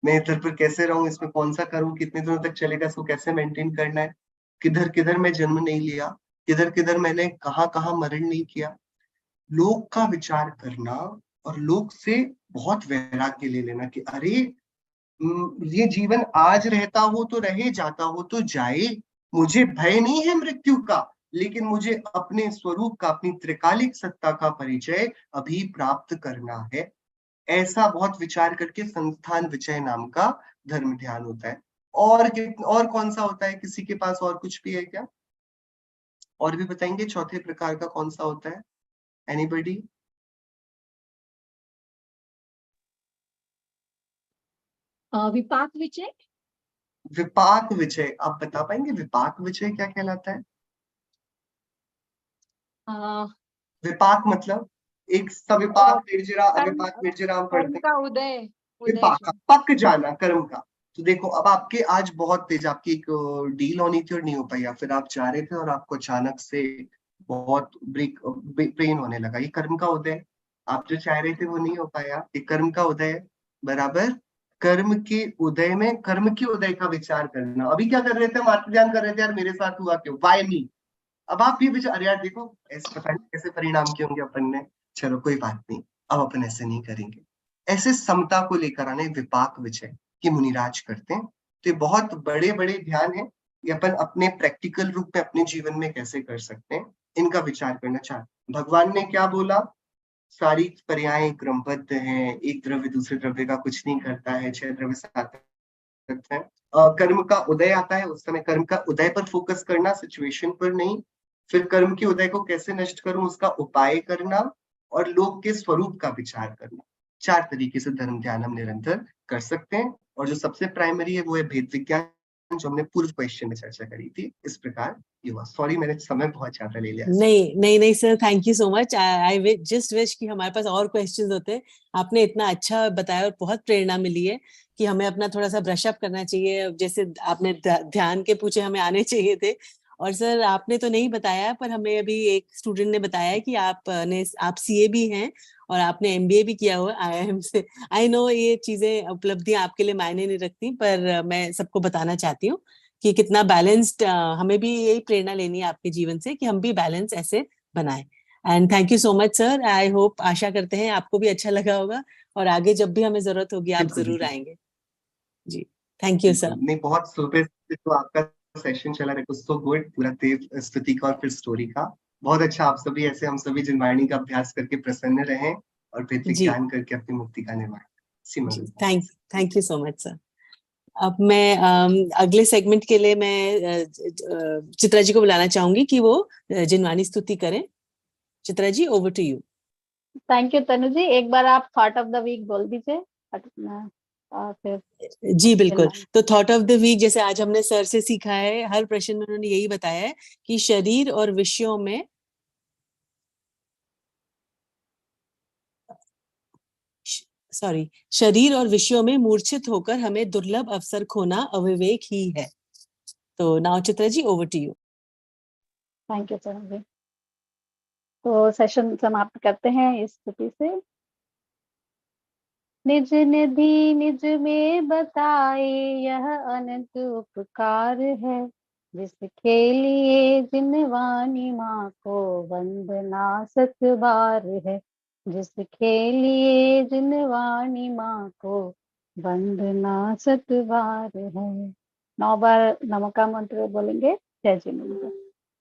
मैं इधर पर कैसे रहूं, इसमें कौन सा करूं, कितने दिनों तक चलेगा, इसको कैसे मेंटेन करना है, किधर किधर मैं जन्म नहीं लिया, किधर किधर मैंने कहाँ कहाँ मरण नहीं किया। लोक का विचार करना और लोक से बहुत वैराग्य ले लेना कि अरे ये जीवन आज रहता हो तो रहे, जाता हो तो जाए, मुझे भय नहीं है मृत्यु का, लेकिन मुझे अपने स्वरूप का, अपनी त्रिकालिक सत्ता का परिचय अभी प्राप्त करना है। ऐसा बहुत विचार करके संस्थान विजय नाम का धर्म ध्यान होता है। और कौन सा होता है? किसी के पास और कुछ भी है क्या? और भी बताएंगे चौथे प्रकार का कौन सा होता है? एनीबॉडी? विपाक विजय। विपाक विजय आप बता पाएंगे? विपाक विजय क्या कहलाता है? विपाक मतलब एक सविपाक निर्जरा अविपाक निर्जरा हम पढ़ते कर्म हैं। का उदय, विपाक पक जाना कर्म का। तो देखो अब आपके आज बहुत तेज आपकी एक डील होनी थी और नहीं हो पाई, या फिर आप जा रहे थे और आपको अचानक से बहुत ब्रेक पेन होने लगा, ये कर्म का उदय है। आप जो चाह रहे थे वो नहीं हो पाया, ये कर्म का उदय है। बराबर। कर्म के उदय में कर्म के उदय का विचार करना। अभी क्या कर रहे थे हम? आत्मज्ञान कर रहे थे, यार मेरे साथ हुआ क्यों, वाई मी। अब आप ये विचार, अरे यार देखो ऐसे पता नहीं कैसे परिणाम किए होंगे अपन ने, चलो कोई बात नहीं, अब अपन ऐसे नहीं करेंगे। ऐसे समता को लेकर आने विपाक विजय ये मुनिराज करते हैं। तो ये बहुत बड़े बड़े ध्यान है, ये अपन अपने प्रैक्टिकल रूप में अपने जीवन में कैसे कर सकते हैं, इनका विचार करना चाहते। भगवान ने क्या बोला? सारी पर्यायें क्रमबद्ध हैं, एक द्रव्य दूसरे द्रव्य का कुछ नहीं करता है, 6 द्रव्य सात है। कर्म का उदय आता है, उस समय कर्म का उदय पर फोकस करना, सिचुएशन पर नहीं। फिर कर्म के उदय को कैसे नष्ट करूं उसका उपाय करना, और लोक के स्वरूप का विचार करना। 4 तरीके से धर्म ध्यान हम निरंतर कर सकते हैं। और जो सबसे प्राइमरी है वो है भेद विज्ञान, जो हमने पूर्व क्वेश्चन में चर्चा करी थी। इस प्रकार ये हुआ। सॉरी मैंने समय बहुत ज्यादा ले लिया। नहीं नहीं नहीं sir, thank you so much. I just wish कि हमारे पास और क्वेश्चंस होते। आपने इतना अच्छा बताया और बहुत प्रेरणा मिली है कि हमें अपना थोड़ा सा ब्रश अप करना चाहिए। जैसे आपने ध्यान के पूछे हमें आने चाहिए थे। और सर आपने तो नहीं बताया, पर हमें अभी एक स्टूडेंट ने बताया कि आप सीए भी हैं और आपने एमबीए भी किया हुआ आईआईएम से। आई नो ये चीजें उपलब्धियां आपके लिए मायने नहीं रखती, पर मैं सबको बताना चाहती हूँ कि कितना बैलेंस्ड, हमें भी यही प्रेरणा लेनी है आपके जीवन से कि हम भी बैलेंस ऐसे बनाएं। And thank you so much sir. I hope, आशा करते हैं आपको भी अच्छा लगा होगा, और आगे जब भी हमें जरूरत होगी आप जरूर आएंगे जी। Thank you sir. नहीं बहुत सुबह से तो आपका सेशन चला रहा है, सो गुड, पूरा देव स्तुति का और फिर स्टोरी का। बहुत अच्छा। आप सभी ऐसे हम सभी जिनवाणी का अभ्यास करके प्रसन्न रहें और वेद जी विज्ञान करके अपनी मुक्ति का निर्माण। जी, thank you so much sir. अब मैं अगले सेगमेंट के लिए मैं चित्रा जी को बुलाना चाहूंगी कि वो जिनवाणी स्तुति करें। Chitra ji, over to you. Thank you Tanu ji. एक बार आप थॉट ऑफ द वीक बोल दीजिए और फिर जी बिल्कुल। तो थॉट ऑफ द वीक, जैसे आज हमने सर से सीखा है, हर प्रश्न में उन्होंने यही बताया है कि शरीर और विषयों में शरीर और विषयों में मूर्छित होकर हमें दुर्लभ अवसर खोना अविवेक ही है। तो now Chitra ji, over to you. Thank you Tanu ji. तो सेशन समाप्त करते हैं इस स्तुति से। निज निधि निज में बताए, यह अनंत उपकार है। जिसके लिए जिनवानी माँ को वंदना सत बार है, जिसके लिए जिनवानी माँ को वंदना सत बार है। 9 बार नमः का मंत्र बोलेंगे। जय जिनेन्द्र।